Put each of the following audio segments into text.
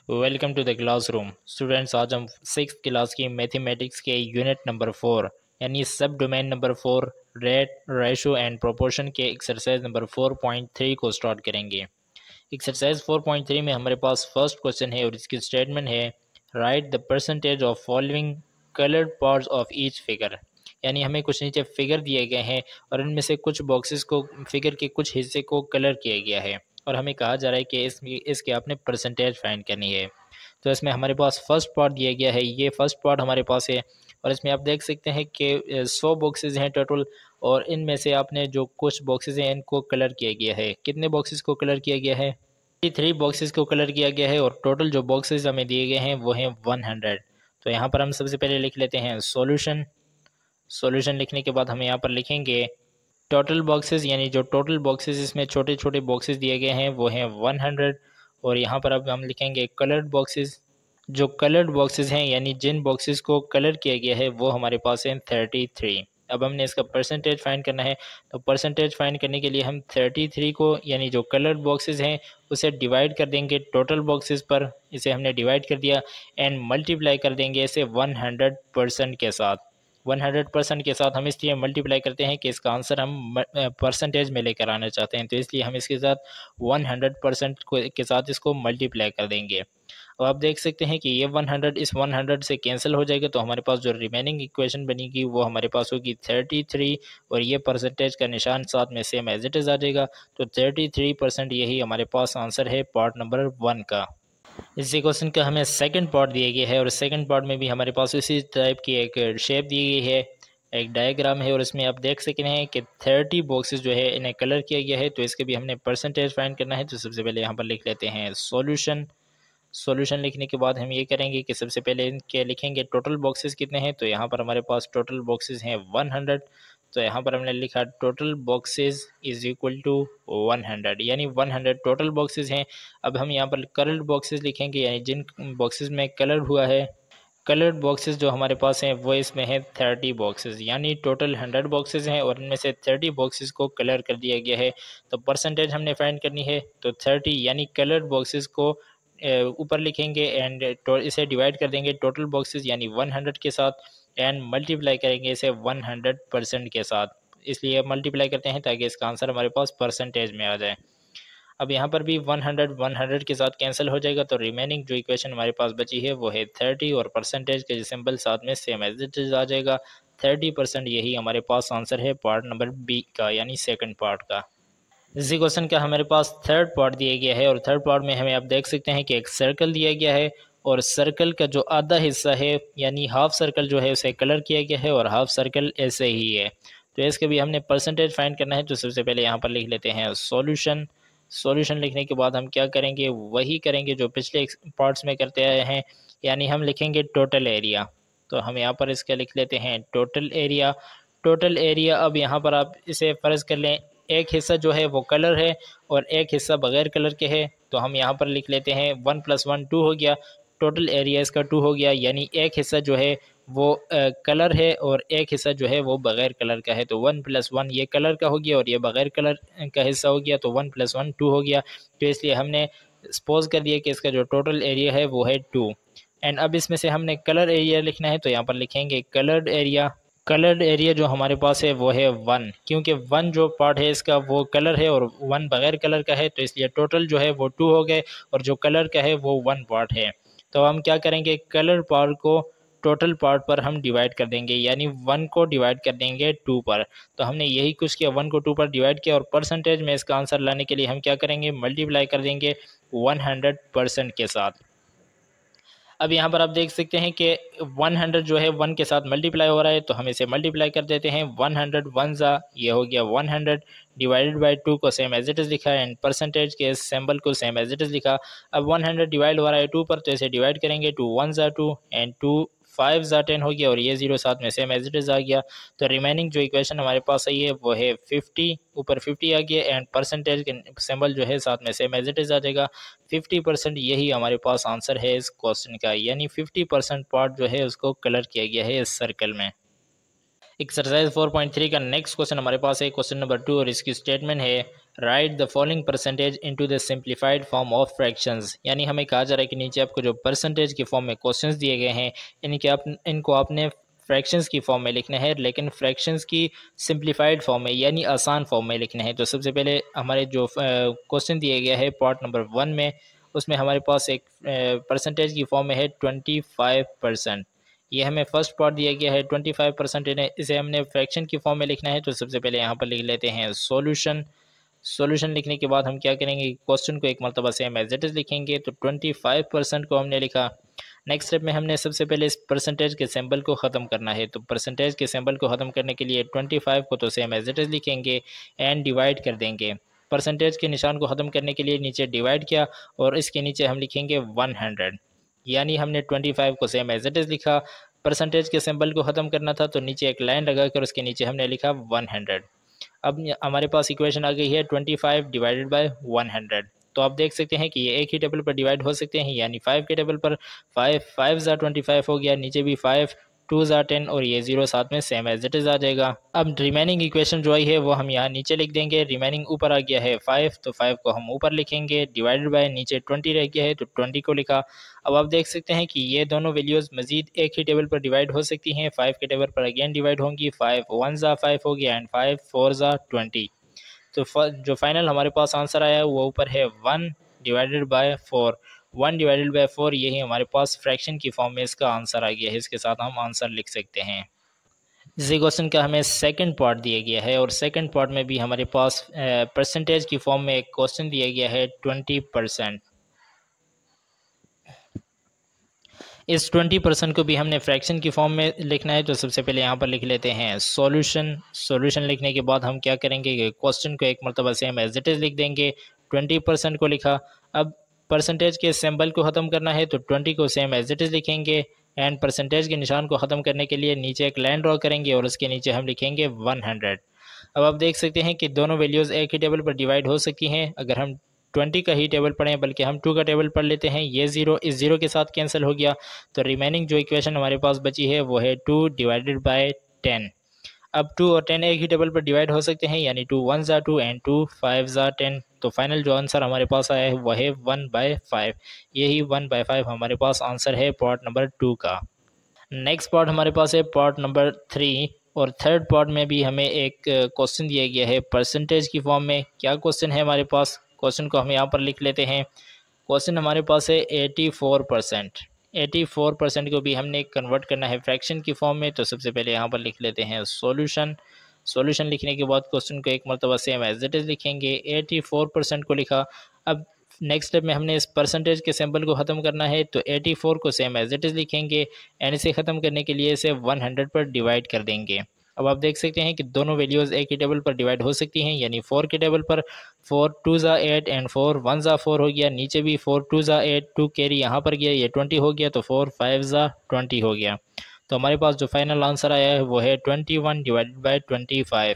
Welcome to the classroom students. आज हम six class की मैथमेटिक्स के यूनिट नंबर 4 यानी sub domain number 4 rate ratio and proportion के एक्सरसाइज नंबर 4.3 को स्टार्ट करेंगे। एक्सरसाइज 4.3 में हमारे पास फर्स्ट क्वेश्चन है और इसकी स्टेटमेंट है right the percentage of following coloured parts of each figure. यानी हमें कुछ नीचे फिगर दिए गए हैं और इनमें से कुछ बॉक्सेस को फिगर के कुछ हिस्से को कलर किया गया है और हमें कहा जा रहा है कि इसके आपने परसेंटेज फाइंड करनी है। तो इसमें हमारे पास फर्स्ट पार्ट दिया गया है, ये फर्स्ट पार्ट हमारे पास है और इसमें आप देख सकते हैं कि 100 बॉक्सेस हैं टोटल और इनमें से आपने जो कुछ बॉक्सेस हैं इनको कलर किया गया है। कितने बॉक्सेस को कलर किया गया है? 3 बॉक्सेस को कलर किया गया है और टोटल जो बॉक्सेस हमें दिए गए हैं वो हैं 100। तो यहाँ पर हम सबसे पहले लिख लेते हैं सॉल्यूशन। सॉल्यूशन लिखने के बाद हम यहाँ पर लिखेंगे टोटल बॉक्सेस, यानी जो टोटल बॉक्सेस इसमें छोटे छोटे बॉक्सेस दिए गए हैं वो हैं 100। और यहाँ पर अब हम लिखेंगे कलर्ड बॉक्सेस। जो कलर्ड बॉक्सेस हैं यानी जिन बॉक्सेस को कलर किया गया है वो हमारे पास हैं 33। अब हमने इसका परसेंटेज फाइंड करना है, तो परसेंटेज फाइंड करने के लिए हम 33 को यानी जो कलर्ड बॉक्सेस हैं उसे डिवाइड कर देंगे टोटल बॉक्सेस पर। इसे हमने डिवाइड कर दिया एंड मल्टीप्लाई कर देंगे इसे 100% के साथ। 100% के साथ हम इसलिए मल्टीप्लाई करते हैं कि इसका आंसर हम परसेंटेज में लेकर आना चाहते हैं, तो इसलिए हम इसके साथ 100% के साथ इसको मल्टीप्लाई कर देंगे। और आप देख सकते हैं कि ये 100 इस 100 से कैंसिल हो जाएगा, तो हमारे पास जो रिमेनिंग इक्वेशन बनेगी वो हमारे पास होगी 33 और ये परसेंटेज का निशान साथ में सेम एज इट इज़ आ जाएगा। तो 33% यही हमारे पास आंसर है पार्ट नंबर 1 का। इसी क्वेश्चन का हमें सेकंड पार्ट दिया गया है और सेकंड पार्ट में भी हमारे पास इसी टाइप की एक शेप दी गई है, एक डायग्राम है और इसमें आप देख सकते हैं कि 30 बॉक्सेस जो है इन्हें कलर किया गया है। तो इसके भी हमने परसेंटेज फाइंड करना है, तो सबसे पहले यहाँ पर लिख लेते हैं सॉल्यूशन। सॉल्यूशन लिखने के बाद हम ये करेंगे कि सबसे पहले इनके लिखेंगे टोटल बॉक्सेस कितने हैं। तो यहाँ पर हमारे पास टोटल बॉक्सेस हैं 100। तो यहाँ पर हमने लिखा total boxes is equal to 100, यानी 100 टोटल बॉक्सेस हैं। अब हम यहाँ पर कलर्ड बॉक्सेस लिखेंगे, यानी जिन बॉक्सेस में कलर हुआ है। कलर्ड बॉक्सेस जो हमारे पास हैं वो इसमें है 30 बॉक्सेस, यानी टोटल 100 बॉक्सेस हैं और इनमें से 30 बॉक्सेस को कलर कर दिया गया है। तो परसेंटेज हमने फाइंड करनी है, तो 30 यानी कलर्ड बॉक्सेस को ऊपर लिखेंगे एंड इसे डिवाइड कर देंगे टोटल बॉक्सेस यानी 100 के साथ एंड मल्टीप्लाई करेंगे इसे 100% के साथ। इसलिए मल्टीप्लाई करते हैं ताकि इसका आंसर हमारे पास परसेंटेज में आ जाए। अब यहाँ पर भी 100 के साथ कैंसिल हो जाएगा, तो रिमेनिंग जो इक्वेशन हमारे पास बची है वो है 30 और परसेंटेज के सिंबल साथ में सेम एज इट इज आ जाएगा। 30% यही हमारे पास आंसर है पार्ट नंबर बी का, यानी सेकंड पार्ट का। इसी क्वेश्चन का हमारे पास थर्ड पार्ट दिया गया है और थर्ड पार्ट में हमें आप देख सकते हैं कि एक सर्कल दिया गया है और सर्कल का जो आधा हिस्सा है यानी हाफ सर्कल जो है उसे कलर किया गया है और हाफ सर्कल ऐसे ही है। तो इसके भी हमने परसेंटेज फाइंड करना है, तो सबसे पहले यहाँ पर लिख लेते हैं सॉल्यूशन। सॉल्यूशन लिखने के बाद हम क्या करेंगे, वही करेंगे जो पिछले पार्ट्स में करते आए हैं, यानी हम लिखेंगे टोटल एरिया। तो हम यहाँ पर इसका लिख लेते हैं टोटल एरिया। टोटल एरिया, अब यहाँ पर आप इसे फ़र्ज़ कर लें एक हिस्सा जो है वो कलर है और एक हिस्सा बगैर कलर के है, तो हम यहाँ पर लिख लेते हैं 1 + 1 2 हो गया। टोटल एरिया इसका 2 हो गया, यानी एक हिस्सा जो है वो कलर है और एक हिस्सा जो है वो बगैर कलर का है। तो 1 + 1 ये कलर का हो गया और ये बगैर कलर का हिस्सा हो गया, तो 1 + 1 2 हो गया। तो इसलिए हमने सपोज कर दिया कि इसका जो टोटल एरिया है वो है 2। एंड अब इसमें से हमने कलर एरिया लिखना है, तो यहाँ पर लिखेंगे कलर्ड एरिया। कलर्ड एरिया जो हमारे पास है वो है 1, क्योंकि 1 जो पार्ट है इसका वो कलर है और 1 बगैर कलर का है, तो इसलिए टोटल जो है वो 2 हो गए और जो कलर का है वो 1 पार्ट है। तो हम क्या करेंगे, कलर पार्ट को टोटल पार्ट पर हम डिवाइड कर देंगे, यानी 1 को डिवाइड कर देंगे 2 पर। तो हमने यही कुछ किया, 1 को 2 पर डिवाइड किया और परसेंटेज में इसका आंसर लाने के लिए हम क्या करेंगे, मल्टीप्लाई कर देंगे 100% के साथ। अब यहाँ पर आप देख सकते हैं कि 100 जो है 1 के साथ मल्टीप्लाई हो रहा है, तो हम इसे मल्टीप्लाई कर देते हैं। 100 1 ज़ा ये हो गया 100 डिवाइडेड बाई 2 को सेम एज इट इज़ लिखा एंड परसेंटेज के सिंबल को सेम एज इट इज़ लिखा। अब 100 डिवाइड हो रहा है 2 पर, तो इसे डिवाइड करेंगे 2 1 ज़ा 2 एंड 2 5 ज़ा 10 हो गया और ये 0 साथ में सेम एज इट इज़ आ गया। तो रिमेनिंग जो इक्वेशन हमारे पास आई है वो है 50, ऊपर 50 आ गया एंड परसेंटेज के सिंबल जो है साथ में सेम एज इट इज़ आ जाएगा। 50% यही हमारे पास आंसर है इस क्वेश्चन का, यानी 50% पार्ट जो है उसको कलर किया गया है इस सर्कल में। एक्सरसाइज 4.3 का नेक्स्ट क्वेश्चन हमारे पास है क्वेश्चन नंबर 2 और इसकी स्टेटमेंट है right the following percentage into the simplified form of fractions. यानी हमें कहा जा रहा है कि नीचे आपको जो परसेंटेज के फॉर्म में क्वेश्चंस दिए गए हैं इनको आपने फ्रैक्शंस की फॉर्म में लिखना है, लेकिन फ्रैक्शंस की सिंप्लीफाइड फॉर्म में यानी आसान फॉर्म में लिखना है। तो सबसे पहले हमारे जो क्वेश्चन दिए गया है पार्ट नंबर 1 में, उसमें हमारे पास एक परसेंटेज की फॉर्म में है 25%। ये हमें फर्स्ट पार्ट दिया गया है 25%, इसे हमने फ्रैक्शन की फॉर्म में लिखना है। तो सबसे पहले यहाँ पर लिख लेते हैं सॉल्यूशन। सॉल्यूशन लिखने के बाद हम क्या करेंगे, क्वेश्चन को एक मरतबा सेम एज इट इज़ लिखेंगे। तो 25% को हमने लिखा। नेक्स्ट स्टेप में हमने सबसे पहले इस परसेंटेज के सिंबल को ख़त्म करना है। तो परसेंटेज के सिंबल को ख़त्म करने के लिए 25 को तो सेम एज इट इज़ लिखेंगे एंड डिवाइड कर देंगे। परसेंटेज के निशान को ख़त्म करने के लिए नीचे डिवाइड किया और इसके नीचे हम लिखेंगे 100। यानी हमने 25 को सेम एज इट इज़ लिखा, परसेंटेज के सिंबल को ख़त्म करना था तो नीचे एक लाइन लगाकर उसके नीचे हमने लिखा 100। अब हमारे पास इक्वेशन आ गई है 25 डिवाइडेड बाय 100। तो आप देख सकते हैं कि ये एक ही टेबल पर डिवाइड हो सकते हैं, यानी 5 के टेबल पर 5 ज़ा 25 हो गया, नीचे भी 5 2 ज़ा 10 और ये 0 साथ में सेम एज इट इज़ आ जाएगा। अब रिमेनिंग इक्वेशन जो आई है वो हम यहाँ नीचे लिख देंगे। रिमेनिंग ऊपर आ गया है 5, तो 5 को हम ऊपर लिखेंगे, डिवाइडेड बाय नीचे 20 रह गया है तो 20 को लिखा। अब आप देख सकते हैं कि ये दोनों वैल्यूज़ मजीद एक ही टेबल पर डिवाइड हो सकती हैं। 5 के टेबल पर अगेन डिवाइड होंगी, 5 1 ज़ा 5 हो गया एंड 5 4 ज़ा 20। तो जो फाइनल हमारे पास आंसर आया है वो ऊपर है 1 डिवाइडेड बाय 4। 1 डिवाइडेड बाय 4 यही हमारे पास फ्रैक्शन की फॉर्म में इसका आंसर आ गया है। इसके साथ हम आंसर लिख सकते हैं। इसी क्वेश्चन का हमें सेकंड पार्ट दिया गया है और सेकंड पार्ट में भी हमारे पास परसेंटेज की फॉर्म में एक क्वेश्चन दिया गया है 20%। इस 20% को भी हमने फ्रैक्शन की फॉर्म में लिखना है। तो सबसे पहले यहाँ पर लिख लेते हैं सॉल्यूशन। सॉल्यूशन लिखने के बाद हम क्या करेंगे कि क्वेश्चन को एक मरतबा सेम एज इट इज़ लिख देंगे। 20% को लिखा। अब परसेंटेज के सिंबल को ख़त्म करना है तो 20 को सेम एज इट इज़ लिखेंगे एंड परसेंटेज के निशान को ख़त्म करने के लिए नीचे एक लाइन ड्रॉ करेंगे और उसके नीचे हम लिखेंगे 100। अब आप देख सकते हैं कि दोनों वैल्यूज़ एक ही टेबल पर डिवाइड हो सकती हैं। अगर हम 20 का ही टेबल पढ़ें बल्कि हम 2 का टेबल पढ़ लेते हैं, ये 0 इस 0 के साथ कैंसिल हो गया। तो रिमेनिंग जो इक्वेशन हमारे पास बची है वो है 2 डिवाइडेड बाय 10। अब 2 और 10 एक ही टेबल पर डिवाइड हो सकते हैं, यानी 2 1 ज़ा 2 एंड 2 5 ज़ा 10। तो फाइनल जो आंसर हमारे पास आया है वह है 1/5। यही 1/5 हमारे पास आंसर है पार्ट नंबर 2 का। नेक्स्ट पार्ट हमारे पास है पार्ट नंबर 3 और थर्ड पार्ट में भी हमें एक क्वेश्चन दिया गया है परसेंटेज की फॉर्म में। क्या क्वेश्चन है हमारे पास, क्वेश्चन को हम यहाँ पर लिख लेते हैं। क्वेश्चन हमारे पास है 84%। 84% को भी हमने कन्वर्ट करना है फ्रैक्शन की फॉर्म में। तो सबसे पहले यहाँ पर लिख लेते हैं सॉल्यूशन। सॉल्यूशन लिखने के बाद क्वेश्चन को एक मरतबा सेम एज इट इज़ लिखेंगे। 84% को लिखा। अब नेक्स्ट स्टेप में हमने इस परसेंटेज के सिंबल को ख़त्म करना है तो 84 को सेम एज इट इज़ लिखेंगे एंड इसे ख़त्म करने के लिए इसे 100 पर डिवाइड कर देंगे। अब आप देख सकते हैं कि दोनों वैल्यूज़ एक ही टेबल पर डिवाइड हो सकती हैं, यानी 4 के टेबल पर 4 2 ज़ा 8 एंड 4 1 ज़ा 4 हो गया, नीचे भी 4 2 ज़ा 8 2 कैरी यहाँ पर गया, ये 20 हो गया, तो 4 5 ज़ा 20 हो गया। तो हमारे पास जो फाइनल आंसर आया है वो है 21 डिवाइडेड बाई 25।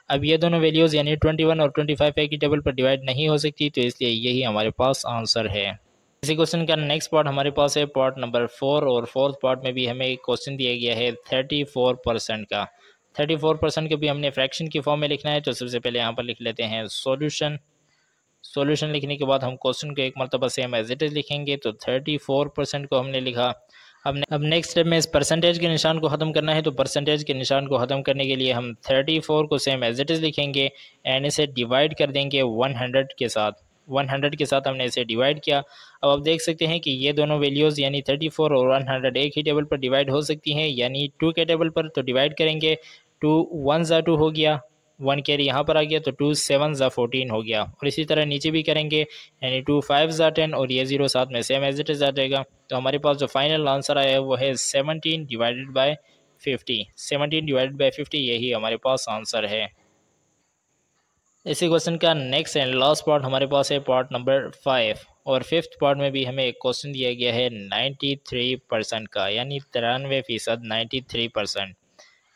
अब ये दोनों वैल्यूज़ यानी 21 और 25 एक ही टेबल पर डिवाइड नहीं हो सकती, तो इसलिए यही हमारे पास आंसर है। इसी क्वेश्चन का नेक्स्ट पार्ट हमारे पास है पार्ट नंबर 4 और फोर्थ पार्ट में भी हमें एक क्वेश्चन दिया गया है 34% का। 34% को भी हमने फ्रैक्शन की फॉर्म में लिखना है। तो सबसे पहले यहाँ पर लिख लेते हैं सॉल्यूशन। सॉल्यूशन लिखने के बाद हम क्वेश्चन को एक मरतबा सेम एज इट इज़ लिखेंगे। तो 34% को हमने लिखा। अब नेक्स्ट स्टेप में इस परसेंटेज के निशान को ख़त्म करना है। तो परसेंटेज के निशान को ख़त्म करने के लिए हम 34 को सेम एज इट इज़ लिखेंगे एंड इसे डिवाइड कर देंगे 100 के साथ। 100 के साथ हमने इसे डिवाइड किया। अब आप देख सकते हैं कि ये दोनों वैल्यूज़ यानी 34 और 100 एक ही टेबल पर डिवाइड हो सकती हैं, यानी 2 के टेबल पर तो डिवाइड करेंगे। 2 1 ज़ा 2 हो गया, 1 कैरी यहाँ पर आ गया, तो 2 7 ज़ा 14 हो गया। और इसी तरह नीचे भी करेंगे, यानी 2 5 ज़ा 10 और ये 0 साथ में सेम एज इट इज़ आ जाएगा। तो हमारे पास जो फाइनल आंसर आया है वो है 17 डिवाइडेड बाय 50। 17 डिवाइडेड बाय 50 यही हमारे पास आंसर है। इसी क्वेश्चन का नेक्स्ट एंड लास्ट पार्ट हमारे पास है पार्ट नंबर 5 और फिफ्थ पार्ट में भी हमें एक क्वेश्चन दिया गया है 93% का, यानी 93%, 93%।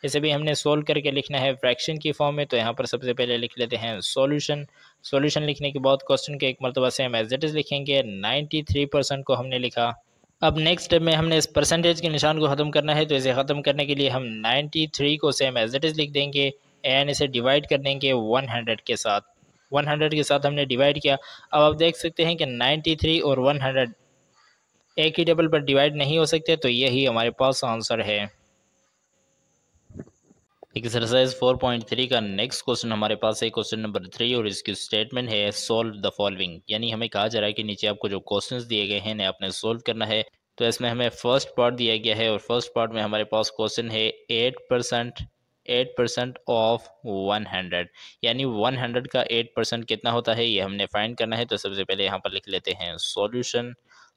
इसे भी हमने सोल्व करके लिखना है फ्रैक्शन की फॉर्म में। तो यहाँ पर सबसे पहले लिख लेते हैं सॉल्यूशन। सॉल्यूशन लिखने के बाद क्वेश्चन के एक मरतबा सेम एज इट इज़ लिखेंगे। 93% को हमने लिखा। अब नेक्स्ट स्टेप में हमने इस परसेंटेज के निशान को ख़त्म करना है। तो इसे ख़त्म करने के लिए हम 93 को सेम एज इट इज़ लिख देंगे एंड इसे डिवाइड कर देंगे 100 के साथ। 100 के साथ हमने डिवाइड किया। अब आप देख सकते हैं कि 93 और 100 एक ही टेबल पर डिवाइड नहीं हो सकते, तो यही हमारे पास आंसर है। एक्सरसाइज 4.3 का नेक्स्ट क्वेश्चन हमारे पास है क्वेश्चन नंबर 3 और इसकी स्टेटमेंट है सोल्व द फॉलोइंग। यानी हमें कहा जा रहा है कि नीचे आपको जो क्वेश्चंस दिए गए हैं इन्हें आपने सोल्व करना है। तो इसमें हमें फर्स्ट पार्ट दिया गया है और फर्स्ट पार्ट में हमारे पास क्वेश्चन है 8% ऑफ 100, यानी 100 का 8% कितना होता है ये हमने फाइंड करना है। तो सबसे पहले यहाँ पर लिख लेते हैं सॉल्यूशन।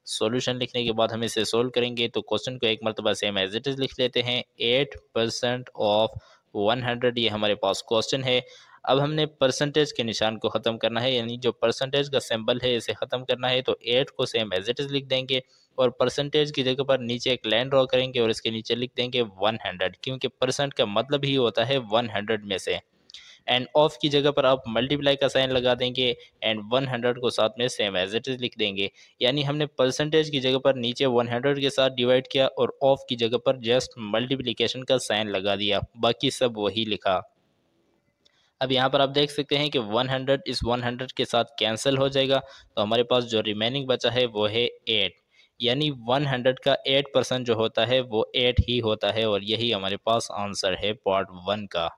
सॉल्यूशन लिखने के बाद हम इसे सोल्व करेंगे। तो क्वेश्चन को एक मरतबा सेम एज इट इज लिख लेते हैं। 8% ऑफ 100 ये हमारे पास क्वेश्चन है। अब हमने परसेंटेज के निशान को ख़त्म करना है, यानी जो परसेंटेज का सिंबल है इसे ख़त्म करना है। तो 8 को सेम एज इट इज लिख देंगे और परसेंटेज की जगह पर नीचे एक लाइन ड्रॉ करेंगे और इसके नीचे लिख देंगे 100, क्योंकि परसेंट का मतलब ही होता है 100 में से। एंड ऑफ की जगह पर आप मल्टीप्लाई का साइन लगा देंगे एंड 100 को साथ में सेम एज इट इज लिख देंगे। यानी हमने परसेंटेज की जगह पर नीचे 100 के साथ डिवाइड किया और ऑफ की जगह पर जस्ट मल्टीप्लिकेशन का साइन लगा दिया, बाकी सब वही लिखा। अब यहाँ पर आप देख सकते हैं कि 100 इस 100 के साथ कैंसिल हो जाएगा, तो हमारे पास जो रिमेनिंग बचा है वो है 8। यानी 100 का 8% जो होता है वो 8 ही होता है और यही हमारे पास आंसर है पार्ट 1 का।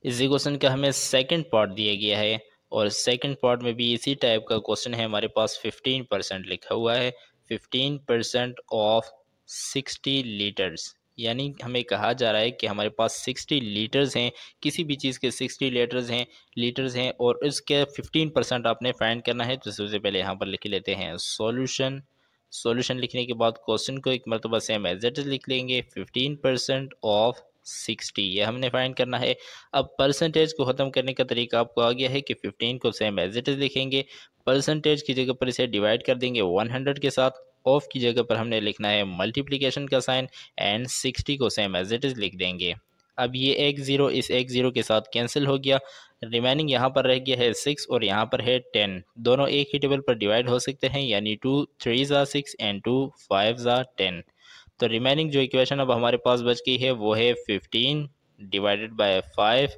इसी क्वेश्चन का हमें सेकंड पार्ट दिया गया है और सेकंड पार्ट में भी इसी टाइप का क्वेश्चन है। हमारे पास 15% लिखा हुआ है। 15% ऑफ 60 लीटर्स, यानी हमें कहा जा रहा है कि हमारे पास 60 लीटर्स हैं, किसी भी चीज़ के 60 लीटर्स हैं और इसके 15% आपने फाइंड करना है। तो सबसे पहले यहाँ पर लिख लेते हैं सॉल्यूशन। सॉल्यूशन लिखने के बाद क्वेश्चन को एक मरतबा सेम एज इट इज लिख लेंगे। 15% ऑफ 60 ये हमने फाइंड करना है। अब परसेंटेज को ख़त्म करने का तरीका आपको आ गया है कि 15 को सेम एज इट इज लिखेंगे, परसेंटेज की जगह पर इसे डिवाइड कर देंगे 100 के साथ, ऑफ की जगह पर हमने लिखना है मल्टीप्लिकेशन का साइन एंड 60 को सेम एज इट इज लिख देंगे। अब ये एक ज़ीरो इस एक ज़ीरो के साथ कैंसिल हो गया, रिमेनिंग यहाँ पर रह गया है 6 और यहाँ पर है 10। दोनों एक ही टेबल पर डिवाइड हो सकते हैं, यानी 2 3 ज़ा 6 एंड 2 5 ज़ा 10। तो रिमेनिंग जो इक्वेशन अब हमारे पास बच गई है वो है 15 डिवाइडेड बाय 5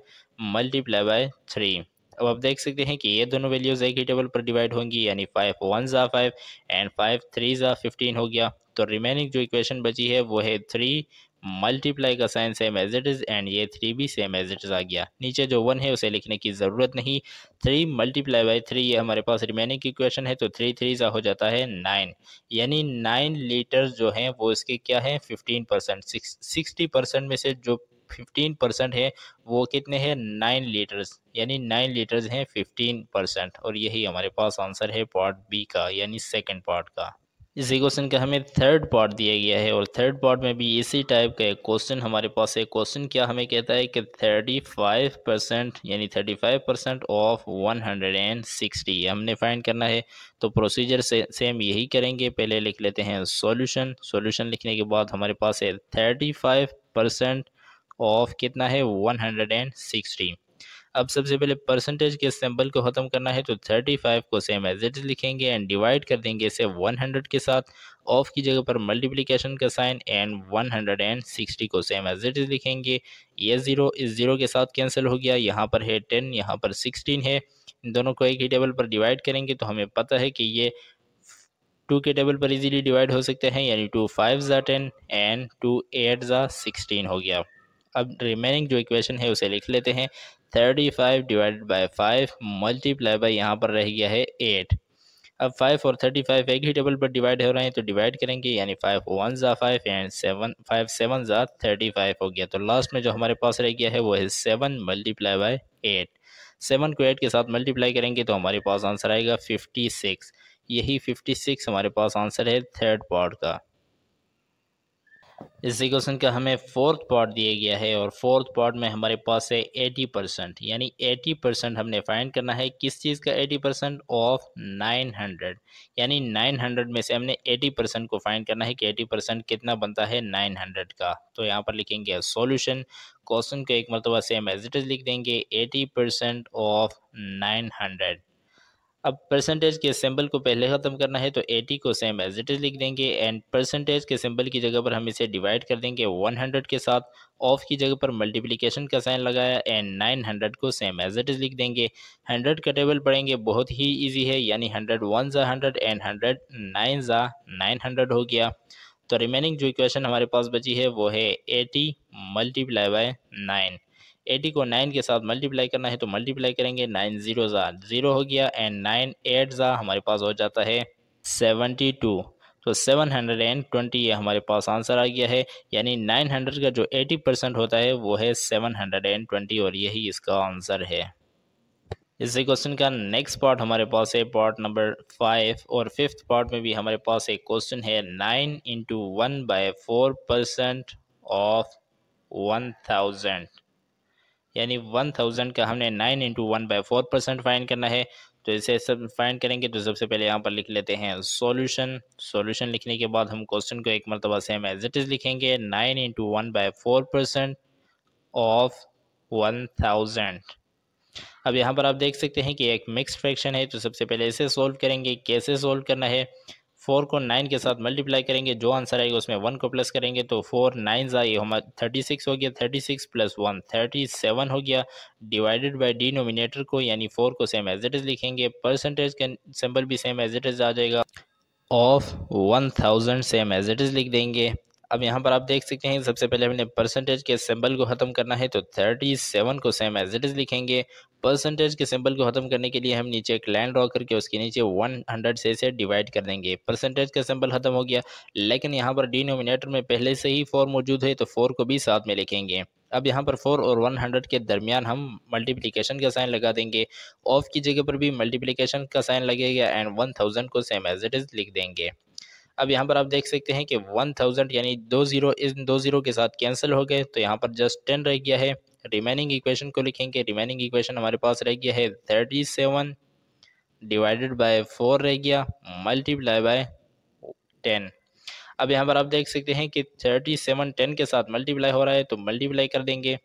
मल्टीप्लाई बाय 3। अब आप देख सकते हैं कि ये दोनों वैल्यूज़ एक ही टेबल पर डिवाइड होंगी, यानी 5 1 ज़ा 5 एंड 5 3 ज़ा 15 हो गया। तो रिमेनिंग जो इक्वेशन बची है वो है 3 मल्टीप्लाई का sign same as it is and ये 3 भी सेम एज इट इज़ आ गया। नीचे जो 1 है उसे लिखने की ज़रूरत नहीं। 3 मल्टीप्लाई बाई 3 ये हमारे पास रिमेनिंग की इक्वेशन है, तो 3 3 ज़ा हो जाता है 9। यानी 9 लीटर जो हैं वो इसके क्या हैं 15%। 60% में से जो 15% है वो कितने हैं 9 लीटर्स, यानी 9 लीटर्स हैं 15%। और यही हमारे पास आंसर है पार्ट बी का, यानी सेकंड पार्ट का। इसी क्वेश्चन का हमें थर्ड पार्ट दिया गया है और थर्ड पार्ट में भी इसी टाइप का एक क्वेश्चन हमारे पास है। क्वेश्चन क्या हमें कहता है कि 35% यानी 35% ऑफ 160 ये हमने फाइंड करना है। तो प्रोसीजर से सेम यही करेंगे। पहले लिख लेते हैं सॉल्यूशन। सॉल्यूशन लिखने के बाद हमारे पास है 35% ऑफ कितना है 160। अब सबसे पहले परसेंटेज के सिंबल को ख़त्म करना है, तो 35 को सेम एज इट इज लिखेंगे एंड डिवाइड कर देंगे इसे 100 के साथ। ऑफ की जगह पर मल्टीप्लिकेशन का साइन एंड 160 को सेम एज इट इज लिखेंगे। ये ज़ीरो इस ज़ीरो के साथ कैंसिल हो गया, यहाँ पर है 10 यहाँ पर 16 है। इन दोनों को एक ही टेबल पर डिवाइड करेंगे तो हमें पता है कि ये 2 के टेबल पर इजीली डिवाइड हो सकते हैं, यानी 2 5 ज़ा 10 एंड 2 8 ज़ा 16 हो गया। अब रिमेनिंग जो इक्वेशन है उसे लिख लेते हैं। 35 डिवाइडेड बाय 5 मल्टीप्लाई बाय यहाँ पर रह गया है 8। अब 5 और 35 एक ही टेबल पर डिवाइड हो रहे हैं तो डिवाइड करेंगे, यानी 5 1 ज़ा 5 एंड 7 5 7 ज़ा 35 हो गया। तो लास्ट में जो हमारे पास रह गया है वो है 7 मल्टीप्लाई बाय 8। 7 को 8 के साथ मल्टीप्लाई करेंगे तो हमारे पास आंसर आएगा 56। यही 56 हमारे पास आंसर है थर्ड पार्ट का। इसी क्वेश्चन का हमें फोर्थ पार्ट दिया गया है और फोर्थ पार्ट में हमारे पास है 80%, यानी 80% हमने फाइंड करना है। किस चीज़ का 80% ऑफ 900, यानी 900 में से हमने 80% को फाइंड करना है कि 80% कितना बनता है 900 का। तो यहाँ पर लिखेंगे सॉल्यूशन। क्वेश्चन को एक मरतबा सेम एज इट इज लिख देंगे। 80% ऑफ 900 अब परसेंटेज के सिंबल को पहले ख़त्म करना है तो 80 को सेम एज इट इज़ लिख देंगे एंड परसेंटेज के सिंबल की जगह पर हम इसे डिवाइड कर देंगे 100 के साथ। ऑफ की जगह पर मल्टीप्लिकेशन का साइन लगाया एंड 900 को सेम एज इट इज़ लिख देंगे। 100 का टेबल पढ़ेंगे, बहुत ही इजी है, यानी 100 1 ज़ा 100 एंड 100 9 ज़ा 900 हो गया। तो रिमेनिंग जो इक्वेशन हमारे पास बची है वो है 80 मल्टीप्लाई बाय 9। 80 को 9 के साथ मल्टीप्लाई करना है तो मल्टीप्लाई करेंगे, 9 जीरो ज़ा 0 हो गया एंड 9 8 ज़ा हमारे पास हो जाता है 72। तो 720 ये हमारे पास आंसर आ गया है, यानी 900 का जो 80% होता है वो है 720 और यही इसका आंसर है। इसी क्वेश्चन का नेक्स्ट पार्ट हमारे पास है पार्ट नंबर 5 और फिफ्थ पार्ट में भी हमारे पास एक क्वेश्चन है 9 इंटू 1/4% ऑफ 1000, यानी 1000 का हमने 9 इंटू 1/4% फाइंड करना है। तो इसे सब फाइंड करेंगे तो सबसे पहले यहाँ पर लिख लेते हैं सॉल्यूशन। सॉल्यूशन लिखने के बाद हम क्वेश्चन को एक मरतबा सेम एज इट इज़ लिखेंगे, 9 इंटू 1/4% ऑफ 1000। अब यहाँ पर आप देख सकते हैं कि एक मिक्स फ्रैक्शन है, तो सबसे पहले इसे सोल्व करेंगे। कैसे सोल्व करना है, 4 को 9 के साथ मल्टीप्लाई करेंगे, जो आंसर आएगा उसमें 1 को प्लस करेंगे तो 4 9 ज़ा ये हमारा 36 हो गया, 36 प्लस 1 37 हो गया। डिवाइडेड बाय डिनोमिनेटर को यानी 4 को सेम एज इट इज़ लिखेंगे, परसेंटेज का सिंबल भी सेम एज इट इज़ आ जाएगा, of 1000 same as it is लिख देंगे। अब यहाँ पर आप देख सकते हैं सबसे पहले हमने परसेंटेज के सिंबल को ख़त्म करना है तो 37 को सेम एज इट इज़ लिखेंगे। परसेंटेज के सिंबल को ख़त्म करने के लिए हम नीचे एक लाइन ड्रॉ करके उसके नीचे 100 से इसे डिवाइड कर देंगे। परसेंटेज का सिंबल ख़त्म हो गया, लेकिन यहाँ पर डिनोमिनेटर में पहले से ही 4 मौजूद है तो 4 को भी साथ में लिखेंगे। अब यहाँ पर 4 और 100 के दरमियान हम मल्टीप्लिकेशन का साइन लगा देंगे। ऑफ की जगह पर भी मल्टीप्लिकेशन का साइन लगेगा एंड 1000 को सेम एज इट इज़ लिख देंगे। अब यहाँ पर आप देख सकते हैं कि 1000 यानी 2 जीरो इन 2 जीरो के साथ कैंसिल हो गए, तो यहाँ पर जस्ट 10 रह गया है। रिमेनिंग इक्वेशन को लिखेंगे। रिमेनिंग इक्वेशन हमारे पास रह गया है 37 डिवाइडेड बाय 4 रह गया मल्टीप्लाई बाय 10। अब यहाँ पर आप देख सकते हैं कि 37 10 के साथ मल्टीप्लाई हो रहा है तो मल्टीप्लाई कर देंगे,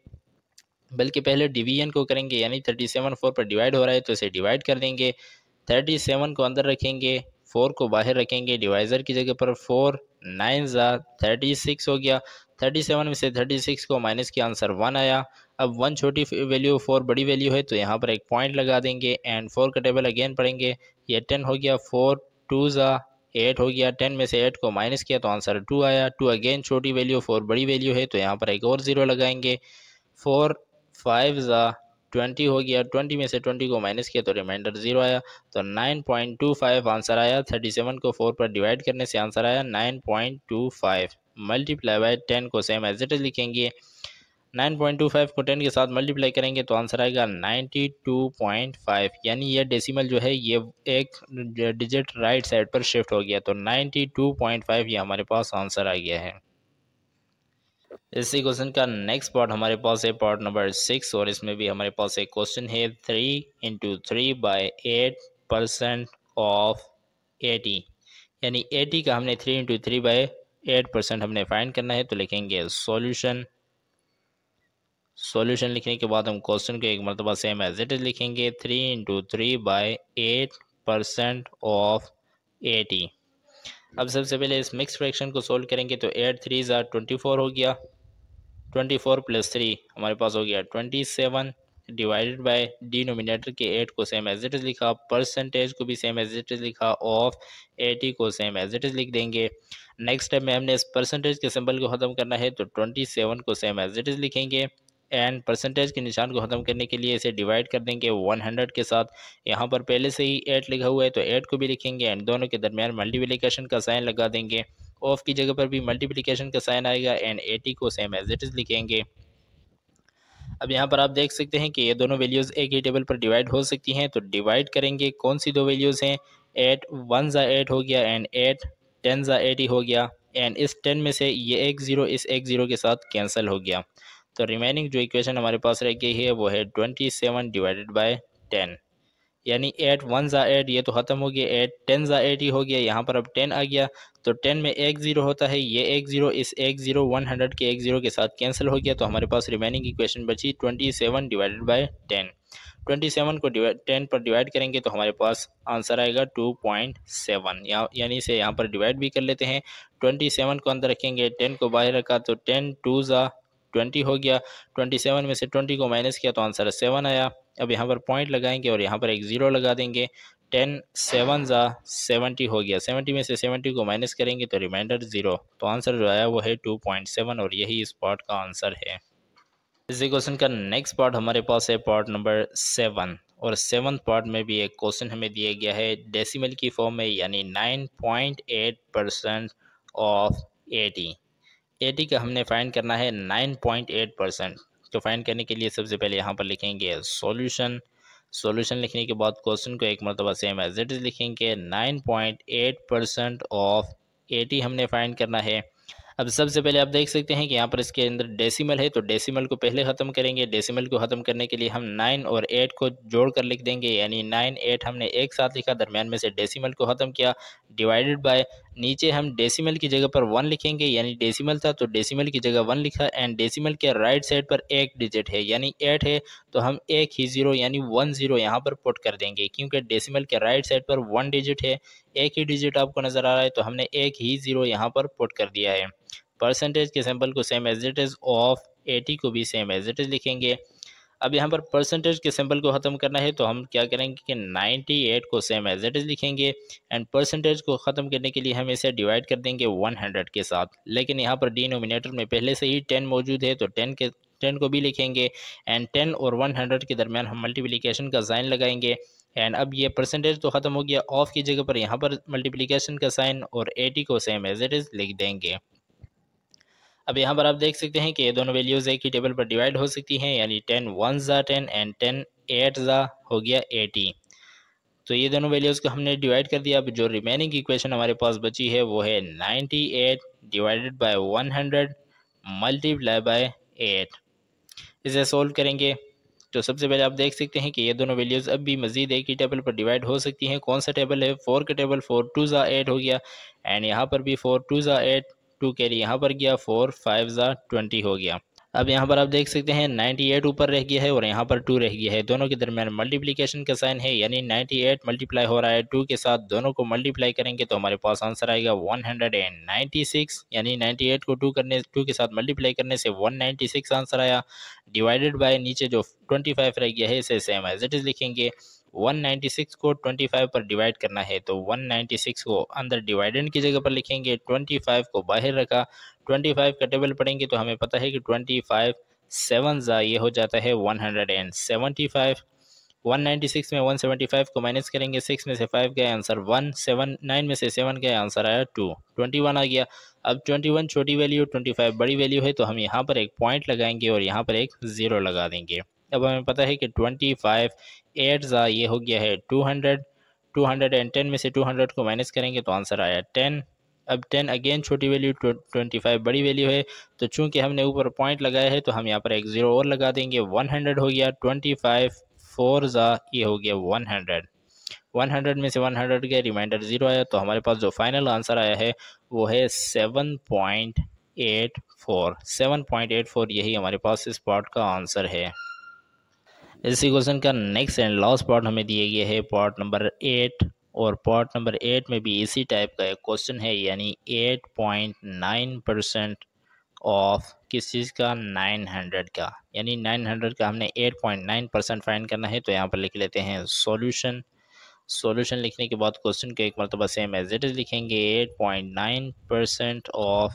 बल्कि पहले डिवीजन को करेंगे, यानी 37 4 पर डिवाइड हो रहा है तो इसे डिवाइड कर देंगे। 37 को अंदर रखेंगे, 4 को बाहर रखेंगे, डिवाइज़र की जगह पर 4 9 ज़ा 36 हो गया। 37 में से 36 को माइनस किया, आंसर 1 आया। अब 1 छोटी वैल्यू 4 बड़ी वैल्यू है तो यहाँ पर एक पॉइंट लगा देंगे एंड 4 का टेबल अगेन पढ़ेंगे। ये 10 हो गया, 4 2 ज़ा 8 हो गया, 10 में से 8 को माइनस किया तो आंसर 2 आया। 2 अगेन छोटी वैल्यू, 4 बड़ी वैल्यू है तो यहाँ पर एक और ज़ीरो लगाएंगे। 4 5 ज़ा 20 हो गया, 20 में से 20 को माइनस किया तो रिमाइंडर 0 आया। तो 9.25 आंसर आया। 37 को 4 पर डिवाइड करने से आंसर आया 9.25 मल्टीप्लाई बाय 10 को सेम एज इट इज लिखेंगे। 9.25 को 10 के साथ मल्टीप्लाई करेंगे तो आंसर आएगा 92.5, यानी ये डेसिमल जो है ये एक डिजिट राइट साइड पर शिफ्ट हो गया, तो 92.5 ये हमारे पास आंसर आ गया है। इसी क्वेश्चन का नेक्स्ट पार्ट हमारे पास है पार्ट नंबर 6 और इसमें भी हमारे पास एक क्वेश्चन है 3 इंटू 3/8% ऑफ 80, यानी 80 का हमने 3 इंटू 3/8% हमने फाइंड करना है। तो लिखेंगे सॉल्यूशन। सॉल्यूशन लिखने के बाद हम क्वेश्चन को एक मरतबा सेम एज इट इज लिखेंगे, 3 इंटू 3/8% ऑफ 80। अब सबसे पहले इस मिक्स फ्रैक्शन को सोल्व करेंगे तो 8 3 ज़ा 24 हो गया, 24 प्लस 3 हमारे पास हो गया 27 डिवाइडेड बाय डिनोमिनेटर के 8 को सेम एज इट इज लिखा, परसेंटेज को भी सेम एज इट इज लिखा, ऑफ 80 को सेम एज इट इज लिख देंगे। नेक्स्ट स्टेप में हमने इस परसेंटेज के सिंबल को ख़त्म करना है तो 27 को सेम एज इट इज लिखेंगे एंड परसेंटेज के निशान को ख़त्म करने के लिए इसे डिवाइड कर देंगे 100 के साथ। यहाँ पर पहले से ही 8 लिखा हुआ है तो 8 को भी लिखेंगे एंड दोनों के दरमियान मल्टीप्लिकेशन का साइन लगा देंगे। ऑफ की जगह पर भी मल्टीप्लिकेशन का साइन आएगा एंड 80 को सेम एज इट इज लिखेंगे। अब यहाँ पर आप देख सकते हैं कि ये दोनों वैल्यूज़ एक ही टेबल पर डिवाइड हो सकती हैं, तो डिवाइड करेंगे। कौन सी दो वैल्यूज़ हैं, 8 1 ज़ा 8 हो गया एंड 8 10 ज़ा 80 हो गया एंड इस 10 में से ये एक ज़ीरो इस एक ज़ीरो के साथ कैंसिल हो गया। तो रिमेनिंग जो इक्वेशन हमारे पास रह गई है वो है 27 डिवाइडेड बाय 10, यानी 8 1 ज़ा 8 ये तो ख़त्म हो गया, 8 10 ज़ा 8 ही हो गया। यहाँ पर अब 10 आ गया तो 10 में एक ज़ीरो होता है, ये एक ज़ीरो इस एक ज़ीरो 100 के एक ज़ीरो के साथ कैंसिल हो गया। तो हमारे पास रिमेनिंग इक्वेशन बची 27 डिवाइडेड बाई 10। 27 को 10 पर डिवाइड करेंगे तो हमारे पास आंसर आएगा 2.7। यानी से यहाँ पर डिवाइड भी कर लेते हैं। 27 को अंदर रखेंगे, 10 को बाहर रखा तो 10 2 ज़ा 20 हो गया। 27 में से 20 को माइनस किया तो आंसर 7 आया। अब यहाँ पर पॉइंट लगाएंगे और यहाँ पर एक ज़ीरो लगा देंगे। 10 7 ज़ा 70 हो गया। 70 में से 70 को माइनस करेंगे तो रिमाइंडर ज़ीरो। तो आंसर जो आया वो है 2.7 और यही इस पार्ट का आंसर है। इसी क्वेश्चन का नेक्स्ट पार्ट हमारे पास है पार्ट नंबर 7 और 7th पार्ट में भी एक क्वेश्चन हमें दिया गया है डेसिमल की फॉर्म में, यानी 9.8% ऑफ 80। 80 का हमने फाइंड करना है 9.8%। तो फाइंड करने के लिए सबसे पहले यहाँ पर लिखेंगे सॉल्यूशन। सॉल्यूशन लिखने के बाद क्वेश्चन को एक मरतबा सेम एज इट इज लिखेंगे। 9.8% ऑफ 80 हमने फाइंड करना है। अब सबसे पहले आप देख सकते हैं कि यहाँ पर इसके अंदर डेसिमल है, तो डेसिमल को पहले ख़त्म करेंगे। डेसिमल को ख़त्म करने के लिए हम 9 और 8 को जोड़ कर लिख देंगे, यानी 9 8 हमने एक साथ लिखा, दरमियान में से डेसिमल को ख़त्म किया, डिवाइडेड बाय नीचे हम डेसिमल की जगह पर 1 लिखेंगे, यानी डेसिमल था तो डेसिमल की जगह 1 लिखा, एंड डेसिमल के राइट साइड पर एक डिजिट है यानी 8 है, तो हम एक ही ज़ीरो यानी 1 ज़ीरो यहाँ पर पुट कर देंगे, क्योंकि डेसिमल के राइट साइड पर 1 डिजिट है, एक ही डिजिट आपको नज़र आ रहा है, तो हमने एक ही ज़ीरो यहाँ पर पुट कर दिया है। परसेंटेज के सिंबल को same as it is of 80 को भी सेम एज इट इज़ लिखेंगे। अब यहाँ पर परसेंटेज के सिंबल को ख़त्म करना है तो हम क्या करेंगे कि 98 को सेम एज इट इज़ लिखेंगे, एंड परसेंटेज को ख़त्म करने के लिए हम इसे डिवाइड कर देंगे 100 के साथ। लेकिन यहाँ पर डिनोमिनेटर में पहले से ही 10 मौजूद है तो 10 को भी लिखेंगे, एंड 10 और 100 के दरमियान हम मल्टीप्लिकेशन का साइन लगाएंगे। एंड अब ये परसेंटेज तो ख़त्म हो गया, ऑफ की जगह पर यहाँ पर मल्टीप्लिकेशन का साइन और 80 को सेम एज इट इज़ लिख देंगे। अब यहाँ पर आप देख सकते हैं कि ये दोनों वैल्यूज़ एक ही टेबल पर डिवाइड हो सकती हैं, यानी 10 1 ज़ा 10 एंड 10 8 ज़ा हो गया 80। तो ये दोनों वैल्यूज़ को हमने डिवाइड कर दिया। अब जो रिमेनिंग इक्वेशन हमारे पास बची है वो है 98 डिवाइडेड बाय 100 मल्टीप्लाई बाय 8। इसे सोल्व करेंगे तो सबसे पहले आप देख सकते हैं कि ये दोनों वैल्यूज़ अब भी मज़ीद एक ही टेबल पर डिवाइड हो सकती हैं। कौन सा टेबल है? 4 का टेबल। 4 2 ज़ा 8 हो गया, एंड यहाँ पर भी 4 2 ज़ा 8, 2 कैरी यहाँ पर गया, 4 5 ज़ा 20 हो गया। अब यहाँ पर आप देख सकते हैं 98 ऊपर रह गया है और यहाँ पर 2 रह गया है, दोनों के दरमियान मल्टीप्लिकेशन का साइन है, यानी 98 मल्टीप्लाई हो रहा है 2 के साथ, दोनों को मल्टीप्लाई करेंगे तो हमारे पास आंसर आएगा 196, यानी 98 को 2 के साथ मल्टीप्लाई करने से 196 आंसर आया। डिवाइडेड बाय नीचे जो 25 रह गया है इसे सेम एज इट इज़ लिखेंगे। 196 को 25 पर डिवाइड करना है तो 196 को अंदर डिवाइडेंड की जगह पर लिखेंगे, 25 को बाहर रखा, 25 का टेबल पढ़ेंगे तो हमें पता है कि 25 7 ज़ा ये हो जाता है 175। 196 में 175 को माइनस करेंगे, 6 में से 5 गए आंसर 1, 7 9 में से 7 गए आंसर आया 2, 21 आ गया। अब 21 छोटी वैल्यू, 25 बड़ी वैल्यू है, तो हम यहाँ पर एक पॉइंट लगाएंगे और यहाँ पर एक ज़ीरो लगा देंगे। अब हमें पता है कि 25 8 ज़ा ये हो गया है 200, 210 में से 200 को माइनस करेंगे तो आंसर आया 10। अब 10 अगेन छोटी वैल्यू, 25 बड़ी वैल्यू है, तो चूंकि हमने ऊपर पॉइंट लगाया है तो हम यहाँ पर एक ज़ीरो और लगा देंगे। 100 हो गया, 25 4 ज़ा ये हो गया 100, 100 में से 100 के रिमाइंडर ज़ीरो आया, तो हमारे पास जो फाइनल आंसर आया है वो है 7.84। 7.84 यही हमारे पास इस पार्ट का आंसर है। इसी क्वेश्चन का नेक्स्ट एंड लास्ट पार्ट हमें दिए गए है पार्ट नंबर 8, और पार्ट नंबर 8 में भी इसी टाइप का एक क्वेश्चन है, यानी 8.9% ऑफ किस चीज़ का? 900 का, यानी 900 का हमने 8.9% फाइंड करना है। तो यहाँ पर लिख लेते हैं सॉल्यूशन। सॉल्यूशन लिखने के बाद क्वेश्चन को एक मरतबा सेम एज इट इज़ लिखेंगे, 8.9% ऑफ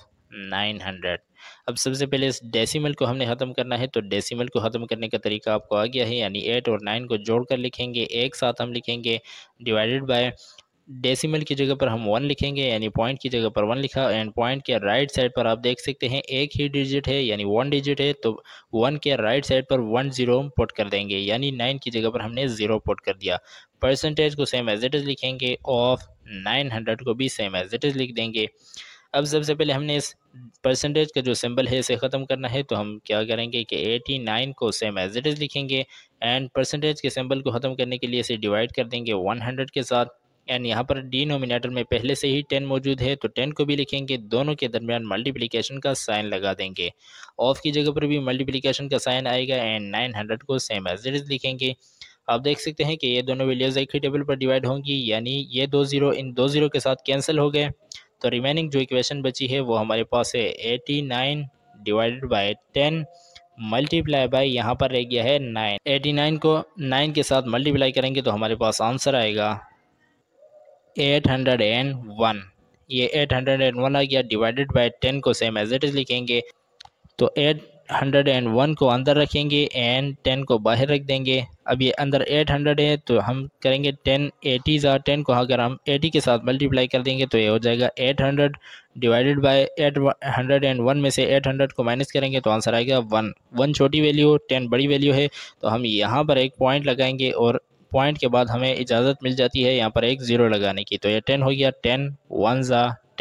900। अब सबसे पहले इस डेसिमल को हमने ख़त्म करना है, तो डेसिमल को ख़त्म करने का तरीका आपको आ गया है, यानी 8 और 9 को जोड़कर लिखेंगे, एक साथ हम लिखेंगे, डिवाइडेड बाय डेसिमल की जगह पर हम 1 लिखेंगे, यानी पॉइंट की जगह पर 1 लिखा, एंड पॉइंट के राइट साइड पर आप देख सकते हैं एक ही डिजिट है, यानी 1 डिजिट है, तो 1 के राइट साइड पर 1 ज़ीरो पुट कर देंगे, यानी 9 की जगह पर हमने ज़ीरो पुट कर दिया। परसेंटेज को सेम एज इट इज़ लिखेंगे, ऑफ 900 को भी सेम एज इट इज़ लिख देंगे। अब सबसे पहले हमने इस परसेंटेज का जो सिंबल है इसे ख़त्म करना है, तो हम क्या करेंगे कि 89 को सेम एज इट इज़ लिखेंगे एंड परसेंटेज के सिंबल को ख़त्म करने के लिए इसे डिवाइड कर देंगे 100 के साथ। एंड यहाँ पर डिनोमिनेटर में पहले से ही 10 मौजूद है, तो 10 को भी लिखेंगे, दोनों के दरमियान मल्टीप्लिकेशन का साइन लगा देंगे। ऑफ की जगह पर भी मल्टीप्लिकेशन का साइन आएगा एंड 900 को सेम एज इट इज़ लिखेंगे। आप देख सकते हैं कि ये दोनों वैल्यूज़ एक ही टेबल पर डिवाइड होंगी, यानी ये 2 ज़ीरो इन 2 ज़ीरो के साथ कैंसिल हो गए। तो रिमेनिंग जो इक्वेशन बची है वो हमारे पास है 89 डिवाइडेड बाय 10 मल्टीप्लाई बाय यहाँ पर रह गया है 9। 89 को 9 के साथ मल्टीप्लाई करेंगे तो हमारे पास आंसर आएगा 801। ये 801 आ गया, डिवाइडेड बाय 10 को सेम एज इट इज़ लिखेंगे, तो 801 को अंदर रखेंगे एंड 10 को बाहर रख देंगे। अब ये अंदर 800 है तो हम करेंगे 10 80 10 को अगर हम 80 के साथ मल्टीप्लाई कर देंगे तो ये हो जाएगा 800 डिवाइडेड बाय 801 में से 800 को माइनस करेंगे तो आंसर आएगा 1। 1 छोटी वैल्यू, 10 बड़ी वैल्यू है, तो हम यहाँ पर एक पॉइंट लगाएंगे और पॉइंट के बाद हमें इजाज़त मिल जाती है यहाँ पर एक ज़ीरो लगाने की। तो ये 10 हो गया, 10 1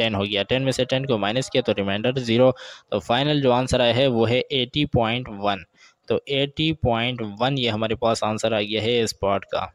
10 हो गया, 10 में से 10 को माइनस किया तो रिमाइंडर 0। तो फाइनल जो आंसर आया है वो है 80.1। तो 80.1 ये हमारे पास आंसर आ गया है इस पार्ट का।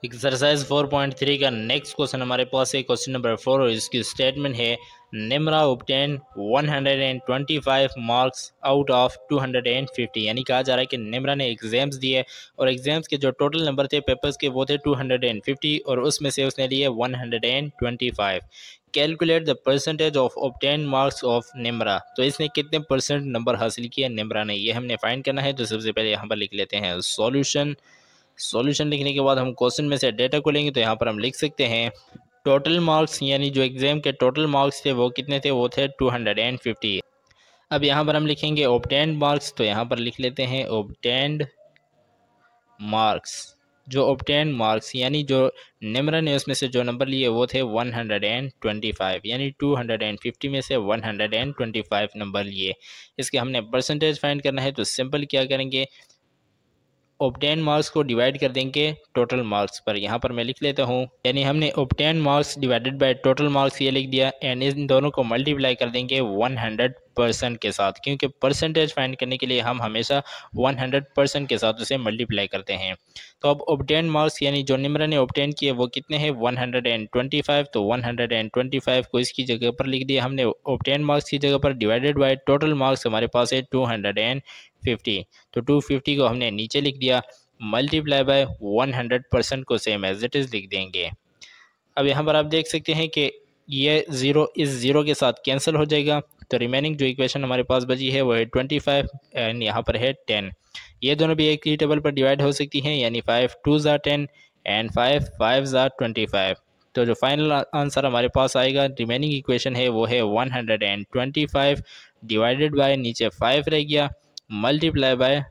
एक्सरसाइज 4.3 का नेक्स्ट क्वेश्चन हमारे पास है क्वेश्चन नंबर 4 और इसकी स्टेटमेंट है Nimra obtain 125 marks out of 250। यानी कहा जा रहा है कि निम्रा ने एग्जाम्स दिए और एग्जाम्स के जो टोटल नंबर थे पेपर्स के वो थे 250 और उसमें से उसने लिए 125। Calculate the percentage of obtain marks of Nimra. तो इसने कितने परसेंट नंबर हासिल किए निम्रा ने, ये हमने फाइंड करना है। तो सबसे पहले यहाँ पर लिख लेते हैं सॉल्यूशन लिखने के बाद हम क्वेश्चन में से डेटा को लेंगे, तो यहाँ पर हम लिख सकते हैं टोटल मार्क्स, यानी जो एग्जाम के टोटल मार्क्स थे वो कितने थे, वो थे 250। अब यहाँ पर हम लिखेंगे ऑब्टेन्ड मार्क्स, तो यहाँ पर लिख लेते हैं ऑब्टेन्ड मार्क्स। जो ऑब्टेन्ड मार्क्स यानी जो निम्रा ने उसमें से जो नंबर लिए वो थे 125, यानी 250 में से 125 नंबर लिए। इसके हमने परसेंटेज फाइंड करना है, तो सिंपल क्या करेंगे, ऑब्टेन मार्क्स को डिवाइड कर देंगे टोटल मार्क्स पर। यहाँ पर मैं लिख लेता हूँ, यानी हमने obtain marks divided by total marks ये लिख दिया एंड इन दोनों को मल्टीप्लाई कर देंगे 100% के साथ, क्योंकि परसेंटेज फाइंड करने के लिए हम हमेशा 100% के साथ उसे मल्टीप्लाई करते हैं। तो अब ऑब्टेन मार्क्स यानी जो निम्रा ने ऑब्टेन किए वो कितने हैं, 125। तो 125 को इसकी जगह पर लिख दिया हमने ऑब्टेन मार्क्स की जगह पर, डिवाइडेड बाय टोटल मार्क्स हमारे पास है 250। तो 250 को हमने नीचे लिख दिया, मल्टीप्लाई बाय 100% को सेम एज इट इज़ लिख देंगे। अब यहाँ पर आप देख सकते हैं कि ये ज़ीरो इस ज़ीरो के साथ कैंसिल हो जाएगा, तो रिमेनिंग जो इक्वेशन हमारे पास बची है वो है 25 एंड यहाँ पर है 10। ये दोनों भी एक ही टेबल पर डिवाइड हो सकती हैं, यानी 5 2 10 एंड 5 5 25। तो जो फाइनल आंसर हमारे पास आएगा, रिमेनिंग इक्वेशन है वो है 125 डिवाइडेड बाय नीचे 5 रह गया, मल्टीप्लाई बाय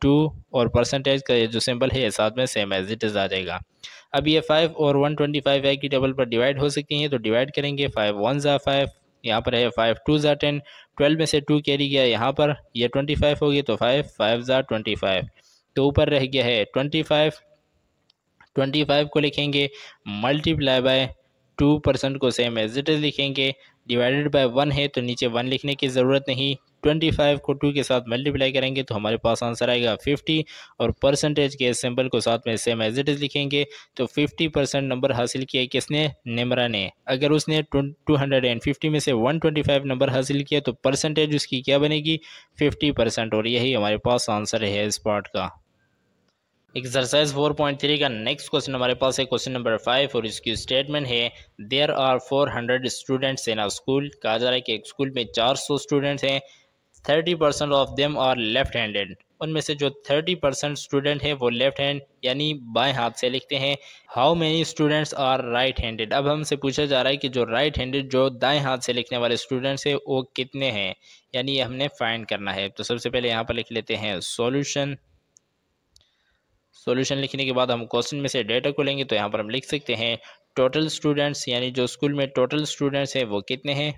2 और परसेंटेज का ये जो सिंबल है साथ में सेम एज इट इज़ आ जाएगा। अब ये 5 और 125 एक ही टेबल पर डिवाइड हो सकती हैं, तो डिवाइड करेंगे, 5 1 5, यहाँ पर है 5 2 10, 12 में से 2 कैरी गया यहाँ पर, ये 25 हो गई, तो 5 5 25, तो ऊपर रह गया है 25 को लिखेंगे, मल्टीप्लाई बाय 2% को सेम एज इट इज़ लिखेंगे, डिवाइडेड बाय 1 है तो नीचे 1 लिखने की ज़रूरत नहीं, 25 को 2 के साथ मल्टीप्लाई करेंगे तो हमारे पास आंसर आएगा 50 और परसेंटेज के सिंबल को साथ में सेम एज इट इज़ लिखेंगे। तो 50% नंबर हासिल किया किसने, निम्रा ने। अगर उसने 250 में से 125 नंबर हासिल किया तो परसेंटेज उसकी क्या बनेगी, 50%, और यही हमारे पास आंसर है इस पार्ट का। एक्सरसाइज 4.3 का नेक्स्ट क्वेश्चन हमारे पास है क्वेश्चन नंबर 5 और इसकी स्टेटमेंट है there are 400 students in a school. कहा जा रहा है कि एक स्कूल में 400 स्टूडेंट्स हैं, 30% of them are left handed. उनमें से जो 30% स्टूडेंट है वो लेफ्ट हैंड यानी बाएं हाथ से लिखते हैं। How many students are right handed. अब हमसे पूछा जा रहा है कि जो राइट हैंडेड जो दाएं हाथ से लिखने वाले स्टूडेंट्स है वो कितने हैं, यानी ये हमने फाइंड करना है। तो सबसे पहले यहाँ पर लिख लेते हैं सॉल्यूशन लिखने के बाद हम क्वेश्चन में से डेटा को लेंगे, तो यहाँ पर हम लिख सकते हैं टोटल स्टूडेंट्स, यानी जो स्कूल में टोटल स्टूडेंट्स हैं वो कितने हैं।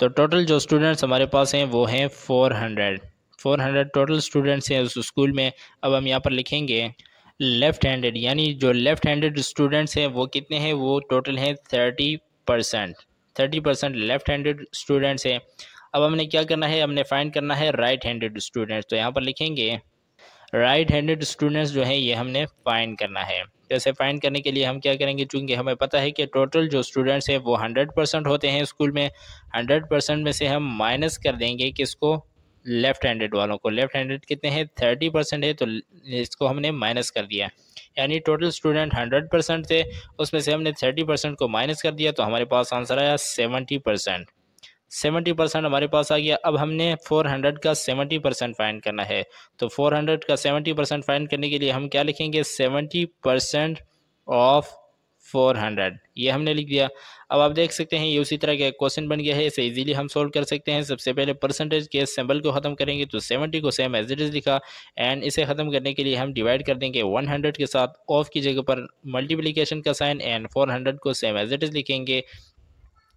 तो टोटल जो स्टूडेंट्स हमारे पास हैं वो हैं 400 टोटल स्टूडेंट्स हैं उस स्कूल में। अब हम यहाँ पर लिखेंगे लेफ्ट हैंडेड, यानी जो लेफ्ट हैंडेड स्टूडेंट्स हैं वो कितने हैं, वो टोटल हैं 30 30% लेफ्ट हैंडेड स्टूडेंट्स हैं। अब हमने क्या करना है, हमने फाइंड करना है राइट हैंडेड स्टूडेंट्स। तो यहाँ पर लिखेंगे राइट हैंडेड स्टूडेंट्स जो है ये हमने फाइंड करना है। जैसे फाइंड करने के लिए हम क्या करेंगे, चूंकि हमें पता है कि टोटल जो स्टूडेंट्स हैं वो 100% होते हैं स्कूल में, 100% में से हम माइनस कर देंगे किसको, लेफ्ट हैंडेड वालों को। लेफ्ट हैंडेड कितने हैं, 30% है, तो इसको हमने माइनस कर दिया। यानी टोटल स्टूडेंट 100% थे, उसमें से हमने 30% को माइनस कर दिया, तो हमारे पास आंसर आया 70%। 70% हमारे पास आ गया। अब हमने 400 का 70% फाइंड करना है। तो 400 का 70% फाइंड करने के लिए हम क्या लिखेंगे, 70% ऑफ 400, ये हमने लिख दिया। अब आप देख सकते हैं ये उसी तरह का क्वेश्चन बन गया है, इसे इजीली हम सोल्व कर सकते हैं। सबसे पहले परसेंटेज के सिंबल को ख़त्म करेंगे, तो 70 को सेम एज इट इज़ लिखा, एंड इसे ख़त्म करने के लिए हम डिवाइड कर देंगे 100 के साथ, ऑफ की जगह पर मल्टीप्लिकेशन का साइन, एंड 400 को सेम एज इट इज़ लिखेंगे।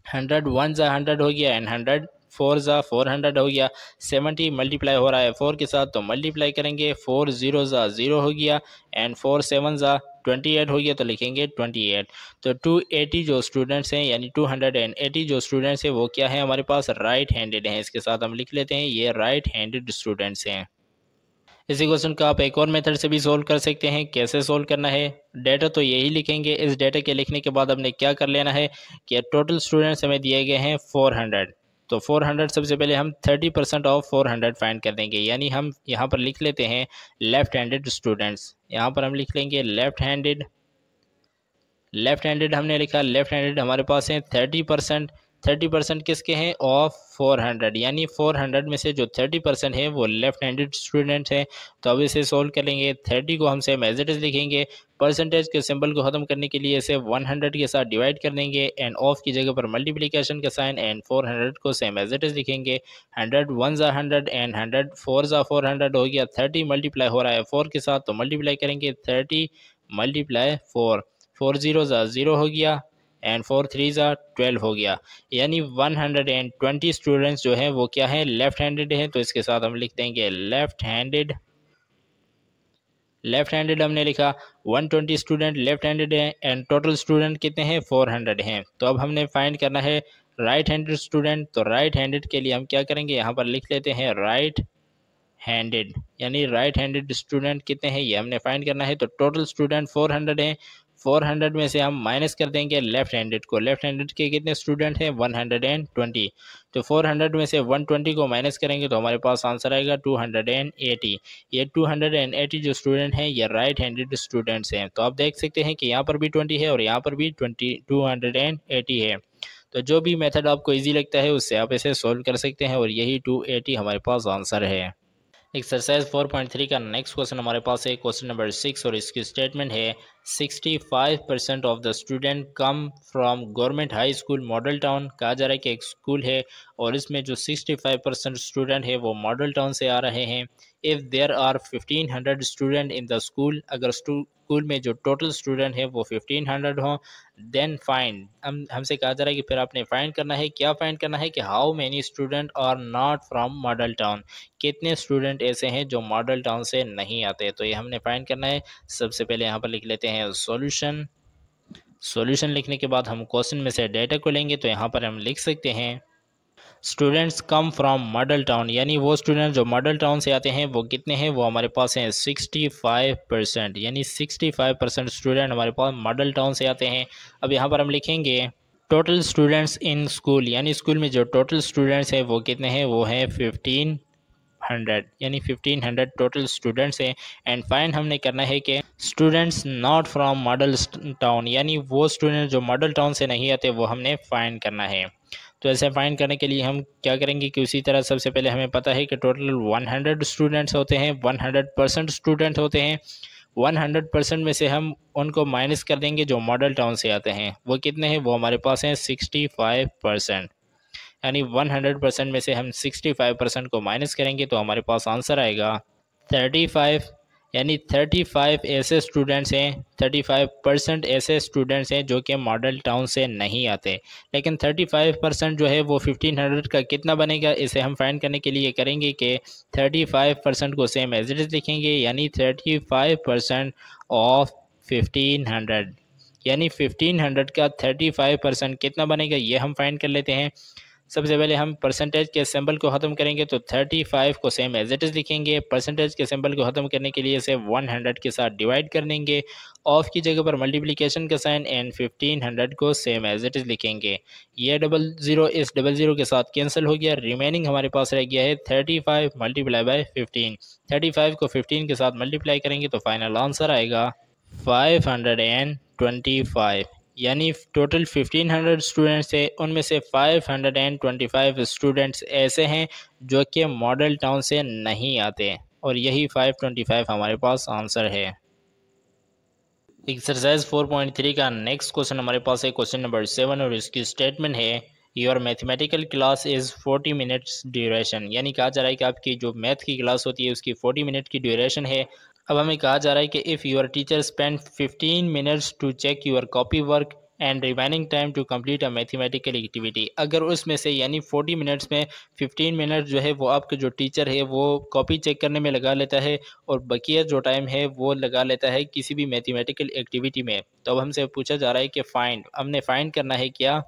100 1 ज़ा 100 हो गया, एंड 100 4 ज़ा 400 हो गया। 70 मल्टीप्लाई हो रहा है 4 के साथ, तो मल्टीप्लाई करेंगे, 4 0 ज़ा 0 हो गया, एंड 4 7 ज़ा 28 हो गया, तो लिखेंगे 28। तो 280 जो स्टूडेंट्स हैं, यानी 280 जो स्टूडेंट्स हैं वो क्या है हमारे पास, राइट हैंडेड हैं। इसके साथ हम लिख लेते हैं ये राइट हैंडेड स्टूडेंट्स हैं। इसी क्वेश्चन को आप एक और मेथड से भी सोल्व कर सकते हैं। कैसे सोल्व करना है, डेटा तो यही लिखेंगे। इस डेटा के लिखने के बाद हमने क्या कर लेना है कि टोटल स्टूडेंट्स हमें दिए गए हैं 400, तो 400 सबसे पहले हम 30% ऑफ 400 फाइंड कर देंगे। यानी हम यहाँ पर लिख लेते हैं लेफ्ट हैंडेड स्टूडेंट्स। यहाँ पर हम लिख लेंगे लेफ्ट हैंडेड। लेफ्ट हैंडेड हमने लिखा, लेफ्ट हैंडेड हमारे पास है 30%। 30% किसके हैं, ऑफ 400, यानी 400 में से जो 30% है वो लेफ्ट हैंडेड स्टूडेंट है। तो अब इसे सोल्व करेंगे, 30 को हम सेम एज इट इज़ लिखेंगे, परसेंटेज के सिंबल को ख़त्म करने के लिए इसे 100 के साथ डिवाइड कर देंगे, एंड ऑफ की जगह पर मल्टीप्लिकेशन का साइन, एंड 400 को सेम एज इट इज़ लिखेंगे। 100 1 ज़ा 100, एंड 100 4 ज़ा 400 हो गया। 30 मल्टीप्लाई हो रहा है 4 के साथ, तो मल्टीप्लाई करेंगे, 30 मल्टीप्लाई 4, 4 0 ज़ा 0 हो गया, एंड 4 3 ज़ा 12 हो गया। यानी 120 स्टूडेंट्स जो हैं वो क्या है, लेफ्ट हैंडेड हैं। तो इसके साथ हम लिख देंगे लेफ्ट हैंडेड। लेफ्ट हैंडेड हमने लिखा, 120 स्टूडेंट लेफ्ट हैंडेड हैं, एंड टोटल स्टूडेंट कितने हैं, 400 हैं। तो अब हमने फाइंड करना है राइट हैंडेड स्टूडेंट। तो राइट हैंडेड के लिए हम क्या करेंगे, यहाँ पर लिख लेते हैं राइट हैंडेड, यानी राइट हैंडेड स्टूडेंट कितने हैं ये हमने फाइंड करना है। तो टोटल स्टूडेंट 400 हैं, 400 में से हम माइनस कर देंगे लेफ्ट हैंडेड को। लेफ्ट हैंडेड के कितने स्टूडेंट हैं, 120। तो 400 में से 120 को माइनस करेंगे, तो हमारे पास आंसर आएगा 280। ये 280 जो स्टूडेंट हैं ये राइट हैंडेड स्टूडेंट्स हैं। तो आप देख सकते हैं कि यहाँ पर भी 20 है और यहाँ पर भी 280 है। तो जो भी मेथड आपको ईजी लगता है उससे आप इसे सोल्व कर सकते हैं, और यही 280 हमारे पास आंसर है। एक्सरसाइज 4.3 का नेक्स्ट क्वेश्चन हमारे पास है क्वेश्चन नंबर 6, और इसकी स्टेटमेंट है 65% of the student come from government high school model town. कहा जा रहा है कि एक स्कूल है और इसमें जो 65% स्टूडेंट है वो मॉडल टाउन से आ रहे हैं। If there are 1500 student in the school, अगर स्कूल में जो टोटल स्टूडेंट है वो 1500 हों, देन फाइंड, हमसे कहा जा रहा है कि फिर आपने फाइंड करना है, क्या फाइंड करना है कि how many student are not from model town, कितने स्टूडेंट ऐसे हैं जो मॉडल टाउन से नहीं आते। तो ये हमने फाइंड करना है। सबसे पहले यहाँ पर लिख लेते हैं सॉल्यूशन। सॉल्यूशन लिखने के बाद हम क्वेश्चन में से डेटा को लेंगे, तो यहाँ पर हम लिख सकते हैं students come from model town, यानी वो स्टूडेंट जो मॉडल टाउन से आते हैं वो कितने हैं, वो हमारे पास हैं 65%, यानी 65% स्टूडेंट हमारे पास मॉडल टाउन से आते हैं। अब यहाँ पर हम लिखेंगे टोटल स्टूडेंट्स इन स्कूल, यानी स्कूल में जो टोटल स्टूडेंट्स हैं वो कितने हैं, वो हैं 1500, यानी 1500 टोटल स्टूडेंट्स हैं। एंड फाइन हमने करना है कि students not from model town, यानी वो स्टूडेंट जो मॉडल टाउन से नहीं आते वो हमने फाइंड करना है। तो ऐसे फाइंड करने के लिए हम क्या करेंगे कि उसी तरह सबसे पहले हमें पता है कि टोटल 100 स्टूडेंट्स होते हैं, 100% स्टूडेंट होते हैं। 100% में से हम उनको माइनस कर देंगे जो मॉडल टाउन से आते हैं, वो कितने हैं, वो हमारे पास हैं 65%, यानी 100% में से हम 65% को माइनस करेंगे तो हमारे पास आंसर आएगा 35, यानी 35 ऐसे स्टूडेंट्स हैं, 35% ऐसे स्टूडेंट्स हैं जो कि मॉडल टाउन से नहीं आते। लेकिन 35% जो है वो 1500 का कितना बनेगा, इसे हम फाइंड करने के लिए करेंगे कि 35% को सेम एज इट इज़ लिखेंगे, यानी 35% ऑफ 1500, यानी 1500 का 35% कितना बनेगा ये हम फाइंड कर लेते हैं। सबसे पहले हम परसेंटेज के सिंबल को ख़त्म करेंगे तो 35 को सेम एज इट इज़ लिखेंगे। परसेंटेज के सिंबल को ख़त्म करने के लिए इसे 100 के साथ डिवाइड कर देंगे। ऑफ की जगह पर मल्टीप्लिकेशन का साइन एंड 1500 को सेम एज इट इज़ लिखेंगे। ये 00 इस 00 के साथ कैंसिल हो गया। रिमेनिंग हमारे पास रह गया है 35 मल्टीप्लाई बाय 15। 35 को 15 के साथ मल्टीप्लाई करेंगे तो फाइनल आंसर आएगा 525। यानी टोटल 1500 स्टूडेंट्स थे, उनमें से 525 स्टूडेंट्स ऐसे हैं जो कि मॉडल टाउन से नहीं आते, और यही 525 हमारे पास आंसर है। एक्सरसाइज 4.3 का नेक्स्ट क्वेश्चन हमारे पास है क्वेश्चन नंबर 7, और इसकी स्टेटमेंट है your mathematical class is 40 minutes duration. यानी कहा जा रहा है कि आपकी जो मैथ की क्लास होती है उसकी 40 मिनट की ड्यूरेशन है। अब हमें कहा जा रहा है कि if your teacher spend 15 minutes to check your copy work and remaining time to complete a mathematical activity. अगर उसमें से यानी 40 मिनट्स में 15 मिनट जो है वो आपके जो टीचर है वो कॉपी चेक करने में लगा लेता है, और बकिया जो टाइम है वो लगा लेता है किसी भी मैथमेटिकल एक्टिविटी में। तो अब हमसे पूछा जा रहा है कि हमने फाइंड करना है क्या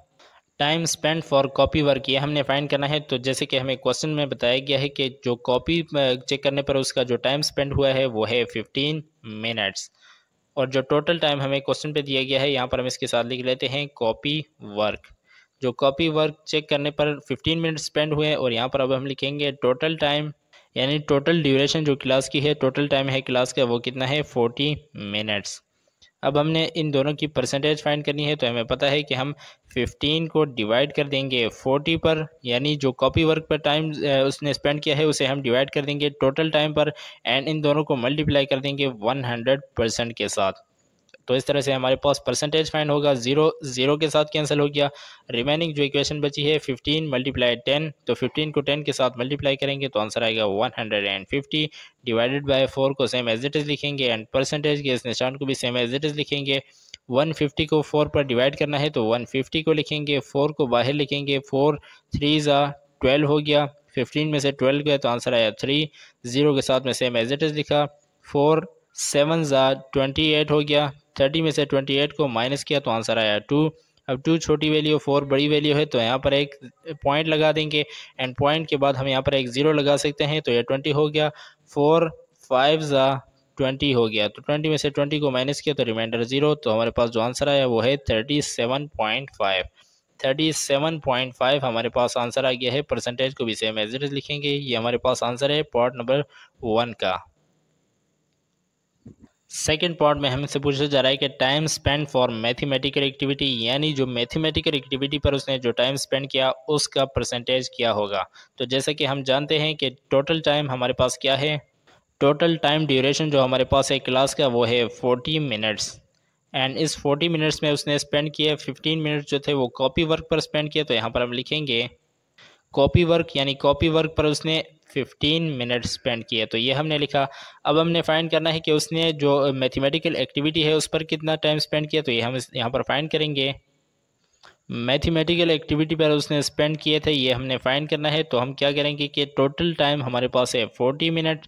time spend for copy work, ये हमने फाइंड करना है। तो जैसे कि हमें क्वेश्चन में बताया गया है कि जो कॉपी चेक करने पर उसका जो टाइम स्पेंड हुआ है वो है 15 मिनट्स, और जो टोटल टाइम हमें क्वेश्चन पे दिया गया है यहाँ पर हम इसके साथ लिख लेते हैं कॉपी वर्क। जो कॉपी वर्क चेक करने पर 15 मिनट स्पेंड हुए, और यहाँ पर अब हम लिखेंगे टोटल टाइम, यानी टोटल ड्यूरेशन जो क्लास की है, टोटल टाइम है क्लास का वो कितना है 40 मिनट्स। अब हमने इन दोनों की परसेंटेज फाइंड करनी है, तो हमें पता है कि हम 15 को डिवाइड कर देंगे 40 पर, यानी जो कॉपी वर्क पर टाइम उसने स्पेंड किया है उसे हम डिवाइड कर देंगे टोटल टाइम पर, एंड इन दोनों को मल्टीप्लाई कर देंगे 100% के साथ। तो इस तरह से हमारे पास परसेंटेज फाइंड होगा। 0 0 के साथ कैंसिल हो गया। रिमेनिंग जो इक्वेशन बची है 15 मल्टीप्लाई 10, तो 15 को 10 के साथ मल्टीप्लाई करेंगे तो आंसर आएगा 150 डिवाइडेड बाय 4 को सेम एज इट इज़ लिखेंगे, एंड परसेंटेज के इस निशान को भी सेम एज इट इज़ लिखेंगे। 150 को 4 पर डिवाइड करना है तो 150 को लिखेंगे, 4 को बाहर लिखेंगे, 4 3 12 हो गया। 15 में से 12 गया तो आंसर आया 3। 0 के साथ में सेम एज इट इज़ लिखा। 4 7 28 हो गया। 30 में से 28 को माइनस किया तो आंसर आया 2। अब 2 छोटी वैल्यू, 4 बड़ी वैल्यू है, तो यहाँ पर एक पॉइंट लगा देंगे, एंड पॉइंट के बाद हम यहाँ पर एक 0 लगा सकते हैं, तो ये 20 हो गया। 4 5 20 हो गया, तो 20 में से 20 को माइनस किया तो रिमाइंडर 0, तो हमारे पास जो आंसर आया वो है 37.5। 37.5 हमारे पास आंसर आ गया है। परसेंटेज को भी सेम एज इट इज लिखेंगे। ये हमारे पास आंसर है पार्ट नंबर 1 का। सेकेंड पार्ट में हमसे पूछा जा रहा है कि time spend for mathematical activity, यानी जो मैथमेटिकल एक्टिविटी पर उसने जो टाइम स्पेंड किया उसका परसेंटेज क्या होगा। तो जैसे कि हम जानते हैं कि टोटल टाइम हमारे पास क्या है, टोटल टाइम ड्यूरेशन जो हमारे पास है क्लास का वो है 40 मिनट्स, एंड इस 40 मिनट्स में उसने स्पेंड किया 15 मिनट्स जो थे वो कॉपी वर्क पर स्पेंड किया, तो यहाँ पर हम लिखेंगे कॉपी वर्क, यानी कॉपी वर्क पर उसने 15 मिनट स्पेंड किए, तो ये हमने लिखा। अब हमने फाइंड करना है कि उसने जो मैथमेटिकल एक्टिविटी है उस पर कितना टाइम स्पेंड किया, तो ये हम यहाँ पर फाइंड करेंगे। मैथमेटिकल एक्टिविटी पर उसने स्पेंड किए थे, ये हमने फाइंड करना है। तो हम क्या करेंगे कि टोटल टाइम हमारे पास है 40 मिनट।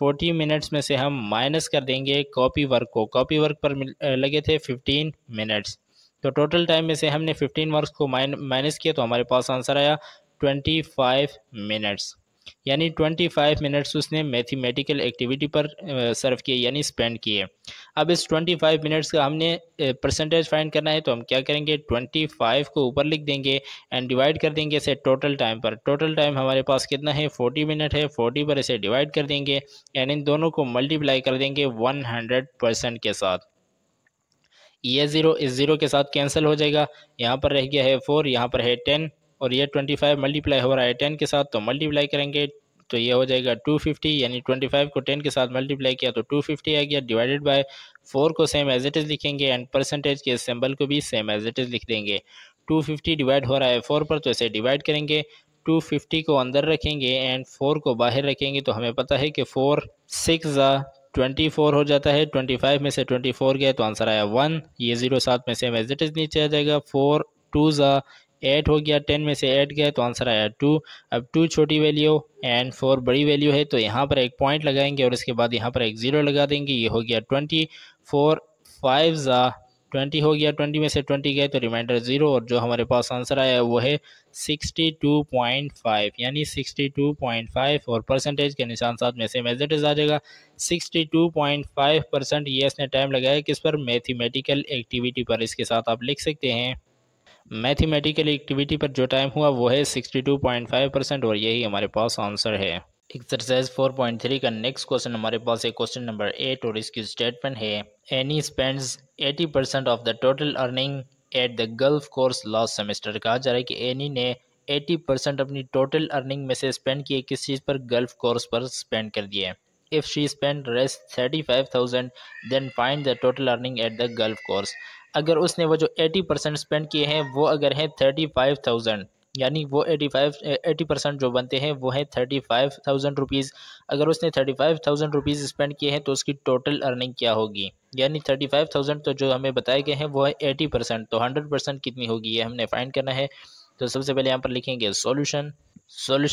40 मिनट्स में से हम माइनस कर देंगे कॉपी वर्क को। कॉपी वर्क पर लगे थे 15 मिनट्स, तो टोटल टाइम में से हमने 15 मार्क्स को माइनस किया, तो हमारे पास आंसर आया 25 मिनट्स, यानी 25 मिनट्स उसने मैथमेटिकल एक्टिविटी पर सर्व किए, यानी स्पेंड किए। अब इस 25 मिनट्स का हमने परसेंटेज फाइंड करना है, तो हम क्या करेंगे 25 को ऊपर लिख देंगे एंड डिवाइड कर देंगे इसे टोटल टाइम पर। टोटल टाइम हमारे पास कितना है 40 मिनट है, 40 पर इसे डिवाइड कर देंगे एंड इन दोनों को मल्टीप्लाई कर देंगे 100% के साथ। ये 0 इस 0 के साथ कैंसिल हो जाएगा। यहाँ पर रह गया है 4, यहाँ पर है 10, और ये 25 मल्टीप्लाई हो रहा है 10 के साथ, तो मल्टीप्लाई करेंगे तो ये हो जाएगा 250, यानी 25 को 10 के साथ मल्टीप्लाई किया तो 250 आ गया। डिवाइडेड बाय 4 को सेम एज इट इज़ लिखेंगे एंड परसेंटेज के सिंबल को भी सेम एज इट इज़ लिख देंगे। 250 डिवाइड हो रहा है 4 पर, तो इसे डिवाइड करेंगे। 250 को अंदर रखेंगे एंड 4 को बाहर रखेंगे, तो हमें पता है कि 4 6 24 हो जाता है। 25 में से 24 गए तो आंसर आया 1। ये 0 साथ में सेम एज इट इज़ नीचे आ जाएगा। 4 2 8 हो गया। 10 में से 8 गए तो आंसर आया 2। अब 2 छोटी वैल्यू एंड 4 बड़ी वैल्यू है, तो यहाँ पर एक पॉइंट लगाएंगे और इसके बाद यहाँ पर एक 0 लगा देंगे। ये हो गया 20। 4 5 20 हो गया, 20 में से 20 गए तो रिमाइंडर 0, और जो हमारे पास आंसर आया वो है 62.5, यानी 62.5, और परसेंटेज के निशान साथ में सेम एज इट इज आ जाएगा। 62.5% ये इसने टाइम लगाया किस पर, मैथमेटिकल एक्टिविटी पर। इसके साथ आप लिख सकते हैं मैथमेटिकल एक्टिविटी पर जो टाइम हुआ वो है 62.5%, और यही हमारे पास आंसर है। एक्सरसाइज 4.3 का नेक्स्ट क्वेश्चन हमारे पास है क्वेश्चन नंबर 8, और इसकी स्टेटमेंट है any spends 80% of the total earning at the golf course last semester. कहा जा रहा है कि एनी ने 80% अपनी टोटल अर्निंग में से स्पेंड किए किस चीज़ पर, गल्फ कोर्स पर स्पेंड कर दिए। If she spend rest 35,000 then find the total earning at the golf course. अगर उसने वो जो 80% स्पेंड किए हैं वो अगर हैं 35,000, यानी वो 80% जो बनते हैं वो है 35,000 रुपीज़। अगर उसने 35,000 रुपीज़ स्पेंड किए हैं तो उसकी टोटल अर्निंग क्या होगी, यानी 35,000 तो जो हमें बताए गए हैं वो है 80%, तो 100% कितनी होगी ये हमने फाइंड करना है। तो सबसे पहले यहाँ पर लिखेंगे सॉल्यूशन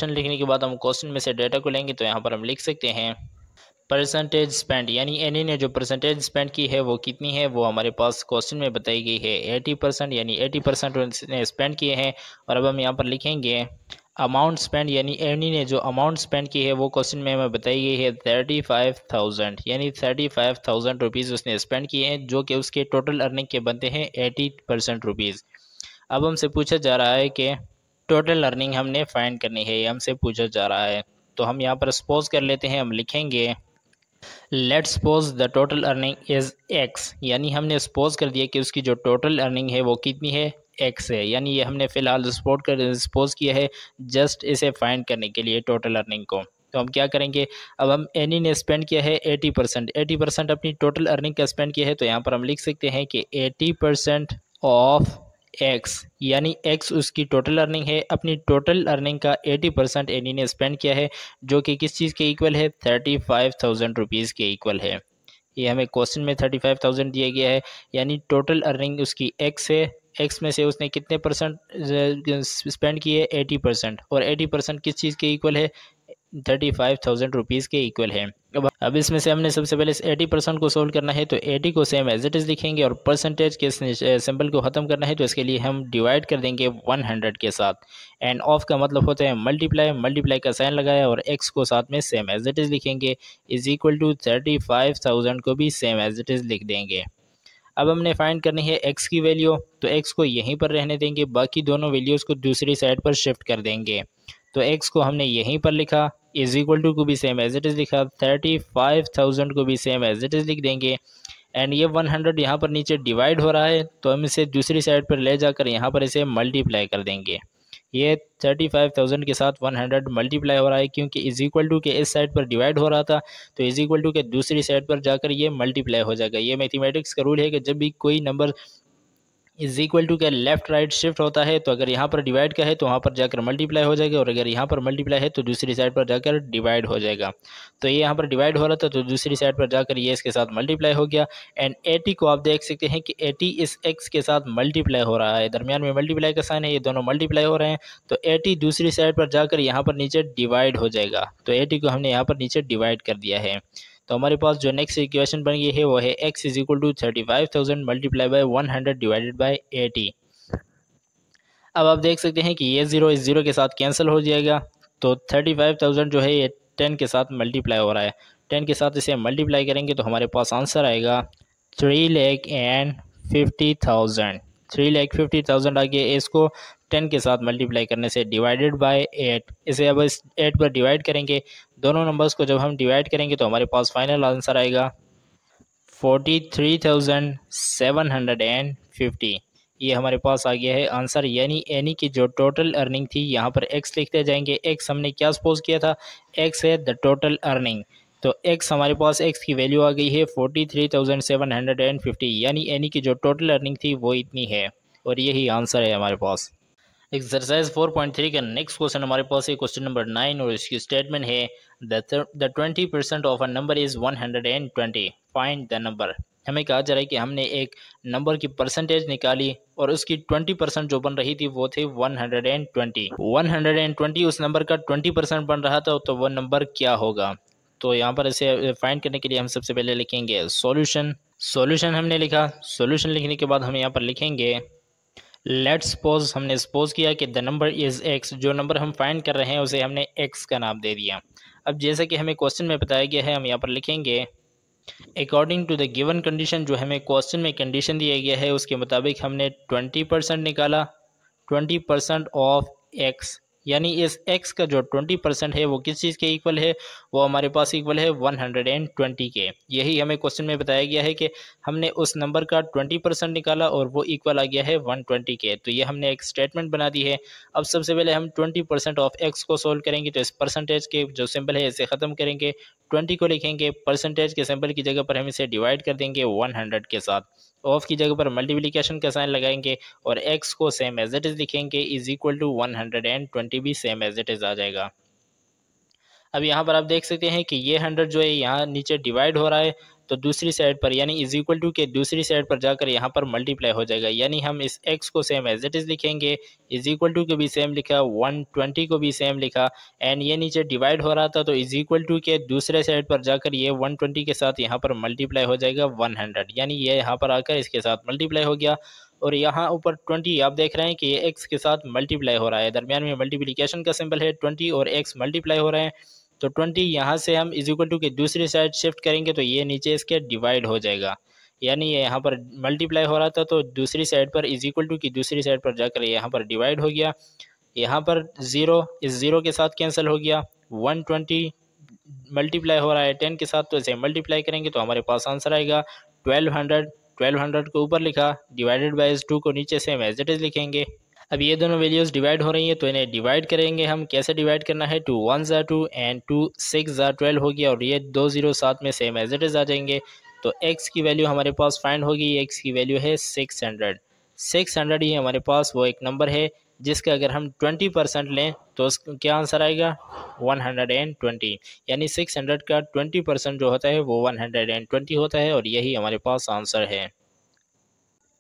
लिखने के बाद हम क्वेश्चन में से डेटा को लेंगे, तो यहाँ पर हम लिख सकते हैं परसेंटेज स्पेंड, यानी एनी ने जो परसेंटेज स्पेंड की है वो कितनी है, वो हमारे पास क्वेश्चन में बताई गई है 80%, यानी 80% उसने स्पेंड किए हैं। और अब हम यहाँ पर लिखेंगे अमाउंट स्पेंड, यानी एनी ने जो अमाउंट स्पेंड की है वो क्वेश्चन में हमें बताई गई है 35,000, यानी 35,000 रुपीज़ उसने स्पेंड किए हैं, जो कि उसके टोटल अर्निंग के बनते हैं 80% रुपीज़। अब हमसे पूछा जा रहा है कि टोटल अर्निंग हमने फाइंड करनी है, ये हमसे पूछा जा रहा है। तो हम यहाँ पर सपोज कर लेते हैं, हम लिखेंगे let's suppose the total earning is x, यानी हमने सपोज कर दिया कि उसकी जो टोटल अर्निंग है वो कितनी है, एक्स है, यानी ये हमने फ़िलहाल सपोज किया है जस्ट इसे फाइंड करने के लिए टोटल अर्निंग को। तो हम क्या करेंगे, अब हम एनी ने स्पेंड किया है 80% अपनी टोटल अर्निंग का स्पेंड किया है, तो यहाँ पर हम लिख सकते हैं कि 80% ऑफ एक्स, यानी एक्स उसकी टोटल अर्निंग है, अपनी टोटल अर्निंग का 80% एनी ने स्पेंड किया है, जो कि किस चीज़ के इक्वल है, 35,000 रुपीज़ के इक्वल है। ये हमें क्वेश्चन में 35,000 दिया गया है, यानी टोटल अर्निंग उसकी एक्स है, एक्स में से उसने कितने परसेंट स्पेंड किए, 80%, और 80% किस चीज़ के इक्वल है, 35,000 रुपीज़ के इक्वल है। अब इसमें से हमने सबसे पहले 80% को सोल्व करना है, तो 80 को सेम एज इट इज़ लिखेंगे, और परसेंटेज के सिंबल को ख़त्म करना है, तो इसके लिए हम डिवाइड कर देंगे 100 के साथ। एंड ऑफ का मतलब होता है मल्टीप्लाई का साइन लगाया, और एक्स को साथ में सेम एज इट इज़ लिखेंगे, इज इक्वल टू 35,000 को भी सेम एज इट इज़ लिख देंगे। अब हमने फाइंड करनी है एक्स की वैल्यू, तो एक्स को यहीं पर रहने देंगे, बाकी दोनों वैल्यूज़ को दूसरी साइड पर शिफ्ट कर देंगे। तो एक्स को हमने यहीं पर लिखा, इज इक्वल टू को भी सेम एज इट इज़ लिखा, 35,000 को भी सेम एज इट इज़ लिख देंगे। एंड ये 100 यहाँ पर नीचे डिवाइड हो रहा है, तो हम इसे दूसरी साइड पर ले जाकर यहाँ पर इसे मल्टीप्लाई कर देंगे। ये 35,000 के साथ 100 मल्टीप्लाई हो रहा है, क्योंकि इज इक्वल टू के इस साइड पर डिवाइड हो रहा था, तो इज इक्वल टू के दूसरी साइड पर जाकर ये मल्टीप्लाई हो जाएगा। ये मैथमेटिक्स का रूल है कि जब भी कोई नंबर इज इक्वल टू के लेफ्ट राइट शिफ्ट होता है, तो अगर यहाँ पर डिवाइड का है तो वहाँ पर जाकर मल्टीप्लाई हो जाएगा, और अगर यहाँ पर मल्टीप्लाई है तो दूसरी साइड पर जाकर डिवाइड हो जाएगा। तो ये यहाँ पर डिवाइड हो रहा था, तो दूसरी साइड पर जाकर ये इसके साथ मल्टीप्लाई हो गया। एंड 80 को आप देख सकते हैं कि 80 इस एक्स के साथ मल्टीप्लाई हो रहा है, दरमियान में मल्टीप्लाई का साइन है, ये दोनों मल्टीप्लाई हो रहे हैं, तो 80 दूसरी साइड पर जाकर यहाँ पर नीचे डिवाइड हो जाएगा। तो 80 को हमने यहाँ पर नीचे डिवाइड कर दिया है। तो हमारे पास जो नेक्स्ट इक्वेशन बन गई है वो है x is equal to 35,000 multiply by 100 divided by 80। अब आप देख सकते हैं कि ये ज़ीरो इस ज़ीरो के साथ कैंसिल हो जाएगा, तो 35,000 जो है ये 10 के साथ मल्टीप्लाई हो रहा है, 10 के साथ इसे मल्टीप्लाई करेंगे तो हमारे पास आंसर आएगा 3,50,000। 3,50,000 आ गया, इसको 10 के साथ मल्टीप्लाई करने से डिवाइडेड बाय 8, इसे अब इस 8 पर डिवाइड करेंगे। दोनों नंबर्स को जब हम डिवाइड करेंगे तो हमारे पास फाइनल आंसर आएगा 43,750। ये हमारे पास आ गया है आंसर, यानी एनी की जो टोटल अर्निंग थी, यहाँ पर एक्स लिखते जाएंगे। एक्स हमने क्या सपोज किया था, एक्स है द टोटल अर्निंग, तो एक्स हमारे पास एक्स की वैल्यू आ गई है 43,750, यानी एनी की जो टोटल अर्निंग थी वो इतनी है, और यही आंसर है हमारे पास। एक्सरसाइज 4.3 का नेक्स्ट क्वेश्चन हमारे पास है क्वेश्चन नंबर 9, और इसकी स्टेटमेंट है the 20% of a number is 120, find the number. हमें कहा जा रहा है कि हमने एक नंबर की परसेंटेज निकाली और उसकी 20% जो बन रही थी वो थी 120। 120 उस नंबर का 20% बन रहा था, तो वो नंबर क्या होगा। तो यहाँ पर इसे फाइंड करने के लिए हम सबसे पहले लिखेंगे सॉल्यूशन। सॉल्यूशन हमने लिखा। सॉल्यूशन लिखने के बाद हम यहाँ पर लिखेंगे लेट्स सपोज। हमने सपोज किया कि द नंबर इज़ एक्स। जो नंबर हम फाइंड कर रहे हैं उसे हमने एक्स का नाम दे दिया। अब जैसा कि हमें क्वेश्चन में बताया गया है, हम यहाँ पर लिखेंगे according to the given condition. जो हमें क्वेश्चन में कंडीशन दिया गया है उसके मुताबिक हमने 20% निकाला। 20% ऑफ एक्स, यानी इस एक्स का जो 20% है वो किस चीज़ के इक्वल है, वो हमारे पास इक्वल है 120 के। यही हमें क्वेश्चन में बताया गया है कि हमने उस नंबर का 20% निकाला और वो इक्वल आ गया है 120 के। तो ये हमने एक स्टेटमेंट बना दी है। अब सबसे पहले हम 20% ऑफ एक्स को सोल्व करेंगे। तो इस परसेंटेज के जो सिंबल है इसे ख़त्म करेंगे, 20 को लिखेंगे, परसेंटेज के सिंबल की जगह पर हम इसे डिवाइड कर देंगे 100 के साथ। ऑफ की जगह पर मल्टीप्लिकेशन का साइन लगाएंगे और x को सेम एज इट इज़ लिखेंगे, इज इक्वल टू 120 भी सेम एज इट इज़ आ जाएगा। अब यहाँ पर आप देख सकते हैं कि ये 100 जो है यहाँ नीचे डिवाइड हो रहा है, तो दूसरी साइड पर यानी इज इक्वल टू के दूसरी साइड पर जाकर यहाँ पर मल्टीप्लाई हो जाएगा। यानी हम इस x को सेम एज इट इज़ लिखेंगे, इज इक्वल टू को भी सेम लिखा, 120 को भी सेम लिखा, एंड ये नीचे डिवाइड हो रहा था तो इज इक्वल टू के दूसरे साइड पर जाकर ये 120 के साथ यहाँ पर मल्टीप्लाई हो जाएगा 100। यानी ये यहाँ पर आकर इसके साथ मल्टीप्लाई हो गया और यहाँ ऊपर 20 आप देख रहे हैं कि ये x के साथ मल्टीप्लाई हो रहा है। दरमियान में मल्टीप्लिकेशन का सिंबल है 20 और x मल्टीप्लाई हो रहे हैं। तो 20 यहाँ से हम इज इक्वल टू के दूसरी साइड शिफ्ट करेंगे तो ये नीचे इसके डिवाइड हो जाएगा। यानी ये यहाँ पर मल्टीप्लाई हो रहा था तो दूसरी साइड पर इज इक्वल टू की दूसरी साइड पर जाकर यहाँ पर डिवाइड हो गया। यहाँ पर 0 इस 0 के साथ कैंसिल हो गया। 120 मल्टीप्लाई हो रहा है 10 के साथ, तो इसे मल्टीप्लाई करेंगे तो हमारे पास आंसर आएगा 1200। 1200 को ऊपर लिखा, डिवाइडेड बाय 2 को नीचे सेम एज इट इज़ लिखेंगे। अब ये दोनों वैल्यूज़ डिवाइड हो रही हैं तो इन्हें डिवाइड करेंगे हम। कैसे डिवाइड करना है, 2 1 ज़ा 2 एंड 2 6 ज़ा 12 हो गया और ये 2 0 साथ में सेम एज इट इज़ आ जाएंगे। तो x की वैल्यू हमारे पास फाइंड होगी, x की वैल्यू है 600। 600 ही हमारे पास वो एक नंबर है जिसका अगर हम 20% लें तो उसका क्या आंसर आएगा 120। यानी 600 का 20% जो होता है वो 120 होता है और यही हमारे पास आंसर है।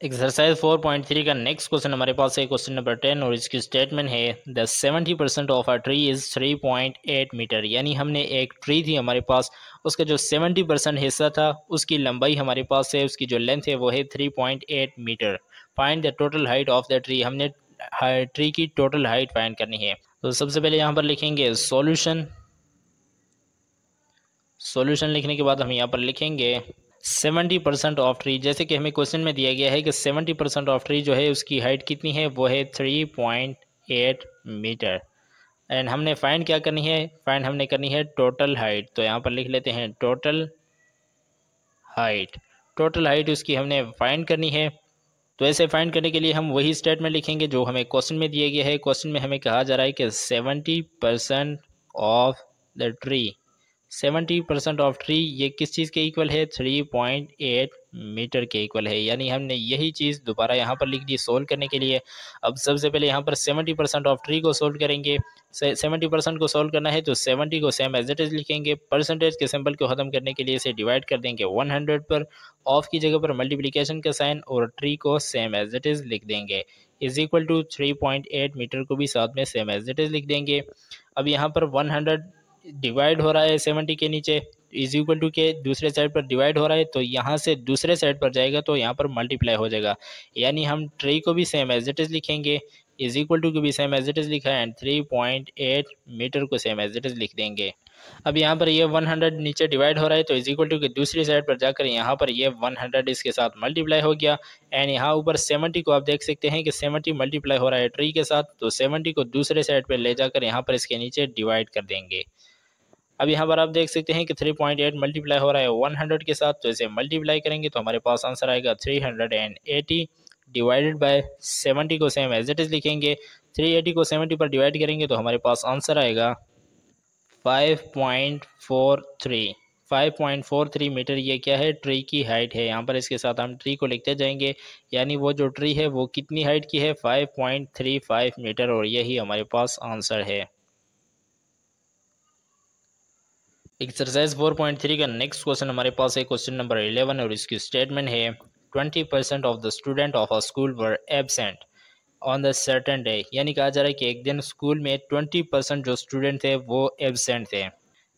एक्सरसाइज 4.3 का नेक्स्ट क्वेश्चन हमारे पास है क्वेश्चन नंबर 10 और इसकी स्टेटमेंट है the 70% of a tree is 3.8 metre. यानी हमने एक ट्री थी हमारे पास, उसका जो 70% हिस्सा था उसकी लंबाई हमारे पास है, उसकी जो लेंथ है वो है 3.8 metre. Find the total height of the tree. हमने ट्री की टोटल हाइट फाइंड करनी है। तो सबसे पहले यहाँ पर लिखेंगे सॉल्यूशन। सॉल्यूशन लिखने के बाद हम यहाँ पर लिखेंगे 70% ऑफ ट्री। जैसे कि हमें क्वेश्चन में दिया गया है कि 70% ऑफ ट्री जो है उसकी हाइट कितनी है, वो है 3.8 मीटर। एंड हमने फाइंड क्या करनी है, फाइंड हमने करनी है टोटल हाइट। तो यहाँ पर लिख लेते हैं टोटल हाइट। टोटल हाइट उसकी हमने फाइंड करनी है। तो ऐसे फाइंड करने के लिए हम वही स्टेटमेंट लिखेंगे जो हमें क्वेश्चन में दिया गया है। क्वेश्चन में हमें कहा जा रहा है कि 70% of the tree. 70% of tree ये किस चीज़ के इक्वल है, 3.8 मीटर के इक्वल है। यानी हमने यही चीज़ दोबारा यहाँ पर लिख दी सोल्व करने के लिए। अब सबसे पहले यहाँ पर 70% ऑफ ट्री को सोल्व करेंगे। 70% को सोल्व करना है तो 70 को सेम एज इट इज़ लिखेंगे। परसेंटेज के सिंबल को ख़त्म करने के लिए इसे डिवाइड कर देंगे 100 पर। ऑफ की जगह पर मल्टीप्लिकेशन का साइन और ट्री को सेम एज इट इज़ लिख देंगे, इज इक्वल टू 3.8 मीटर को भी साथ में सेम एज इट इज़ लिख देंगे। अब यहाँ पर 100 डिवाइड हो रहा है 70 के नीचे, इज इक्वल टू के दूसरे साइड पर डिवाइड हो रहा है तो यहाँ से दूसरे साइड पर जाएगा तो यहाँ पर मल्टीप्लाई हो जाएगा। यानी हम ट्री को भी सेम एज इट इज़ लिखेंगे, इज इक्वल टू को भी सेम एज इट इज़ लिखा है एंड 3.8 मीटर को सेम एज इट इज़ लिख देंगे। अब यहाँ पर ये 100 नीचे डिवाइड हो रहा है तो इज इक्वल टू के दूसरी साइड पर जाकर यहाँ पर ये 100 इसके साथ मल्टीप्लाई हो गया। एंड यहाँ ऊपर 70 को आप देख सकते हैं कि 70 मल्टीप्लाई हो रहा है ट्री के साथ, तो 70 को दूसरे साइड पर ले जाकर यहाँ पर इसके नीचे डिवाइड कर देंगे। अब यहाँ पर आप देख सकते हैं कि 3.8 मल्टीप्लाई हो रहा है 100 के साथ, तो इसे मल्टीप्लाई करेंगे तो हमारे पास आंसर आएगा 380 डिवाइडेड बाय 70 को सेम एज इट इज़ लिखेंगे। 380 को 70 पर डिवाइड करेंगे तो हमारे पास आंसर आएगा 5.43। 5.43 मीटर ये क्या है, ट्री की हाइट है। यहाँ पर इसके साथ हम ट्री को लिखते जाएंगे, यानी वो जो ट्री है वो कितनी हाइट की है, 5.35 मीटर, और यही हमारे पास आंसर है। एक्सरसाइज 4.3 का नेक्स्ट क्वेश्चन हमारे पास है क्वेश्चन नंबर 11 और इसकी स्टेटमेंट है 20% of the student of a school were absent on the certain day. यानी कहा जा रहा है कि एक दिन स्कूल में 20% जो स्टूडेंट थे वो एबसेंट थे।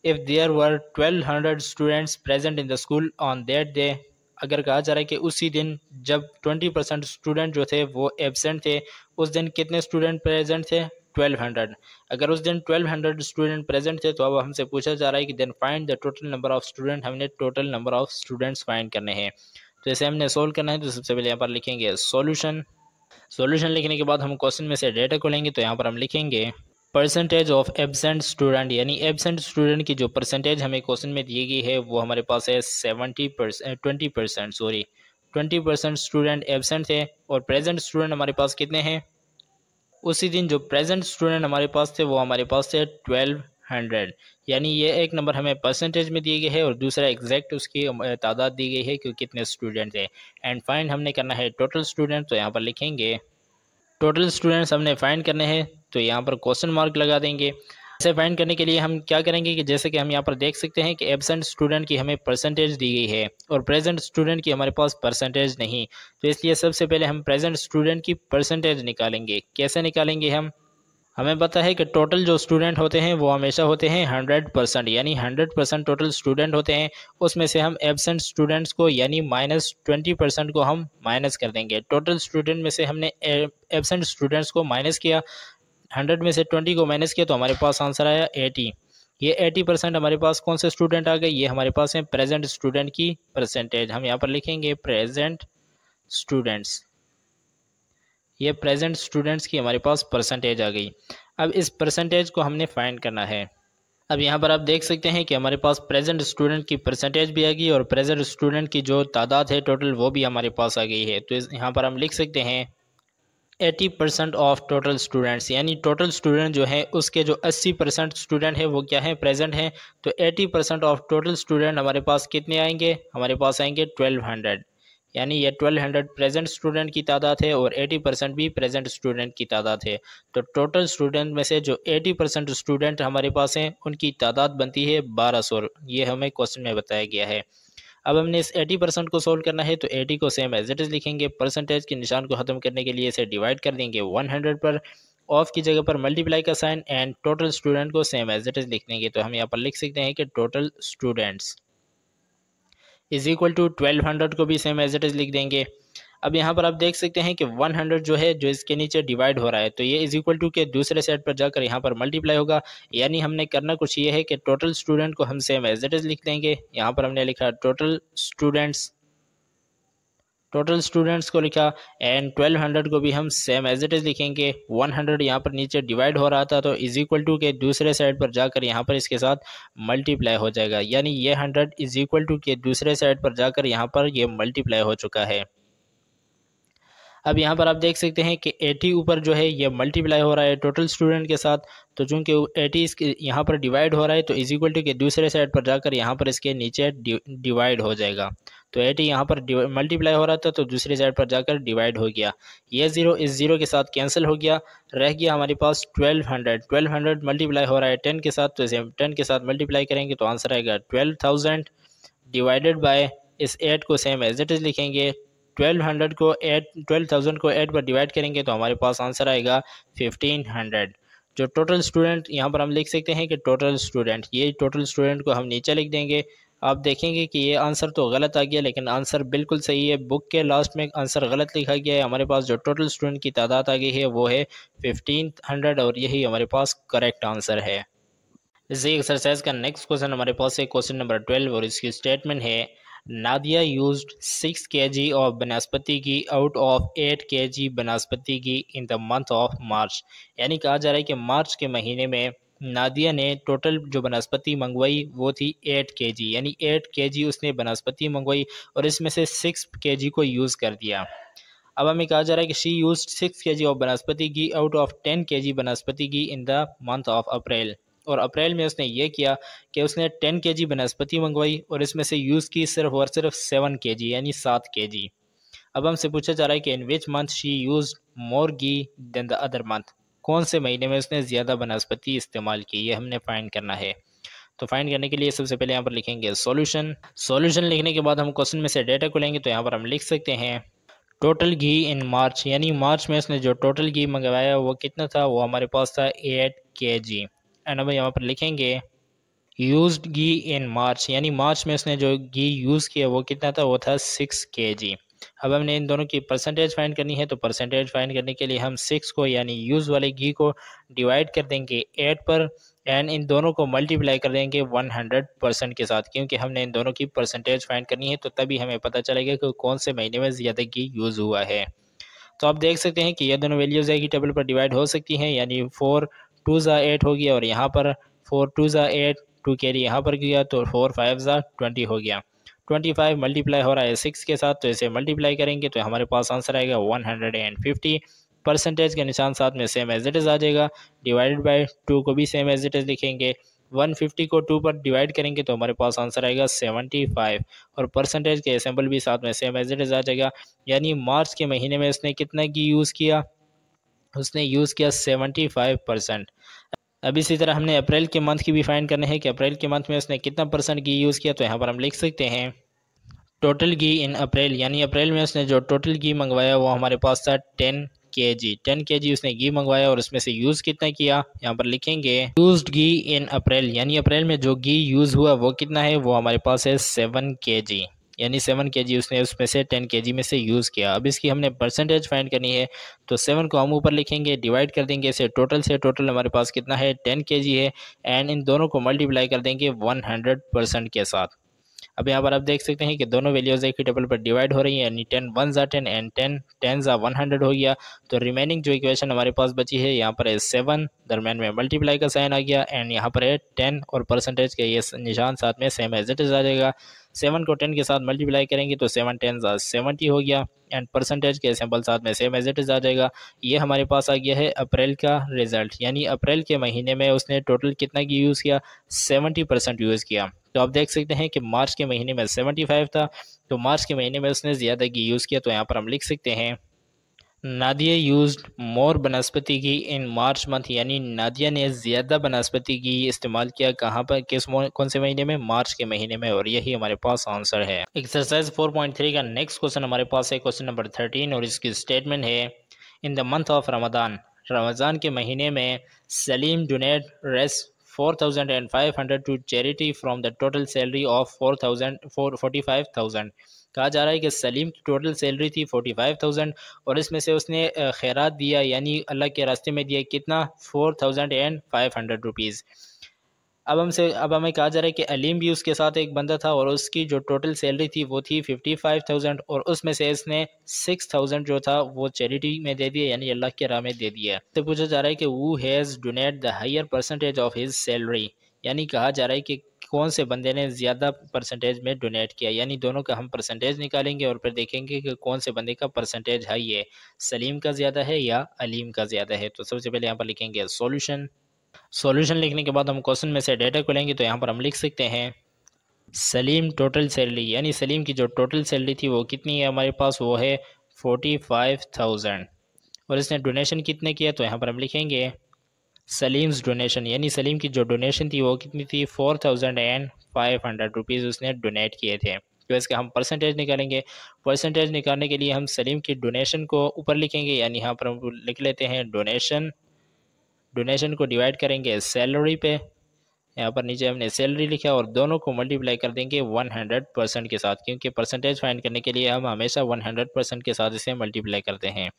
If there were 1200 students present in the school on that day, अगर कहा जा रहा है कि उसी दिन जब 20% स्टूडेंट जो थे वो एबसेंट थे, उस दिन कितने स्टूडेंट प्रेजेंट थे? 1200। अगर उस दिन 1200 स्टूडेंट प्रेजेंट थे तो अब हमसे पूछा जा रहा है कि then find the total number of student, हमने total number of students find करने हैं। तो इसे हमने सोल्व करना है, तो सबसे पहले यहाँ पर लिखेंगे सॉल्यूशन। सॉल्यूशन लिखने के बाद हम क्वेश्चन में से डेटा को लेंगे, तो यहाँ पर हम लिखेंगे परसेंटेज ऑफ एबसेंट स्टूडेंट, यानी एबसेंट स्टूडेंट की जो परसेंटेज हमें क्वेश्चन में दी गई है वो हमारे पास है 20% स्टूडेंट एबसेंट थे, और प्रेजेंट स्टूडेंट हमारे पास कितने हैं? उसी दिन जो प्रेजेंट स्टूडेंट हमारे पास थे वो हमारे पास थे 1200, यानी ये एक नंबर हमें परसेंटेज में दिए गए है और दूसरा एग्जैक्ट उसकी तादाद दी गई है कि कितने स्टूडेंट थे। एंड फाइंड हमने करना है टोटल स्टूडेंट, तो यहाँ पर लिखेंगे टोटल स्टूडेंट्स हमने फाइंड करने हैं, तो यहाँ पर क्वेश्चन मार्क लगा देंगे। इसे फाइंड करने के लिए हम क्या करेंगे कि जैसे कि हम यहाँ पर देख सकते हैं कि एबसेंट स्टूडेंट की हमें परसेंटेज दी गई है और प्रेजेंट स्टूडेंट की हमारे पास परसेंटेज नहीं, तो इसलिए सबसे पहले हम प्रेजेंट स्टूडेंट की परसेंटेज निकालेंगे। कैसे निकालेंगे हम? हमें पता है कि टोटल जो स्टूडेंट होते हैं वो हमेशा होते हैं 100%, यानी 100% टोटल स्टूडेंट होते हैं। उसमें से हम एबसेंट स्टूडेंट्स को यानी -20% को हम माइनस कर देंगे। टोटल स्टूडेंट में से हमने एबसेंट स्टूडेंट्स को माइनस किया, 100 में से 20 को माइनस किया, तो हमारे पास आंसर आया 80। ये 80% हमारे पास कौन से स्टूडेंट आ गए? ये हमारे पास है प्रेजेंट स्टूडेंट की परसेंटेज। हम यहाँ पर लिखेंगे प्रेजेंट स्टूडेंट्स, ये प्रेजेंट स्टूडेंट्स की हमारे पास परसेंटेज आ गई। अब इस परसेंटेज को हमने फाइंड करना है। अब यहाँ पर आप देख सकते हैं कि हमारे पास प्रेजेंट स्टूडेंट की परसेंटेज भी आ गई और प्रेजेंट स्टूडेंट की जो तादाद है टोटल वो भी हमारे पास आ गई है। तो यहाँ पर हम लिख सकते हैं 80% ऑफ टोटल स्टूडेंट्स, यानी टोटल स्टूडेंट जो है उसके जो 80% स्टूडेंट है वो क्या है? प्रेजेंट हैं। तो 80% ऑफ टोटल स्टूडेंट हमारे पास कितने आएंगे? हमारे पास आएंगे 1200, यानी ये 1200 प्रेजेंट स्टूडेंट की तादाद है और 80% भी प्रेजेंट स्टूडेंट की तादाद है। तो टोटल स्टूडेंट में से जो 80% स्टूडेंट हमारे पास हैं उनकी तादाद बनती है 1200, ये हमें क्वेश्चन में बताया गया है। अब हमने इस 80% को सोल्व करना है, तो 80 को सेम एज इट इज लिखेंगे। परसेंटेज के निशान को खत्म करने के लिए इसे डिवाइड कर देंगे 100 पर, ऑफ की जगह पर मल्टीप्लाई का साइन, एंड टोटल स्टूडेंट को सेम एज इट इज लिख देंगे। तो हम यहाँ पर लिख सकते हैं कि total students is equal to 1200 को भी सेम एज इट इज लिख देंगे। अब यहाँ पर आप देख सकते हैं कि 100 जो है जो इसके नीचे डिवाइड हो रहा है, तो ये इज इक्वल टू के दूसरे सेट पर जाकर यहाँ पर मल्टीप्लाई होगा, यानी हमने करना कुछ ये है कि टोटल स्टूडेंट को हम सेम एज इट इज लिख देंगे। यहाँ पर हमने लिखा टोटल स्टूडेंट्स को लिखा, एंड 1200 को भी हम सेम एज इट इज लिखेंगे। 100 यहाँ पर नीचे डिवाइड हो रहा था तो इज इक्वल टू के दूसरे साइड पर जाकर यहाँ पर इसके साथ मल्टीप्लाई हो जाएगा, यानी ये 100 इज इक्वल टू के दूसरे साइड पर जाकर यहाँ पर ये मल्टीप्लाई हो चुका है। अब यहाँ पर आप देख सकते हैं कि 80 ऊपर जो है ये मल्टीप्लाई हो रहा है टोटल स्टूडेंट के साथ, तो चूंकि 80 इसके यहाँ पर डिवाइड हो रहा है तो इज इक्वल टू के दूसरे साइड पर जाकर यहाँ पर इसके नीचे डिवाइड हो जाएगा। तो 80 यहाँ पर मल्टीप्लाई हो रहा था तो दूसरी साइड पर जाकर डिवाइड हो गया। ये जीरो इस जीरो के साथ कैंसिल हो गया, रह गया हमारे पास 1200 मल्टीप्लाई हो रहा है 10 के साथ, तो इसे 10 के साथ मल्टीप्लाई करेंगे तो आंसर आएगा 12,000 डिवाइडेड बाय इस 8 को सेम एज इट इज लिखेंगे। 12,000 को 8 पर डिवाइड करेंगे तो हमारे पास आंसर आएगा 1500। जो टोटल स्टूडेंट यहाँ पर हम लिख सकते हैं कि टोटल स्टूडेंट, ये टोटल स्टूडेंट को हम नीचे लिख देंगे। आप देखेंगे कि ये आंसर तो गलत आ गया, लेकिन आंसर बिल्कुल सही है। बुक के लास्ट में आंसर गलत लिखा गया है। हमारे पास जो टोटल स्टूडेंट की तादाद आ गई है वो है 1500 और यही हमारे पास करेक्ट आंसर है। इसी एक्सरसाइज का नेक्स्ट क्वेश्चन हमारे पास है क्वेश्चन नंबर 12 और इसकी स्टेटमेंट है नादिया यूज्ड 6 kg ऑफ बनस्पति घी out of 8 kg vanaspati ghee in the month of March. यानी कहा जा रहा है कि मार्च के महीने में नादिया ने टोटल जो बनस्पति मंगवाई वो थी 8 kg, यानी 8 kg उसने बनस्पति मंगवाई और इसमें से 6 kg को यूज़ कर दिया। अब हमें कहा जा रहा है कि शी यूज्ड 6 kg ऑफ बनस्पति घी out of 10 kg vanaspati ghee in the month of April. और अप्रैल में उसने ये किया कि उसने 10 kg बनस्पति मंगवाई और इसमें से यूज़ की सिर्फ और सिर्फ 7 kg, यानी 7 kg। अब हमसे पूछा जा रहा है कि in which month she used more ghee than the other month, कौन से महीने में उसने ज़्यादा बनस्पति इस्तेमाल की, ये हमने फाइंड करना है। तो फाइंड करने के लिए सबसे पहले यहाँ पर लिखेंगे सॉल्यूशन लिखने के बाद हम क्वेश्चन में से डेटा को लेंगे, तो यहाँ पर हम लिख सकते हैं टोटल घी इन मार्च, यानी मार्च में उसने जो टोटल घी मंगवाया वो कितना था, वो हमारे पास था 8 kg। एंड अब यहाँ पर लिखेंगे यूज्ड घी इन मार्च, यानी मार्च में उसने जो घी यूज़ किया वो कितना था, वो था 6 kg। अब हमने इन दोनों की परसेंटेज फाइंड करनी है, तो परसेंटेज फाइंड करने के लिए हम 6 को यानी यूज़ वाले घी को डिवाइड कर देंगे 8 पर एंड इन दोनों को मल्टीप्लाई कर देंगे 100% के साथ, क्योंकि हमने इन दोनों की परसेंटेज फाइंड करनी है, तो तभी हमें पता चलेगा कि कौन से महीने में ज़्यादा घी यूज़ हुआ है। तो आप देख सकते हैं कि ये दोनों वैल्यूज़ एक ही टेबल पर डिवाइड हो सकती हैं, यानी 4 2 ज़ा 8 हो गया और यहाँ पर 4 2 ज़ा 8 2 कैरी यहाँ पर गया तो 4 5 ज़ा 20 हो गया। 25 मल्टीप्लाई हो रहा है 6 के साथ, तो इसे मल्टीप्लाई करेंगे तो हमारे पास आंसर आएगा 150। परसेंटेज के निशान साथ में सेम एज इट इज़ आ जाएगा। डिवाइडेड बाय 2 को भी सेम एज इट इज़ लिखेंगे। 150 को 2 पर डिवाइड करेंगे तो हमारे पास आंसर आएगा 75 और परसेंटेज के सिंबल भी साथ में सेम एज इट इज़ आ जाएगा। यानी मार्च के महीने में उसने कितना घी यूज़ किया, उसने यूज़ किया 75%। अब इसी तरह हमने अप्रैल के मंथ की भी फाइंड करना है कि अप्रैल के मंथ में उसने कितना परसेंट घी यूज़ किया, तो यहाँ पर हम लिख सकते हैं टोटल घी इन अप्रैल, यानी अप्रैल में उसने जो टोटल घी मंगवाया वो हमारे पास था 10 kg उसने घी मंगवाया और उसमें से यूज़ कितना किया, यहाँ पर लिखेंगे यूज्ड घी इन अप्रैल, यानी अप्रैल में जो घी यूज़ हुआ वो कितना है, वो हमारे पास है 7 kg, यानी 7 kg उसने उसमें से 10 kg में से यूज़ किया। अब इसकी हमने परसेंटेज फाइंड करनी है, तो 7 को हम ऊपर लिखेंगे, डिवाइड कर देंगे इसे टोटल से, टोटल हमारे पास कितना है 10 kg है एंड इन दोनों को मल्टीप्लाई कर देंगे 100% के साथ। अब यहाँ पर आप देख सकते हैं कि दोनों वैल्यूज एक ही टेबल पर डिवाइड हो रही हैं, यानी 10 1 ज़ा 10 एंड 10 10 ज़ा 100 हो गया। तो रिमेनिंग जो इक्वेशन हमारे पास बची है, यहाँ पर है 7, दरम्यान में मल्टीप्लाई का साइन आ गया एंड यहाँ पर है 10 और परसेंटेज के ये निशान साथ में सेम एज इट इज़ आ जाएगा। 7 को 10 के साथ मल्टीप्लाई करेंगे तो 7 10 ज़ा 70 हो गया एंड परसेंटेज के सिंबल साथ में सेम एज इट इज़ आ जाएगा। ये हमारे पास आ गया है अप्रैल का रिजल्ट, यानी अप्रैल के महीने में उसने टोटल कितना की यूज़ किया, 70% यूज़ किया। तो आप देख सकते हैं कि मार्च के महीने में 75 था, तो मार्च के महीने में उसने ज़्यादा घी यूज़ किया, तो यहाँ पर हम लिख सकते हैं नादिया यूज्ड मोर बनस्पति घी इन मार्च मंथ, यानी नादिया ने ज़्यादा बनस्पति घी इस्तेमाल किया कहाँ पर, कौन से महीने में, मार्च के महीने में, और यही हमारे पास आंसर है। एक्सरसाइज 4.3 का नेक्स्ट क्वेश्चन हमारे पास है क्वेश्चन नंबर 13 और इसकी स्टेटमेंट है in the month of Ramzan, Ramzan के महीने में Salim donate Rs 4,500 to charity from the total salary of 45,000। कहा जा रहा है कि सलीम की टोटल सैलरी थी 45,000 और इसमें से उसने खैरात दिया, यानी अल्लाह के रास्ते में दिया कितना, 4,500 रुपीज़। अब हमें कहा जा रहा है कि अलीम भी उसके साथ एक बंदा था और उसकी जो टोटल सैलरी थी वो थी 55,000 और उसमें से इसने 6,000 जो था वो चैरिटी में दे दिया, यानी अल्लाह के राह में दे दिया। तो पूछा जा रहा है कि वो has donate the higher percentage of his salary, यानी कहा जा रहा है कि कौन से बंदे ने ज़्यादा परसेंटेज में डोनेट किया, यानी दोनों का हम परसेंटेज निकालेंगे और फिर देखेंगे कि कौन से बंदे का परसेंटेज हाई है, सलीम का ज़्यादा है या अलीम का ज़्यादा है। तो सबसे पहले यहाँ पर लिखेंगे सॉल्यूशन। सॉल्यूशन लिखने के बाद हम क्वेश्चन में से डेटा को लेंगे, तो यहाँ पर हम लिख सकते हैं सलीम टोटल सैलरी, यानी सलीम की जो टोटल सैलरी थी वो कितनी है हमारे पास, वो है 45,000 और इसने डोनेशन कितने किया, तो यहाँ पर हम लिखेंगे सलीम्स डोनेशन, यानी सलीम की जो डोनेशन थी वो कितनी थी, 4,500 रुपीज़ उसने डोनेट किए थे। तो इसका हम परसेंटेज निकालेंगे। परसेंटेज निकालने के लिए हम सलीम की डोनेशन को ऊपर लिखेंगे, यानी यहाँ पर हम लिख लेते हैं डोनेशन, डोनेशन को डिवाइड करेंगे सैलरी पे, यहाँ पर नीचे हमने सैलरी लिखा और दोनों को मल्टीप्लाई कर देंगे 100% के साथ, क्योंकि परसेंटेज फाइंड करने के लिए हम हमेशा 100% के साथ इसे मल्टीप्लाई करते हैं।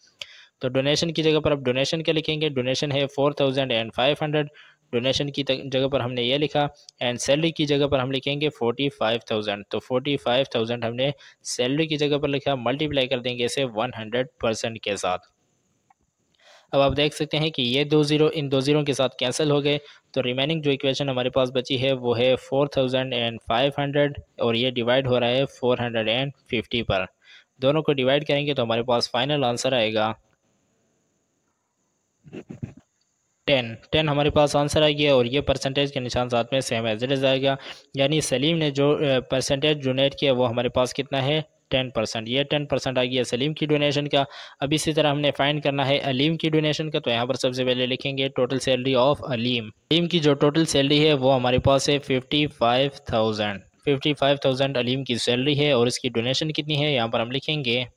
तो डोनेशन की जगह पर अब डोनेशन क्या लिखेंगे, डोनेशन है 4,500, डोनेशन की जगह पर हमने ये लिखा एंड सैलरी की जगह पर हम लिखेंगे 45,000, तो 45,000 हमने सैलरी की जगह पर लिखा, मल्टीप्लाई कर देंगे इसे 100% के साथ। अब आप देख सकते हैं कि ये 2 ज़ीरो इन 2 ज़ीरो के साथ कैंसिल हो गए, तो रिमेनिंग जो इक्वेशन हमारे पास बची है वो है 4,500 और ये डिवाइड हो रहा है 450 पर। दोनों को डिवाइड करेंगे तो हमारे पास फाइनल आंसर आएगा 10 हमारे पास आंसर आ गया और ये परसेंटेज के निशान साथ में सेम एज इट इज़ आएगा, यानी सलीम ने जो परसेंटेज डोनेट किया वो हमारे पास कितना है 10%, ये 10% आ गया सलीम की डोनेशन का। अब इसी तरह हमने फाइंड करना है अलीम की डोनेशन का, तो यहाँ पर सबसे पहले लिखेंगे total salary of Aleem. Aleem की जो टोटल सैलरी है वो हमारे पास है 55,000 अलीम की सैलरी है और इसकी डोनेशन कितनी है, यहाँ पर हम लिखेंगे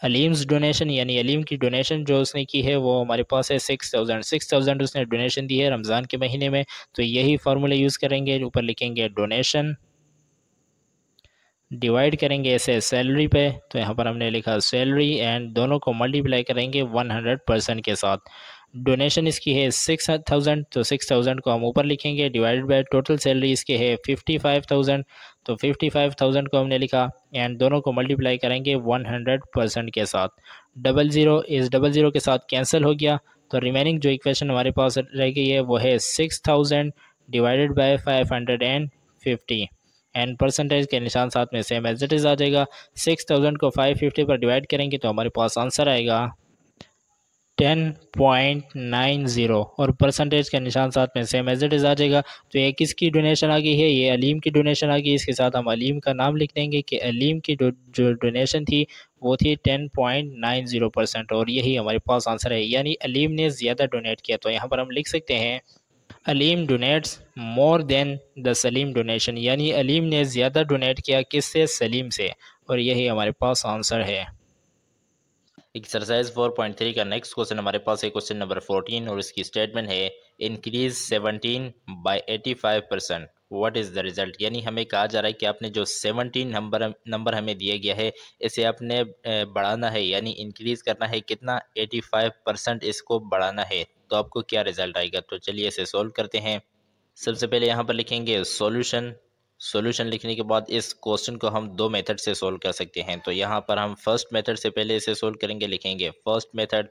अलीम्स डोनेशन यानी अलीम की डोनेशन जो उसने की है वो हमारे पास है 6,000 उसने डोनेशन दी है रमज़ान के महीने में। तो यही फार्मूला यूज़ करेंगे, ऊपर लिखेंगे डोनेशन, डिवाइड करेंगे इसे सैलरी पे, तो यहाँ पर हमने लिखा सैलरी एंड दोनों को मल्टीप्लाई करेंगे 100% के साथ। डोनेशन इसकी है 6,000, तो 6,000 को हम ऊपर लिखेंगे, डिवाइडेड बाय टोटल सैलरी इसके है 55,000, तो 55,000 को हमने लिखा एंड दोनों को मल्टीप्लाई करेंगे 100% के साथ। डबल ज़ीरो इस डबल ज़ीरो के साथ कैंसिल हो गया, तो रिमेनिंग जो इक्वेशन हमारे पास रह गई है वो है 6,000 डिवाइडेड बाय 550 एंड परसेंटेज के निशान साथ में सेम एज इट इज़ आ जाएगा। 6,000 को 550 पर डिवाइड करेंगे तो हमारे पास आंसर आएगा 10.90 और परसेंटेज का निशान साथ में सेम एज इट इज़ आ जाएगा। तो ये किसकी डोनेशन आ गई है, ये अलीम की डोनेशन आ गई। इसके साथ हम अलीम का नाम लिख देंगे कि अलीम की जो डोनेशन थी वो थी 10.90% और यही हमारे पास आंसर है, यानी अलीम ने ज़्यादा डोनेट किया। तो यहाँ पर हम लिख सकते हैं Alim donates more than the Salim donation, यानी अलीम ने ज़्यादा डोनेट किया किससे, सलीम से, और यही हमारे पास आंसर है। एक्सरसाइज 4.3 का नेक्स्ट क्वेश्चन हमारे पास है क्वेश्चन नंबर 14 और इसकी स्टेटमेंट है increase 17 by 85%, what is the result. यानी हमें कहा जा रहा है कि आपने जो 17 नंबर हमें दिया गया है इसे आपने बढ़ाना है, यानी इंक्रीज करना है कितना, 85% इसको बढ़ाना है। तो आपको क्या रिजल्ट आएगा, तो चलिए इसे सोल्व करते हैं। सबसे पहले यहाँ पर लिखेंगे सॉल्यूशन। सॉल्यूशन लिखने के बाद इस क्वेश्चन को हम दो मेथड से सोल्व कर सकते हैं। तो यहाँ पर हम फर्स्ट मेथड से पहले इसे सोल्व करेंगे, लिखेंगे फर्स्ट मेथड।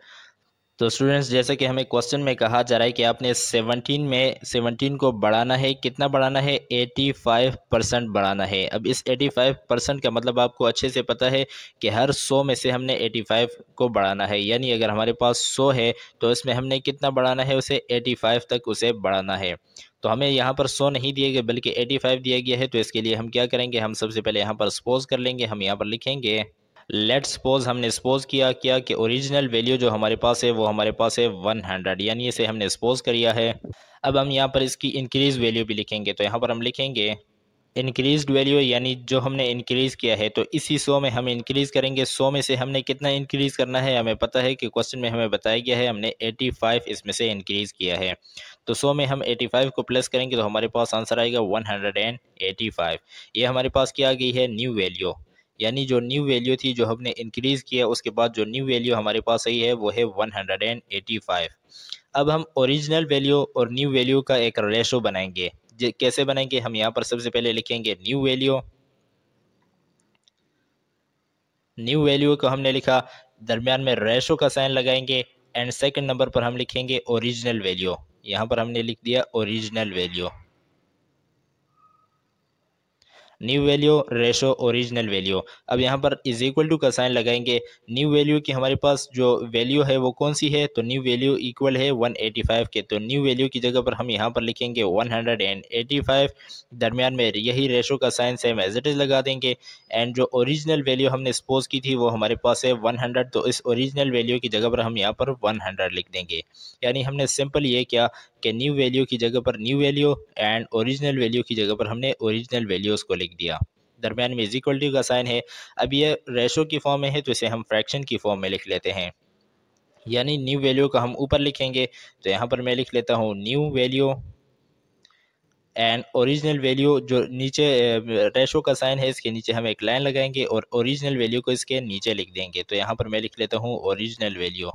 तो स्टूडेंट्स जैसे कि हमें क्वेश्चन में कहा जा रहा है कि आपने 17 को बढ़ाना है, कितना बढ़ाना है, 85% बढ़ाना है। अब इस 85% का मतलब आपको अच्छे से पता है कि हर 100 में से हमने 85 को बढ़ाना है, यानी अगर हमारे पास 100 है तो इसमें हमने कितना बढ़ाना है, उसे 85 तक उसे बढ़ाना है। तो हमें यहाँ पर 100 नहीं दिए गए बल्कि 85 दिया गया है, तो इसके लिए हम क्या करेंगे, हम सबसे पहले यहाँ पर सपोज कर लेंगे। हम यहाँ पर लिखेंगे लेट सपोज, हमने सपोज किया कि ओरिजिनल वैल्यू जो हमारे पास है वो हमारे पास है 100, यानी इसे हमने सपोज किया है। अब हम यहाँ पर इसकी इंक्रीज वैल्यू भी लिखेंगे, तो यहाँ पर हम लिखेंगे इंक्रीज्ड वैल्यू, यानी जो हमने इंक्रीज किया है तो इसी 100 में हम इंक्रीज करेंगे। 100 में से हमने कितना इंक्रीज करना है, हमें पता है कि क्वेश्चन में हमें बताया गया है हमने 85 इसमें से इंक्रीज किया है। तो 100 में हम 85 को प्लस करेंगे तो हमारे पास आंसर आएगा 185। ये हमारे पास क्या आ गई है, न्यू वैल्यू, यानी जो न्यू वैल्यू थी जो हमने इंक्रीज किया उसके बाद जो न्यू वैल्यू हमारे पास आई है वो है 185। अब हम ओरिजिनल वैल्यू और न्यू वैल्यू का एक रेशो बनाएंगे। कैसे बनाएंगे, हम यहाँ पर सबसे पहले लिखेंगे न्यू वैल्यू को हमने लिखा, दरमियान में रेशो का साइन लगाएंगे एंड सेकंड नंबर पर हम लिखेंगे ओरिजिनल वैल्यू। यहाँ पर हमने लिख दिया original value, new value ratio original value. अब यहाँ पर इज इक्वल टू का साइन लगाएंगे। न्यू वैल्यू की हमारे पास जो वैल्यू है वो कौन सी है, तो न्यू वैल्यू इक्वल है 185 के, तो न्यू वैल्यू की जगह पर हम यहाँ पर लिखेंगे 185, दरमियान में यही रेशो का sign same as it is लगा देंगे। एंड जो ओरिजिनल वैल्यू हमने सपोज की थी वो हमारे पास है 100, तो इस ओरिजिनल वैल्यू की जगह पर हम यहाँ पर 100 लिख देंगे। यानी हमने सिंपल ये किया कि न्यू वैल्यू की जगह पर new value and original value की जगह पर हमने ओरिजिनल वैल्यूज़ को लिख दिया, दरमियान में इज इक्वल टू का साइन है। अब ये रेशो की फॉर्म में है तो इसे हम फ्रैक्शन की फॉर्म में लिख लेते हैं, यानी न्यू वैल्यू का हम ऊपर लिखेंगे। तो यहाँ पर मैं लिख लेता हूँ new value and original value, जो नीचे रेशो का साइन है इसके नीचे हम एक लाइन लगाएंगे और ओरिजिनल वैल्यू को इसके नीचे लिख देंगे। तो यहाँ पर मैं लिख लेता हूँ original value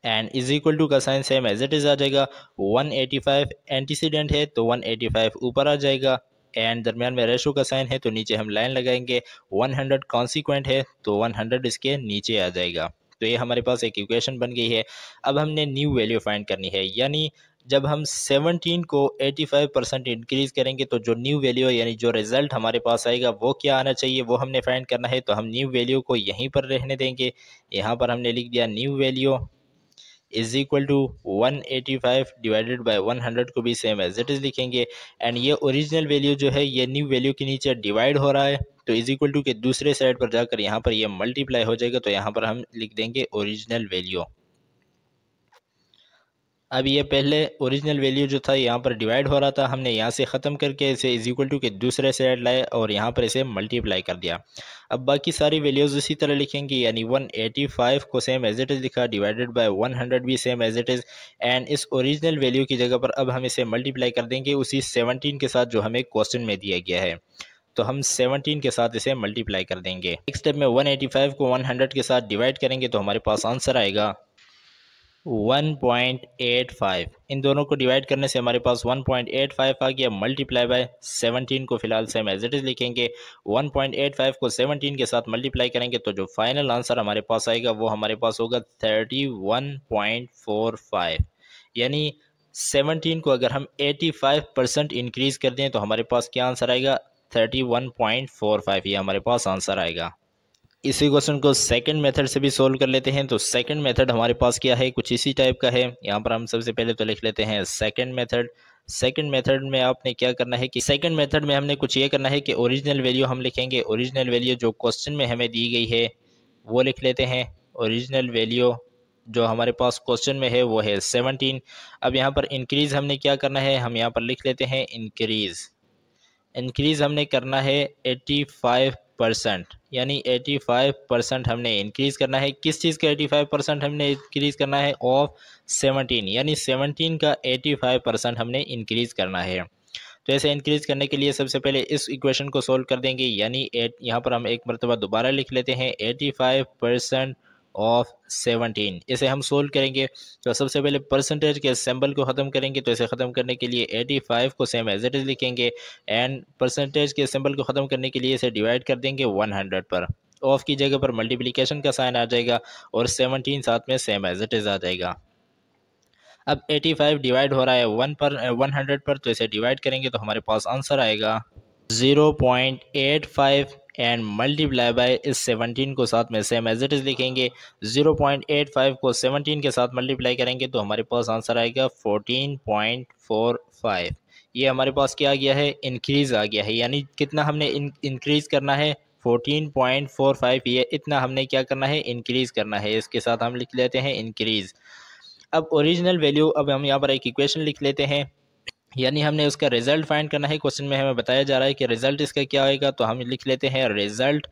and is equal to का sign same as it is आ जाएगा। 185 एंटीसीडेंट है तो 185 ऊपर आ जाएगा एंड दरमियान में रेशो का साइन है तो नीचे हम लाइन लगाएंगे। 100 कॉन्सिक्वेंट है तो 100 इसके नीचे आ जाएगा। तो ये हमारे पास एक इक्वेशन बन गई है। अब हमने न्यू वैल्यू फाइंड करनी है, यानी जब हम 17 को 85% इंक्रीज करेंगे तो जो न्यू वैल्यू यानी जो रिजल्ट हमारे पास आएगा वो क्या आना चाहिए वो हमने फाइंड करना है। तो हम न्यू वैल्यू को यहीं पर रहने देंगे। यहाँ पर हमने लिख दिया new value is equal to 185 divided by 100 को भी सेम एज इट इज लिखेंगे एंड ये ओरिजिनल वैल्यू जो है ये न्यू वैल्यू के नीचे डिवाइड हो रहा है तो इज इक्वल टू के दूसरे साइड पर जाकर यहाँ पर ये मल्टीप्लाई हो जाएगा। तो यहाँ पर हम लिख देंगे ओरिजिनल वैल्यू। अब ये पहले ओरिजिनल वैल्यू जो था यहाँ पर डिवाइड हो रहा था, हमने यहाँ से ख़त्म करके इसे इज इक्वल टू के दूसरे साइड लाए और यहाँ पर इसे मल्टीप्लाई कर दिया। अब बाकी सारी वैल्यूज़ उसी तरह लिखेंगे, यानी 185 को सेम एज इट इज़ लिखा, डिवाइडेड बाय 100 भी same as it is, and इस ओरिजिनल वैल्यू की जगह पर अब हम इसे मल्टीप्लाई कर देंगे उसी 17 के साथ जो हमें क्वेश्चन में दिया गया है। तो हम 17 के साथ इसे मल्टीप्लाई कर देंगे। नेक्स्ट स्टेप में 185 को 100 के साथ डिवाइड करेंगे तो हमारे पास आंसर आएगा 1.85। इन दोनों को डिवाइड करने से हमारे पास 1.85 आ गया, मल्टीप्लाई बाय 17 को फिलहाल सेम एज इट इज लिखेंगे। 1.85 को 17 के साथ मल्टीप्लाई करेंगे तो जो फाइनल आंसर हमारे पास आएगा वो हमारे पास होगा 31.45। यानी 17 को अगर हम 85% इंक्रीज कर दें तो हमारे पास क्या आंसर आएगा, 31.45। ये हमारे पास आंसर आएगा। इसी क्वेश्चन को सेकंड मेथड से भी सोल्व कर लेते हैं। तो सेकंड मेथड हमारे पास क्या है, कुछ इसी टाइप का है। यहाँ पर हम सबसे पहले तो लिख लेते हैं सेकंड मेथड। सेकंड मेथड में आपने क्या करना है कि सेकंड मेथड में हमने कुछ ये करना है कि ओरिजिनल वैल्यू हम लिखेंगे। ओरिजिनल वैल्यू जो क्वेश्चन में हमें दी गई है वो लिख लेते हैं। ओरिजिनल वैल्यू जो हमारे पास क्वेश्चन में है वो है 17। अब यहाँ पर इंक्रीज़ हमने क्या करना है, हम यहाँ पर लिख लेते हैं इंक्रीज़। इंक्रीज़ हमने करना है 85%, यानी 85% हमने इंक्रीज़ करना है। किस चीज़ का 85% हमने इंक्रीज़ करना है, ऑफ 17, यानी 17 का 85% हमने इंक्रीज़ करना है। तो ऐसे इंक्रीज़ करने के लिए सबसे पहले इस इक्वेशन को सोल्व कर देंगे, यानी यहाँ पर हम एक मरतबा दोबारा लिख लेते हैं 85% ऑफ 17। इसे हम सोल्व करेंगे तो सबसे पहले परसेंटेज के सिंबल को ख़त्म करेंगे। तो इसे ख़त्म करने के लिए 85 को सेम एज इट इज़ लिखेंगे एंड परसेंटेज के सिंबल को ख़त्म करने के लिए इसे डिवाइड कर देंगे 100 पर। ऑफ की जगह पर मल्टीप्लिकेशन का साइन आ जाएगा और 17 साथ में सेम एज इट इज़ आ जाएगा। अब 85 डिवाइड हो रहा है 100 पर, तो इसे डिवाइड करेंगे तो हमारे पास आंसर आएगा 0.85 एंड मल्टीप्लाई बाय इस 17 को साथ में सेम एज इट इज़ लिखेंगे। 0.85 को 17 के साथ मल्टीप्लाई करेंगे तो हमारे पास आंसर आएगा 14.45। ये हमारे पास क्या आ गया है, इंक्रीज़ आ गया है। यानी कितना हमने इंक्रीज़ करना है, 14.45। ये इतना हमने क्या करना है, इंक्रीज़ करना है। इसके साथ हम लिख लेते हैं इंक्रीज़। अब ओरिजिनल वैल्यू, अब हम यहाँ पर एक इक्वेशन लिख लेते हैं, यानी हमने उसका रिजल्ट फाइंड करना है। क्वेश्चन में हमें बताया जा रहा है कि रिजल्ट इसका क्या आएगा, तो हम लिख लेते हैं रिजल्ट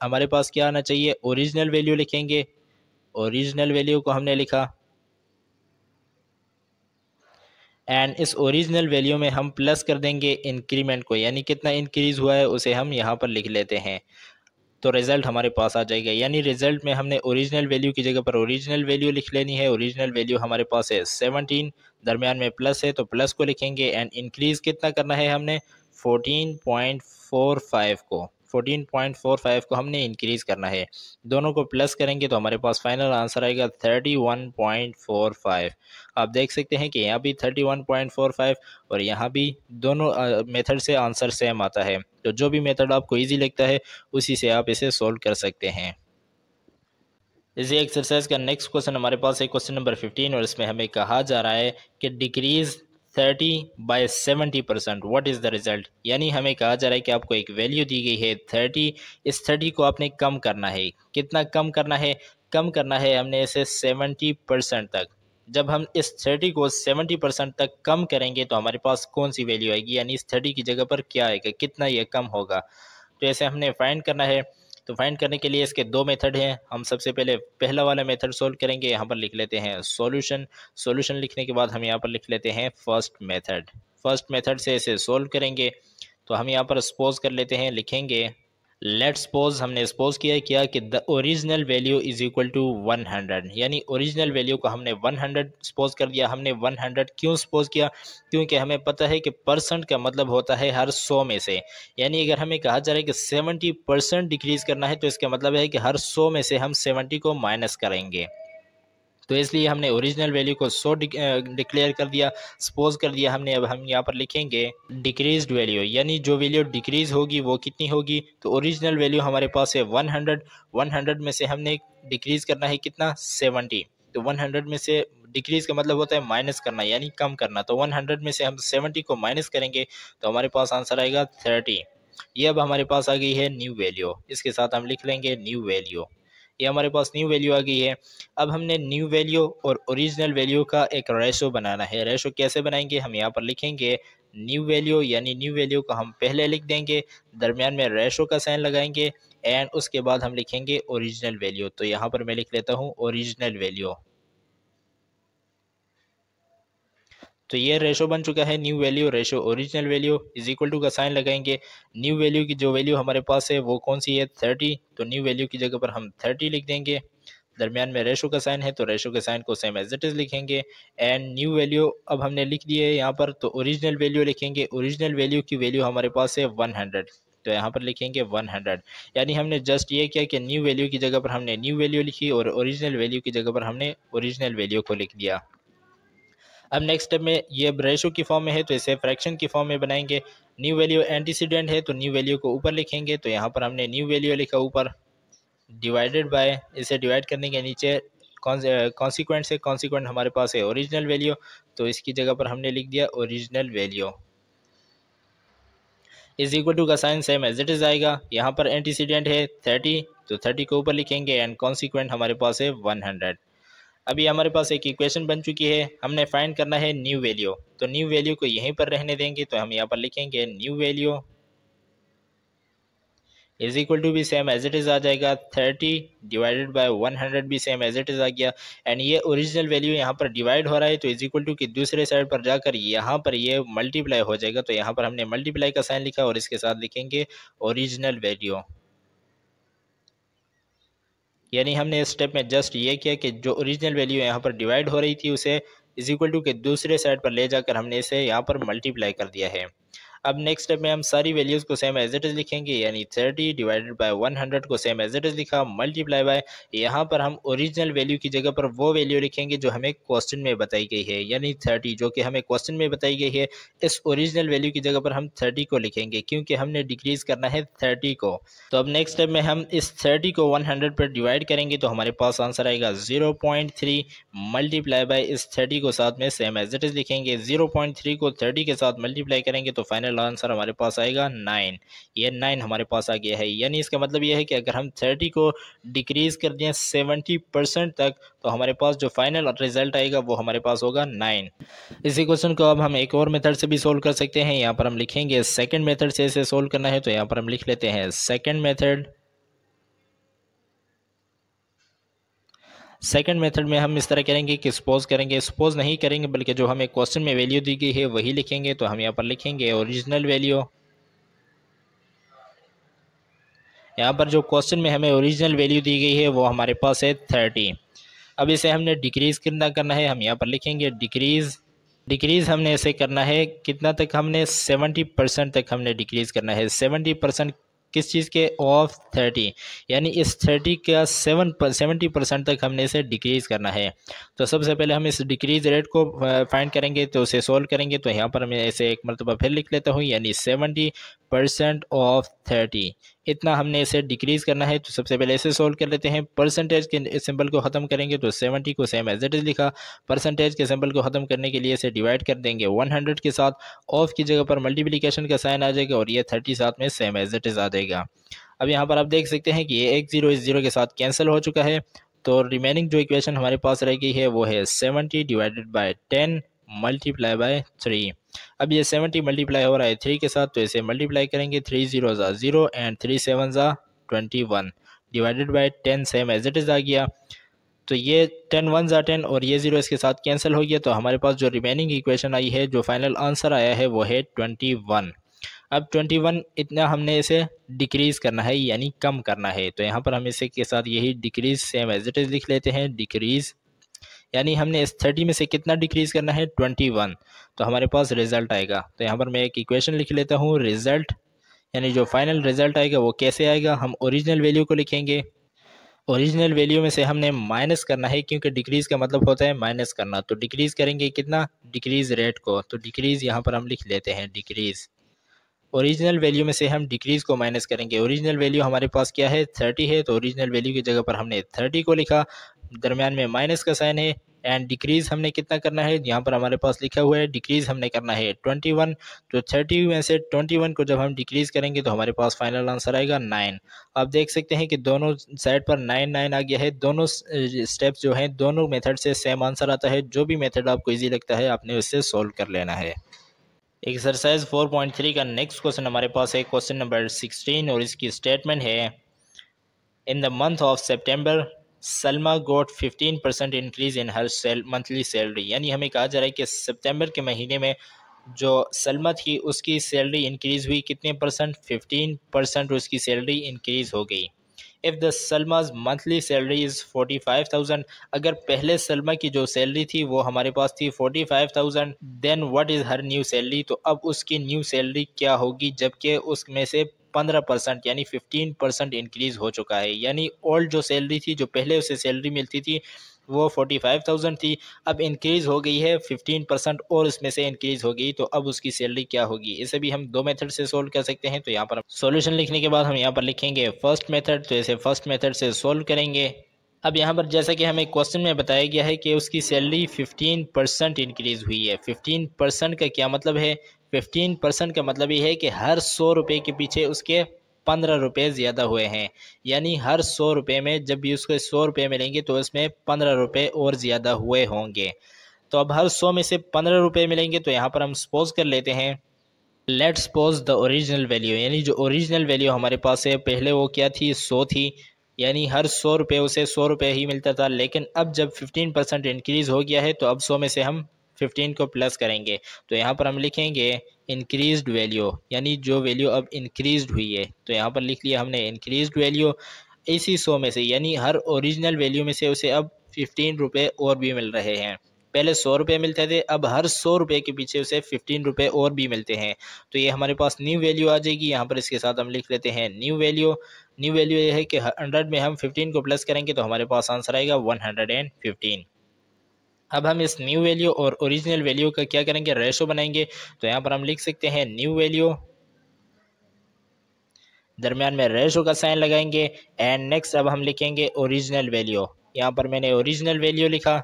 हमारे पास क्या आना चाहिए, ओरिजिनल वैल्यू लिखेंगे। ओरिजिनल वैल्यू को हमने लिखा एंड इस ओरिजिनल वैल्यू में हम प्लस कर देंगे इंक्रीमेंट को, यानी कितना इंक्रीज हुआ है उसे हम यहाँ पर लिख लेते हैं। तो रिजल्ट हमारे पास आ जाएगा। यानी रिजल्ट में हमने ओरिजिनल वैल्यू की जगह पर ओरिजिनल वैल्यू लिख लेनी है। ओरिजिनल वैल्यू हमारे पास है 17, दरमियान में प्लस है तो प्लस को लिखेंगे एंड इंक्रीज कितना करना है हमने, 14.45 को हमने इंक्रीज करना है। दोनों को प्लस करेंगे तो हमारे पास फाइनल आंसर आएगा 31.45। आप देख सकते हैं कि यहाँ भी 31.45 और यहाँ भी दोनों मेथड से आंसर सेम आता है। तो जो भी मेथड आपको इजी लगता है उसी से आप इसे सॉल्व कर सकते हैं। इसी एक्सरसाइज का नेक्स्ट क्वेश्चन हमारे पास है क्वेश्चन नंबर 15 और इसमें हमें कहा जा रहा है कि decrease 30 by 70%, what is the result. यानी हमें कहा जा रहा है कि आपको एक वैल्यू दी गई है 30, इस 30 को आपने कम करना है। कितना कम करना है, कम करना है हमने इसे 70% तक। जब हम इस 30 को 70% तक कम करेंगे तो हमारे पास कौन सी वैल्यू आएगी, यानी इस 30 की जगह पर क्या आएगा, कितना ये कम होगा। तो ऐसे हमने फाइंड करना है। तो फाइंड करने के लिए इसके दो मेथड हैं। हम सबसे पहले पहला वाला मेथड सोल्व करेंगे। यहाँ पर लिख लेते हैं सॉल्यूशन। सॉल्यूशन लिखने के बाद हम यहाँ पर लिख लेते हैं फर्स्ट मेथड। फर्स्ट मेथड से इसे सोल्व करेंगे। तो हम यहाँ पर सपोज कर लेते हैं, लिखेंगे लेट सपोज, हमने सपोज किया कि the original value is equal to 100, यानी ओरिजिनल वैल्यू को हमने 100 सपोज कर दिया। हमने 100 क्यों सपोज किया, क्योंकि हमें पता है कि परसेंट का मतलब होता है हर 100 में से। यानी अगर हमें कहा जा रहा है कि 70% डिक्रीज करना है तो इसका मतलब है कि हर 100 में से हम 70 को माइनस करेंगे। तो इसलिए हमने ओरिजिनल वैल्यू को 100 डिक्लेयर कर दिया, सपोज कर दिया हमने। अब हम यहाँ पर लिखेंगे डिक्रीज्ड वैल्यू, यानी जो वैल्यू डिक्रीज होगी वो कितनी होगी। तो ओरिजिनल वैल्यू हमारे पास है 100, 100 में से हमने डिक्रीज करना है कितना, 70। तो 100 में से डिक्रीज का मतलब होता है माइनस करना, यानी कम करना। तो 100 में से हम 70 को माइनस करेंगे तो हमारे पास आंसर आएगा 30। ये अब हमारे पास आ गई है न्यू वैल्यू। इसके साथ हम लिख लेंगे न्यू वैल्यू। ये हमारे पास न्यू वैल्यू आ गई है। अब हमने न्यू वैल्यू और ओरिजिनल वैल्यू का एक रेशो बनाना है। रेशो कैसे बनाएंगे, हम यहाँ पर लिखेंगे न्यू वैल्यू, यानी न्यू वैल्यू को हम पहले लिख देंगे, दरमियान में रेशो का साइन लगाएंगे एंड उसके बाद हम लिखेंगे ओरिजिनल वैल्यू। तो यहाँ पर मैं लिख लेता हूँ ओरिजिनल वैल्यू। तो ये रेशो बन चुका है, new value ratio original value is equal to का साइन लगाएंगे। न्यू वैल्यू की जो वैल्यू हमारे पास है वो कौन सी है, 30। तो न्यू वैल्यू की जगह पर हम 30 लिख देंगे, दरमियान में रेशो का साइन है तो रेशो के साइन को सेम एज इट इज लिखेंगे एंड न्यू वैल्यू अब हमने लिख दी है यहाँ पर। तो ओरिजिनल वैल्यू लिखेंगे, ओरिजिनल वैल्यू की वैल्यू हमारे पास है 100। तो यहाँ पर लिखेंगे 100, यानी हमने जस्ट ये किया कि न्यू वैल्यू की जगह पर हमने न्यू वैल्यू लिखी और ओरिजिनल वैल्यू की जगह पर हमने ओरिजिनल वैल्यू को लिख दिया। अब नेक्स्ट स्टेप में ये रेशो की फॉर्म में है तो इसे फ्रैक्शन की फॉर्म में बनाएंगे। न्यू वैल्यू एंटीसीडेंट है तो न्यू वैल्यू को ऊपर लिखेंगे, तो यहाँ पर हमने न्यू वैल्यू लिखा ऊपर, डिवाइडेड बाय, इसे डिवाइड करने के नीचे कॉन्सिक्वेंट से, कॉन्सिक्वेंट हमारे पास है ओरिजिनल वैल्यू, तो इसकी जगह पर हमने लिख दिया original value is equal to का sign same as it is आएगा। यहाँ पर एंटीसीडेंट है 30, तो 30 को ऊपर लिखेंगे एंड कॉन्सिक्वेंट हमारे पास है 100। अभी हमारे पास एक इक्वेशन बन चुकी है, हमने फाइंड करना है न्यू वैल्यू। तो न्यू वैल्यू को यहीं पर रहने देंगे, तो हम यहाँ पर लिखेंगे new value is equal to भी सेम एज इट इज आ जाएगा, 30 डिवाइडेड बाय 100 भी सेम एज इट इज आ गया एंड ये ओरिजिनल वैल्यू यहाँ पर डिवाइड हो रहा है तो इज इक्वल टू की दूसरे साइड पर जाकर यहाँ पर ये मल्टीप्लाई हो जाएगा। तो यहाँ पर हमने मल्टीप्लाई का साइन लिखा और इसके साथ लिखेंगे ओरिजिनल वैल्यू, यानी हमने इस स्टेप में जस्ट ये किया कि जो ओरिजिनल वैल्यू यहाँ पर डिवाइड हो रही थी उसे इज इक्वल टू के दूसरे साइड पर ले जाकर हमने इसे यहाँ पर मल्टीप्लाई कर दिया है। अब नेक्स्ट स्टेप में हम सारी वैल्यूज़ को सेम एज इट इज लिखेंगे, यानी 30 डिवाइडेड बाय 100 को सेम एज इट इज लिखा, मल्टीप्लाई बाय, यहाँ पर हम ओरिजिनल वैल्यू की जगह पर वो वैल्यू लिखेंगे जो हमें क्वेश्चन में बताई गई है, यानी 30 जो कि हमें क्वेश्चन में बताई गई है, इस ओरिजिनल वैल्यू की जगह पर हम 30 को लिखेंगे क्योंकि हमने डिक्रीज करना है 30 को। तो अब नेक्स्ट स्टेप में हम इस 30 को 100 पर डिवाइड करेंगे तो हमारे पास आंसर आएगा 0.3 मल्टीप्लाई बाय इस 30 को साथ में सेम एज इट इज लिखेंगे, 0.3 को 30 के साथ मल्टीप्लाई करेंगे तो फाइनल आंसर हमारे पास आएगा 9। ये 9 हमारे पास आ गया है, यानी इसका मतलब यह है कि अगर हम 30 को डिक्रीज कर दें 70% तक तो हमारे पास जो फाइनल रिजल्ट आएगा वो हमारे पास होगा 9। इसी क्वेश्चन को अब हम एक और मेथड से भी सोल्व कर सकते हैं। यहाँ पर हम लिखेंगे सेकंड मेथड से इसे सोल्व करना है, तो यहाँ पर हम लिख लेते हैं सेकंड मेथड। सेकंड मेथड में हम इस तरह करेंगे कि सपोज करेंगे, सपोज नहीं करेंगे बल्कि जो हमें क्वेश्चन में वैल्यू दी गई है वही लिखेंगे। तो हम यहाँ पर लिखेंगे ओरिजिनल वैल्यू, यहाँ पर जो क्वेश्चन में हमें ओरिजिनल वैल्यू दी गई है वो हमारे पास है 30। अब इसे हमने डिक्रीज कितना करना है, हम यहाँ पर लिखेंगे डिक्रीज हमने ऐसे करना है कितना तक, हमने 70% तक हमने डिक्रीज करना है। 70% किस चीज़ के, ऑफ 30, यानी इस 30 का 70% तक हमने इसे डिक्रीज करना है। तो सबसे पहले हम इस डिक्रीज रेट को फाइंड करेंगे, तो उसे सोल्व करेंगे। तो यहाँ पर मैं इसे एक मरतबा फिर लिख लेता हूँ, यानी 70% ऑफ 30, इतना हमने इसे डिक्रीज करना है। तो सबसे पहले इसे सोल्व कर लेते हैं। परसेंटेज के सिंबल को ख़त्म करेंगे तो 70 को सेम एज इट इज लिखा, परसेंटेज के सिंबल को ख़त्म करने के लिए इसे डिवाइड कर देंगे 100 के साथ, ऑफ की जगह पर मल्टीप्लिकेशन का साइन आ जाएगा और ये 30 साथ में सेम एज इट इज आ जाएगा। अब यहाँ पर आप देख सकते हैं कि ये एक जीरो इस जीरो के साथ कैंसिल हो चुका है, तो रिमेनिंग जो इक्वेशन हमारे पास रह गई है वो है 70 डिवाइडेड बाय 10 मल्टीप्लाई बाय 3। अब ये 70 मल्टीप्लाई हो रहा है 3 के साथ, तो इसे मल्टीप्लाई करेंगे, 3 जीरो ज़ा 0 एंड 3 सेवन ज़ा 21 divided by 10 same as it is आ गया। तो ये 10 वन ज़ा 10 और ये 0 इसके साथ कैंसिल हो गया, तो हमारे पास जो रिमेनिंग इक्वेशन आई है, जो फाइनल आंसर आया है वो है 21। अब 21 इतना हमने इसे डिक्रीज करना है, यानी कम करना है। तो यहाँ पर हम इसे के साथ यही decrease same as it is लिख लेते हैं, डिक्रीज, यानी हमने इस 30 में से कितना डिक्रीज करना है, 21। तो हमारे पास रिजल्ट आएगा। तो यहाँ पर मैं एक इक्वेशन लिख लेता हूँ, रिजल्ट, यानी जो फाइनल रिजल्ट आएगा वो कैसे आएगा, हम ओरिजिनल वैल्यू को लिखेंगे, ओरिजिनल वैल्यू में से हमने माइनस करना है क्योंकि डिक्रीज का मतलब होता है माइनस करना। तो डिक्रीज करेंगे कितना, डिक्रीज रेट को, तो डिक्रीज यहाँ पर हम लिख लेते हैं डिक्रीज। ओरिजिनल वैल्यू में से हम डिक्रीज को माइनस करेंगे, ओरिजिनल वैल्यू हमारे पास क्या है, 30 है, तो ओरिजिनल वैल्यू की जगह पर हमने 30 को लिखा, दरमियान में माइनस का साइन है, एंड डिक्रीज़ हमने कितना करना है, यहाँ पर हमारे पास लिखा हुआ है डिक्रीज़ हमने करना है 21। तो 30 में से 21 को जब हम डिक्रीज़ करेंगे तो हमारे पास फाइनल आंसर आएगा 9। आप देख सकते हैं कि दोनों साइड पर 9 9 आ गया है। दोनों स्टेप्स जो हैं दोनों मेथड से सेम आंसर आता है। जो भी मेथड आपको ईजी लगता है आपने उससे सॉल्व कर लेना है। एक्सरसाइज 4.3 का नेक्स्ट क्वेश्चन हमारे पास है क्वेश्चन नंबर 16 और इसकी स्टेटमेंट है in the month of September Salma got 15% increase in her monthly salary. यानी हमें कहा जा रहा है कि सितंबर के महीने में जो सलमा थी उसकी सैलरी इंक्रीज़ हुई कितने परसेंट, 15% उसकी सैलरी इंक्रीज़ हो गई। If the Salma's monthly salary is 45,000, अगर पहले सलमा की जो सैलरी थी वो हमारे पास थी 45,000, then what is her new salary, तो अब उसकी न्यू सैलरी क्या होगी जबकि उसमें से 15% यानी 15% इंक्रीज़ हो चुका है। यानी ओल्ड जो सैलरी थी, जो पहले उसे सैलरी मिलती थी वो 45,000 थी, अब इंक्रीज़ हो गई है 15% और इसमें से इंक्रीज़ हो गई, तो अब उसकी सैलरी क्या होगी। इसे भी हम दो मेथड से सोल्व कर सकते हैं। तो यहाँ पर हम सॉल्यूशन लिखने के बाद हम यहाँ पर लिखेंगे फर्स्ट मेथड, तो इसे फर्स्ट मेथड से सोल्व करेंगे। अब यहाँ पर जैसा कि हमें क्वेश्चन में बताया गया है कि उसकी सैलरी 15% इंक्रीज़ हुई है। 15% का क्या मतलब है, 15% का मतलब ये है कि हर 100 रुपये के पीछे उसके 15 रुपये ज़्यादा हुए हैं। यानी हर 100 रुपये में जब भी उसको 100 रुपये मिलेंगे तो इसमें 15 रुपये और ज़्यादा हुए होंगे। तो अब हर 100 में से 15 रुपये मिलेंगे, तो यहाँ पर हम सपोज कर लेते हैं let's suppose the original value, यानी जो ओरिजिनल वैल्यू हमारे पास है पहले वो क्या थी, 100 थी। यानी हर 100 रुपये उसे 100 रुपये ही मिलता था, लेकिन अब जब 15% इंक्रीज़ हो गया है तो अब 100 में से हम 15 को प्लस करेंगे। तो यहाँ पर हम लिखेंगे इंक्रीज्ड वैल्यू, यानी जो वैल्यू अब इंक्रीज्ड हुई है, तो यहाँ पर लिख लिया हमने इंक्रीज्ड वैल्यू। इसी 100 में से यानी हर ओरिजिनल वैल्यू में से उसे अब 15 रुपये और भी मिल रहे हैं। पहले 100 रुपये मिलते थे, अब हर 100 रुपये के पीछे उसे 15 रुपये और भी मिलते हैं। तो ये हमारे पास न्यू वैल्यू आ जाएगी। यहाँ पर इसके साथ हम लिख लेते हैं न्यू वैल्यू। न्यू वैल्यू ये है कि 100 में हम 15 को प्लस करेंगे तो हमारे पास आंसर आएगा 115। अब हम इस न्यू वैल्यू और ओरिजिनल वैल्यू का क्या करेंगे, रेशो बनाएंगे। तो यहाँ पर हम लिख सकते हैं न्यू वैल्यू, दरमियान में रेशो का साइन लगाएंगे, एंड नेक्स्ट अब हम लिखेंगे ओरिजिनल वैल्यू। यहाँ पर मैंने ओरिजिनल वैल्यू लिखा,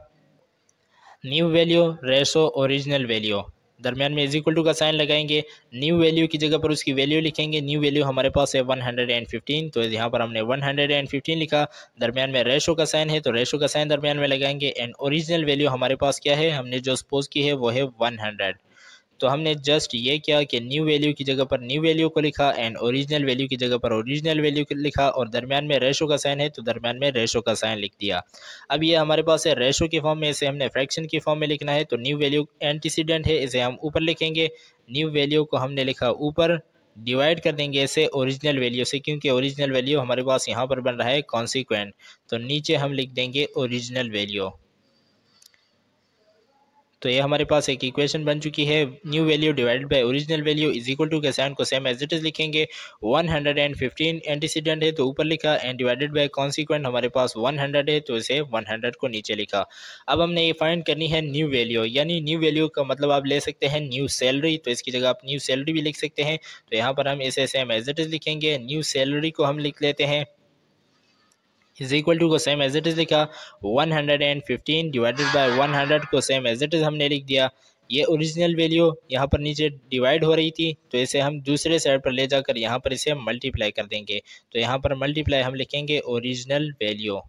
new value ratio original value, दरमियान में इज इक्वल टू का साइन लगाएंगे। न्यू वैल्यू की जगह पर उसकी वैल्यू लिखेंगे। न्यू वैल्यू हमारे पास है 115, तो यहाँ पर हमने 115 लिखा। दरमियान में रेशो का साइन है तो रेशो का साइन दरमियान में लगाएंगे। एंड ओरिजिनल वैल्यू हमारे पास क्या है, हमने जो सपोज की है वो है 100। तो हमने जस्ट ये किया कि न्यू वैल्यू की जगह पर न्यू वैल्यू को लिखा एंड ओरिजिनल वैल्यू की जगह पर ओरिजिनल वैल्यू को लिखा, और दरमियान में रेशो का साइन है तो दरमियान में रेशो का साइन लिख दिया। अब ये हमारे पास है रेशो की फॉर्म में, इसे हमने फ्रैक्शन की फॉर्म में लिखना है। तो न्यू वैल्यू एंटीसीडेंट है, इसे हम ऊपर लिखेंगे। न्यू वैल्यू को हमने लिखा ऊपर, डिवाइड कर देंगे इसे ओरिजिनल वैल्यू से, क्योंकि ओरिजिनल वैल्यू हमारे पास यहाँ पर बन रहा है कॉन्सिक्वेंट। तो नीचे हम लिख देंगे ओरिजिनल वैल्यू। तो ये हमारे पास एक इक्वेशन बन चुकी है। New value divided by original value is equal to के साइन को सेम एज इट इज लिखेंगे। 115 एंटीसीडेंट है तो ऊपर लिखा, एंड डिवाइडेड बाय कॉन्सिक्वेंट हमारे पास 100 है तो इसे 100 को नीचे लिखा। अब हमने ये फाइंड करनी है न्यू वैल्यू, यानी न्यू वैल्यू का मतलब आप ले सकते हैं न्यू सैलरी, तो इसकी जगह आप न्यू सैलरी भी लिख सकते हैं। तो यहाँ पर हम इसे सेम एज इट इज लिखेंगे। न्यू सैलरी को हम लिख लेते हैं इज इक्वल टू को सेम एज इट इज लिखा, 115 डिवाइडेड बाय 100 को सेम एज इट इज हमने लिख दिया। ये ओरिजिनल वैल्यू यहाँ पर नीचे डिवाइड हो रही थी तो इसे हम दूसरे साइड पर ले जाकर यहाँ पर इसे मल्टीप्लाई कर देंगे। तो यहाँ पर मल्टीप्लाई हम लिखेंगे ओरिजिनल वैल्यू,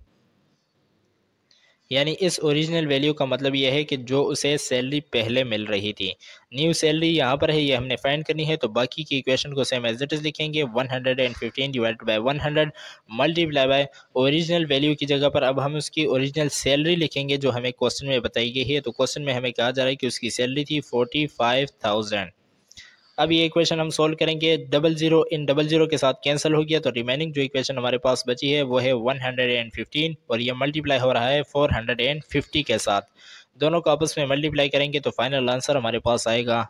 यानी इस ओरिजिनल वैल्यू का मतलब यह है कि जो उसे सैलरी पहले मिल रही थी। न्यू सैलरी यहाँ पर है, ये हमने फाइंड करनी है। तो बाकी की इक्वेशन को सेम एज इट इज लिखेंगे। 115 divided by 100 multiply by original value की जगह पर अब हम उसकी ओरिजिनल सैलरी लिखेंगे जो हमें क्वेश्चन में बताई गई है। तो क्वेश्चन में हमें कहा जा रहा है कि उसकी सैलरी थी 45,000। अब ये इक्वेशन हम सोल्व करेंगे। 00 इन 00 के साथ कैंसिल हो गया, तो रिमेनिंग जो इक्वेशन हमारे पास बची है वो है 115 और ये मल्टीप्लाई हो रहा है 450 के साथ। दोनों को आपस में मल्टीप्लाई करेंगे तो फाइनल आंसर हमारे पास आएगा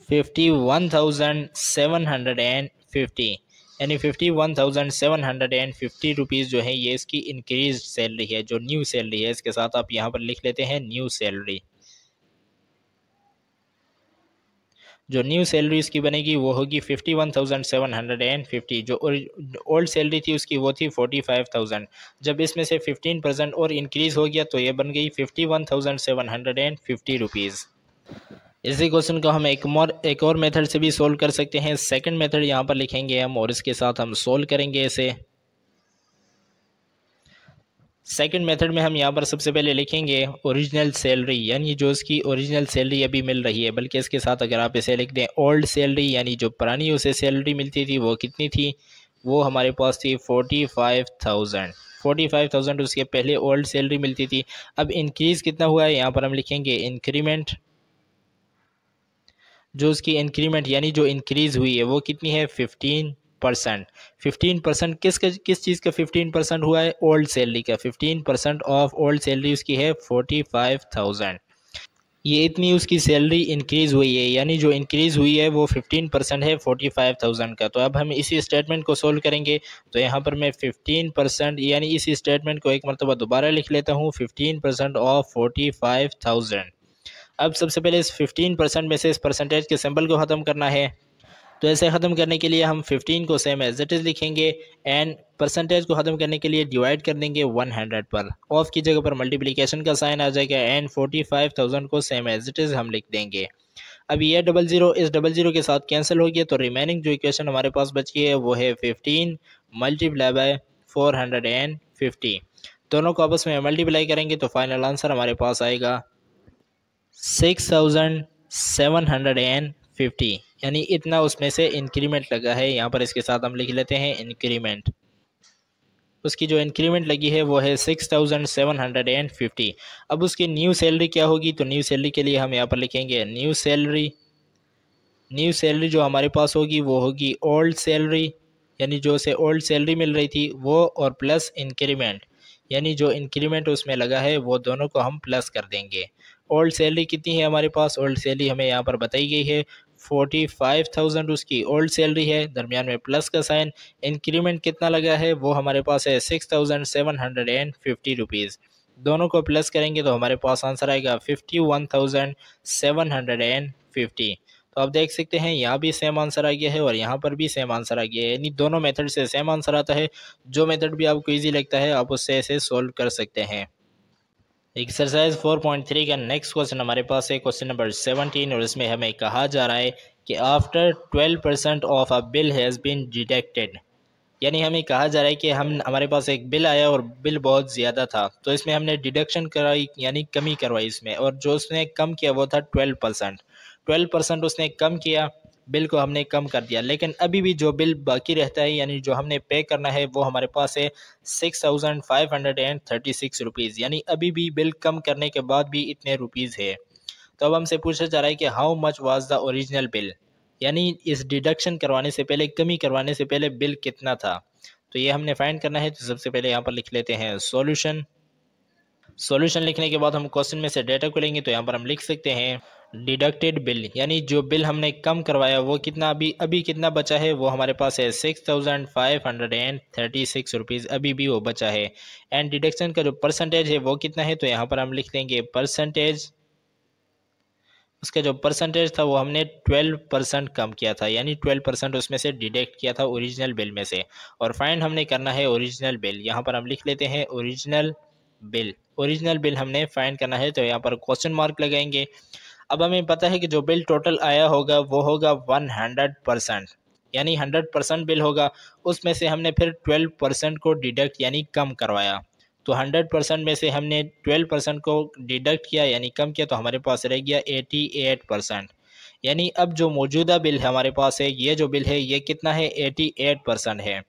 51,750, यानी 51,750 रुपीज़ जो है ये इसकी इंक्रीज सैलरी है, जो न्यू सैलरी है। इसके साथ आप यहाँ पर लिख लेते हैं न्यू सैलरी। जो न्यू सैलरी उसकी बनेगी वो होगी 51,750। जो ओल्ड सैलरी थी उसकी वो थी 45,000। जब इसमें से 15% और इंक्रीज़ हो गया तो ये बन गई 51,750 रुपीज़। इसी क्वेश्चन को हम एक और मेथड से भी सोल्व कर सकते हैं। सेकंड मेथड यहाँ पर लिखेंगे हम और इसके साथ हम सोल्व करेंगे इसे। सेकंड मेथड में हम यहाँ पर सबसे पहले लिखेंगे ओरिजिनल सैलरी, यानी जो इसकी ओरिजिनल सैलरी अभी मिल रही है, बल्कि इसके साथ अगर आप इसे लिख दें ओल्ड सैलरी, यानी जो पुरानी उसे सैलरी मिलती थी वो कितनी थी, वो हमारे पास थी 45,000। 45,000 उसके पहले ओल्ड सैलरी मिलती थी। अब इंक्रीज़ कितना हुआ है यहाँ पर हम लिखेंगे इंक्रीमेंट। जो उसकी इंक्रीमेंट यानी जो इंक्रीज़ हुई है वो कितनी है 15%। 15% किस चीज़ का 15% हुआ है, ओल्ड सैलरी का। 15% ऑफ ओल्ड सैलरी उसकी है 45,000। ये इतनी उसकी सैलरी इंक्रीज़ हुई है, यानी जो इंक्रीज़ हुई है वो 15% है 45,000 का। तो अब हम इसी स्टेटमेंट को सोल्व करेंगे। तो यहाँ पर मैं 15% यानी इसी स्टेटमेंट को एक मरतबा दोबारा लिख लेता हूँ, 15% ऑफ 45,000। अब सबसे पहले इस 15% में से इस परसेंटेज के सिंबल को ख़त्म करना है। तो ऐसे ख़त्म करने के लिए हम 15 को सेम एज इट इज़ लिखेंगे एंड परसेंटेज को ख़त्म करने के लिए डिवाइड कर देंगे 100 पर। ऑफ की जगह पर मल्टीप्लिकेशन का साइन आ जाएगा एंड 45,000 को सेम एज इट इज़ हम लिख देंगे। अब ये 00 इस 00 के साथ कैंसिल हो गया, तो रिमेनिंग जो इक्वेशन हमारे पास बची है वो है 15 मल्टीप्लाई बाय 450। दोनों को आपस में मल्टीप्लाई करेंगे तो फाइनल आंसर हमारे पास आएगा 6,750, यानी इतना उसमें से इंक्रीमेंट लगा है। यहाँ पर इसके साथ हम लिख लेते हैं इंक्रीमेंट। उसकी जो इंक्रीमेंट लगी है वो है 6,750। अब उसकी न्यू सैलरी क्या होगी, तो न्यू सैलरी के लिए हम यहाँ पर लिखेंगे न्यू सैलरी। न्यू सैलरी जो हमारे पास होगी वो होगी ओल्ड सैलरी, यानी जो उसे ओल्ड सैलरी मिल रही थी वो, और प्लस इंक्रीमेंट, यानी जो इंक्रीमेंट उसमें लगा है वो दोनों को हम प्लस कर देंगे। ओल्ड सैलरी कितनी है हमारे पास, ओल्ड सैलरी हमें यहाँ पर बताई गई है 45,000 उसकी ओल्ड सैलरी है, दरमियान में प्लस का साइन। इंक्रीमेंट कितना लगा है वो हमारे पास है 6,750 रुपीज़। दोनों को प्लस करेंगे तो हमारे पास आंसर आएगा 51,750। तो आप देख सकते हैं यहाँ भी सेम आंसर आ गया है और यहाँ पर भी सेम आंसर आ गया है, यानी दोनों मेथड से सेम आंसर आता है। जो मेथड भी आपको इजी लगता है आप उससे ऐसे सोल्व कर सकते हैं। एक्सरसाइज 4.3 का नेक्स्ट क्वेश्चन हमारे पास है क्वेश्चन नंबर 17, और इसमें हमें कहा जा रहा है कि after 12% of a bill has been deducted, यानी हमें कहा जा रहा है कि हमारे पास एक बिल आया और बिल बहुत ज़्यादा था, तो इसमें हमने डिडक्शन कराई यानी कमी करवाई इसमें, और जो उसने कम किया वो था 12%। 12% उसने कम किया, बिल को हमने कम कर दिया, लेकिन अभी भी जो बिल बाकी रहता है यानी जो हमने पे करना है वो हमारे पास है 6,536 रुपीज़, यानी अभी भी बिल कम करने के बाद भी इतने रुपीज़ है। तो अब हमसे पूछा जा रहा है कि how much was the original bill, यानी इस डिडक्शन करवाने से पहले, कमी करवाने से पहले बिल कितना था। तो ये हमने फाइंड करना है। तो सबसे पहले यहाँ पर लिख लेते हैं सॉल्यूशन। सॉल्यूशन लिखने के बाद हम क्वेश्चन में से डेटा को लेंगे, तो यहाँ पर हम लिख सकते हैं डिडक्टेड बिल, यानी जो बिल हमने कम करवाया वो कितना, अभी कितना बचा है, वो हमारे पास है 6,536 रुपीज़, अभी भी वो बचा है। एंड डिडक्शन का जो परसेंटेज है वो कितना है, तो यहाँ पर हम लिख देंगे परसेंटेज। उसका जो परसेंटेज था वो हमने 12% कम किया था, यानी 12% उसमें से डिडक्ट किया था ओरिजिनल बिल में से। और फाइंड हमने करना है ओरिजिनल बिल। यहाँ पर हम लिख लेते हैं ओरिजिनल बिल। ओरिजिनल बिल हमने फाइंड करना है, तो यहाँ पर क्वेश्चन मार्क लगाएंगे। अब हमें पता है कि जो बिल टोटल आया होगा वो होगा 100%, यानी 100% बिल होगा। उसमें से हमने फिर 12% को डिडक्ट यानी कम करवाया, तो 100% में से हमने 12% को डिडक्ट किया यानी कम किया, तो हमारे पास रह गया 88%। यानी अब जो मौजूदा बिल है हमारे पास है, ये जो बिल है ये कितना है 88% है।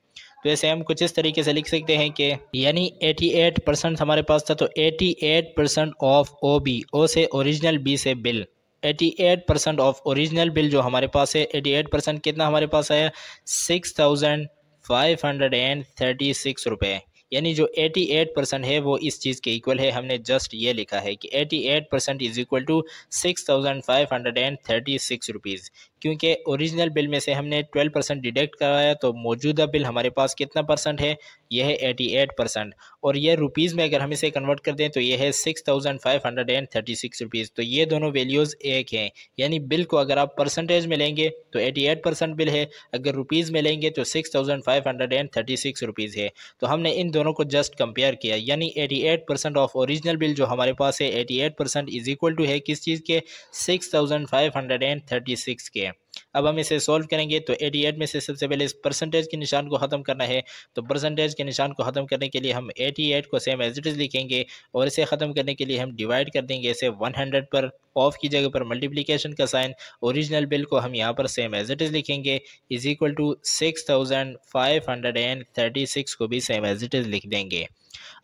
तो ऐसे हम कुछ इस तरीके से लिख सकते हैं कि यानी 88% हमारे पास था, तो 88% ऑफ ओ बी, ओ से ओरिजिनल, बी से बिल। 88% ऑफ ओरिजिनल बिल जो हमारे पास है, 88% कितना हमारे पास आया 6,536 रुपये, यानी जो 88% है वो इस चीज़ के इक्वल है। हमने जस्ट ये लिखा है कि 88% इज इक्वल टू 6,536 रुपीज़, क्योंकि ओरिजिनल बिल में से हमने 12% डिडक्ट कराया, तो मौजूदा बिल हमारे पास कितना परसेंट है, यह है 88%। और ये रुपीज़ में अगर हम इसे कन्वर्ट कर दें तो ये है 6536 रुपीज़। तो ये दोनों वैल्यूज़ एक हैं, यानी बिल को अगर आप परसेंटेज में लेंगे तो 88% बिल है, अगर रुपीज़ में लेंगे तो 6536 रुपीज़ है। तो हमने इन दोनों को जस्ट कंपेयर किया, यानी 88% ऑफ ओरिजिनल बिल जो हमारे पास है 88% इज इक्वल टू है किस चीज़ के, 6536 के। अब हम इसे सॉल्व करेंगे तो 88 में से सबसे पहले इस परसेंटेज के निशान को ख़त्म करना है। तो परसेंटेज के निशान को ख़त्म करने के लिए हम 88 को सेम एज इट इज़ लिखेंगे और इसे ख़त्म करने के लिए हम डिवाइड कर देंगे इसे 100 पर, ऑफ की जगह पर मल्टीप्लिकेशन का साइन, ओरिजिनल बिल को हम यहाँ पर सेम एज इट इज़ लिखेंगे, इज इक्वल टू 6536 को भी सेम एज इट इज़ लिख देंगे।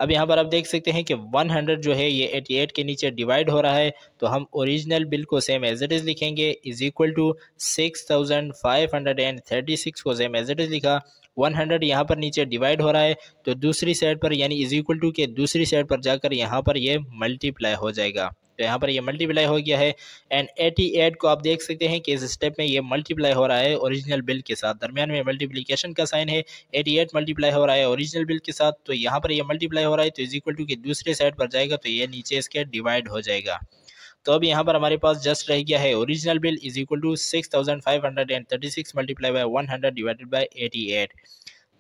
अब यहाँ पर आप देख सकते हैं कि 100 जो है ये 88 के नीचे डिवाइड हो रहा है, तो हम ओरिजिनल बिल को सेम एज इट इज़ लिखेंगे, इज इक्वल टू 6536 को सेम एज इट इज़ लिखा। 100 यहाँ पर नीचे डिवाइड हो रहा है, तो दूसरी साइड पर यानी इज इक्वल टू के दूसरी साइड पर जाकर यहाँ पर ये मल्टीप्लाई हो जाएगा। तो यहाँ पर ये मल्टीप्लाई हो गया है एंड 88 को आप देख सकते हैं कि इस स्टेप में ये मल्टीप्लाई हो रहा है ओरिजिनल बिल के साथ, दरमियान में मल्टीप्लिकेशन का साइन है, 88 मल्टीप्लाई हो रहा है ओरिजिनल बिल के साथ, तो यहाँ पर ये मल्टीप्लाई हो रहा है तो इज इक्वल टू के दूसरे साइड पर जाएगा तो ये नीचे इसके डिवाइड हो जाएगा। तो अब यहाँ पर हमारे पास जस्ट रह गया है original bill is equal to 6536 multiply by 100 divided by 88।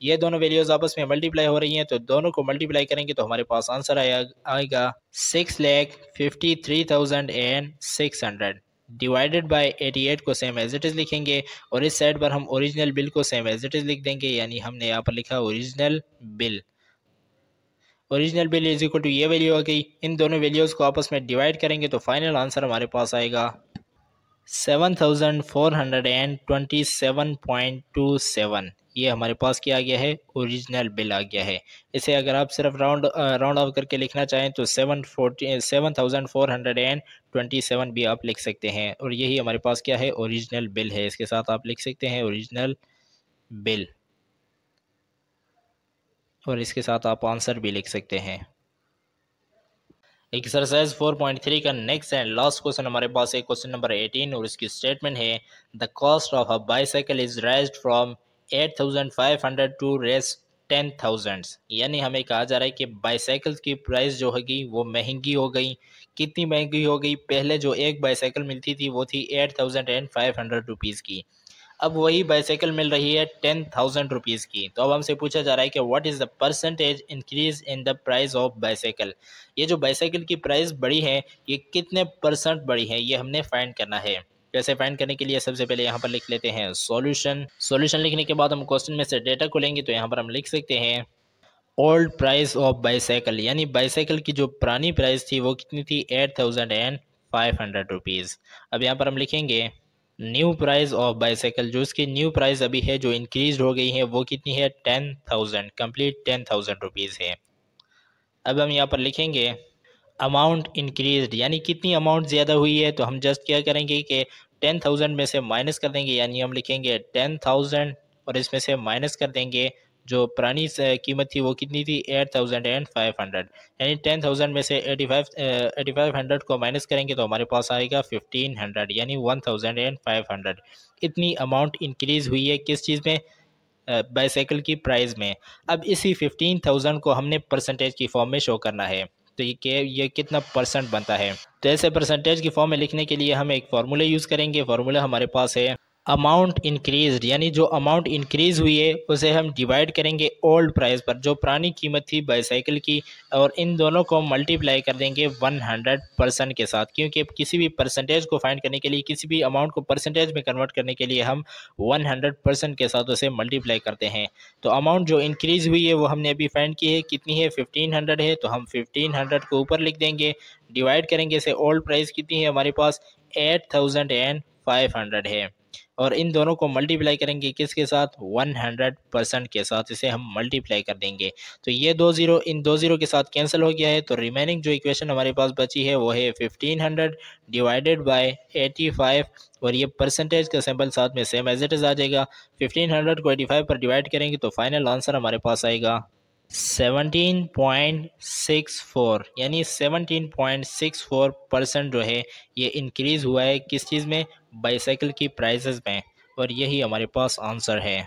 ये दोनों वैल्यूज आपस में मल्टीप्लाई हो रही हैं, तो दोनों को मल्टीप्लाई करेंगे तो हमारे पास आंसर आएगा 6,53,600 डिवाइडेड बाय 88 को सेम एज इट इज़ लिखेंगे और इस साइड पर हम ओरिजिनल बिल को सेम एज इट इज़ लिख देंगे, यानी हमने यहाँ पर लिखा original bill. Original bill is equal to ये वैल्यू आ गई। इन दोनों वैल्यूज़ को आपस में डिवाइड करेंगे तो फाइनल आंसर हमारे पास आएगा 7427.27। ये हमारे पास क्या आ गया है, ओरिजिनल बिल आ गया है। इसे अगर आप सिर्फ राउंड ऑफ करके लिखना चाहें तो 7427 भी आप लिख सकते हैं, और यही हमारे पास क्या है, ओरिजिनल बिल है। इसके साथ आप लिख सकते हैं ओरिजिनल बिल, और इसके साथ आप आंसर भी लिख सकते हैं। एक्सरसाइज 4.3 का नेक्स्ट एंड लास्ट क्वेश्चन हमारे पास है क्वेश्चन नंबर 18, और इसकी स्टेटमेंट है the cost of a bicycle is raised from 8,500 to race 10,000। यानी हमें कहा जा रहा है कि बाईसाइकिल की प्राइस जो होगी वो महंगी हो गई। कितनी महंगी हो गई, पहले जो एक बाईसाइकिल मिलती थी वो थी 8,500 रुपीज़ की, अब वही बाईसाइकिल मिल रही है 10,000 रुपीज़ की। तो अब हमसे पूछा जा रहा है कि what is the percentage increase in the price of bicycle. ये जो बाईसाइकिल की प्राइस बढ़ी है ये कितने परसेंट बढ़ी है, ये हमने फाइंड करना है। कैसे फाइंड करने के लिए सबसे पहले यहाँ पर लिख लेते हैं सॉल्यूशन लिखने के बाद हम क्वेश्चन में से डेटा को लेंगे, तो यहाँ पर हम लिख सकते हैं ओल्ड प्राइस ऑफ बाईसाइकिल, यानी बाईसाइकिल की जो पुरानी प्राइस थी वो कितनी थी, 8,500 रुपीज़। अब यहाँ पर हम लिखेंगे न्यू प्राइस ऑफ बाईसाइकिल, जो इसकी न्यू प्राइस अभी है जो इंक्रीज हो गई है वो कितनी है, 10,000, कंप्लीट 10,000 रुपीज़ है। अब हम यहाँ पर लिखेंगे अमाउंट इंक्रीज, यानी कितनी अमाउंट ज़्यादा हुई है, तो हम जस्ट क्या करेंगे कि 10,000 में से माइनस कर देंगे, यानी हम लिखेंगे 10,000 और इसमें से माइनस कर देंगे जो पुरानी कीमत थी वो कितनी थी, 8,500, यानी 10,000 में से 8,500 को माइनस करेंगे तो हमारे पास आएगा 1,500, यानी 1,500। इतनी अमाउंट इंक्रीज़ हुई है किस चीज़ में, बाईसाइकिल की प्राइस में। अब इसी 15,000 को हमने परसेंटेज की फॉर्म में शो करना है, तो ये कितना परसेंट बनता है। तो ऐसे परसेंटेज की फॉर्म में लिखने के लिए हम एक फार्मूला यूज़ करेंगे। फार्मूला हमारे पास है अमाउंट इंक्रीज, यानी जो अमाउंट इंक्रीज हुई है उसे हम डिवाइड करेंगे ओल्ड प्राइस पर, जो पुरानी कीमत थी बाईसाइकिल की, और इन दोनों को मल्टीप्लाई कर देंगे 100% के साथ, क्योंकि किसी भी परसेंटेज को फाइंड करने के लिए, किसी भी अमाउंट को परसेंटेज में कन्वर्ट करने के लिए हम 100% के साथ उसे मल्टीप्लाई करते हैं। तो अमाउंट जो इंक्रीज हुई है वो हमने अभी फाइंड की है, कितनी है, 1,500 है, तो हम 1,500 को ऊपर लिख देंगे, डिवाइड करेंगे इसे, ओल्ड प्राइस कितनी है हमारे पास, 8,500 है, और इन दोनों को मल्टीप्लाई करेंगे किसके साथ, 100% के साथ, इसे हम मल्टीप्लाई कर देंगे। तो ये 2 ज़ीरो इन 2 ज़ीरो के साथ कैंसिल हो गया है, तो रिमेनिंग जो इक्वेशन हमारे पास बची है वो है 1,500 डिवाइडेड बाय 85, और ये परसेंटेज का सिंबल साथ में सेम एज इट इज़ आ जाएगा। 1,500 को 85 पर डिवाइड करेंगे तो फाइनल आंसर हमारे पास आएगा 17.64, यानी 17.64% जो है ये इंक्रीज़ हुआ है किस चीज़ में, बाईसाइकिल की प्राइसेस में, और यही हमारे पास आंसर है।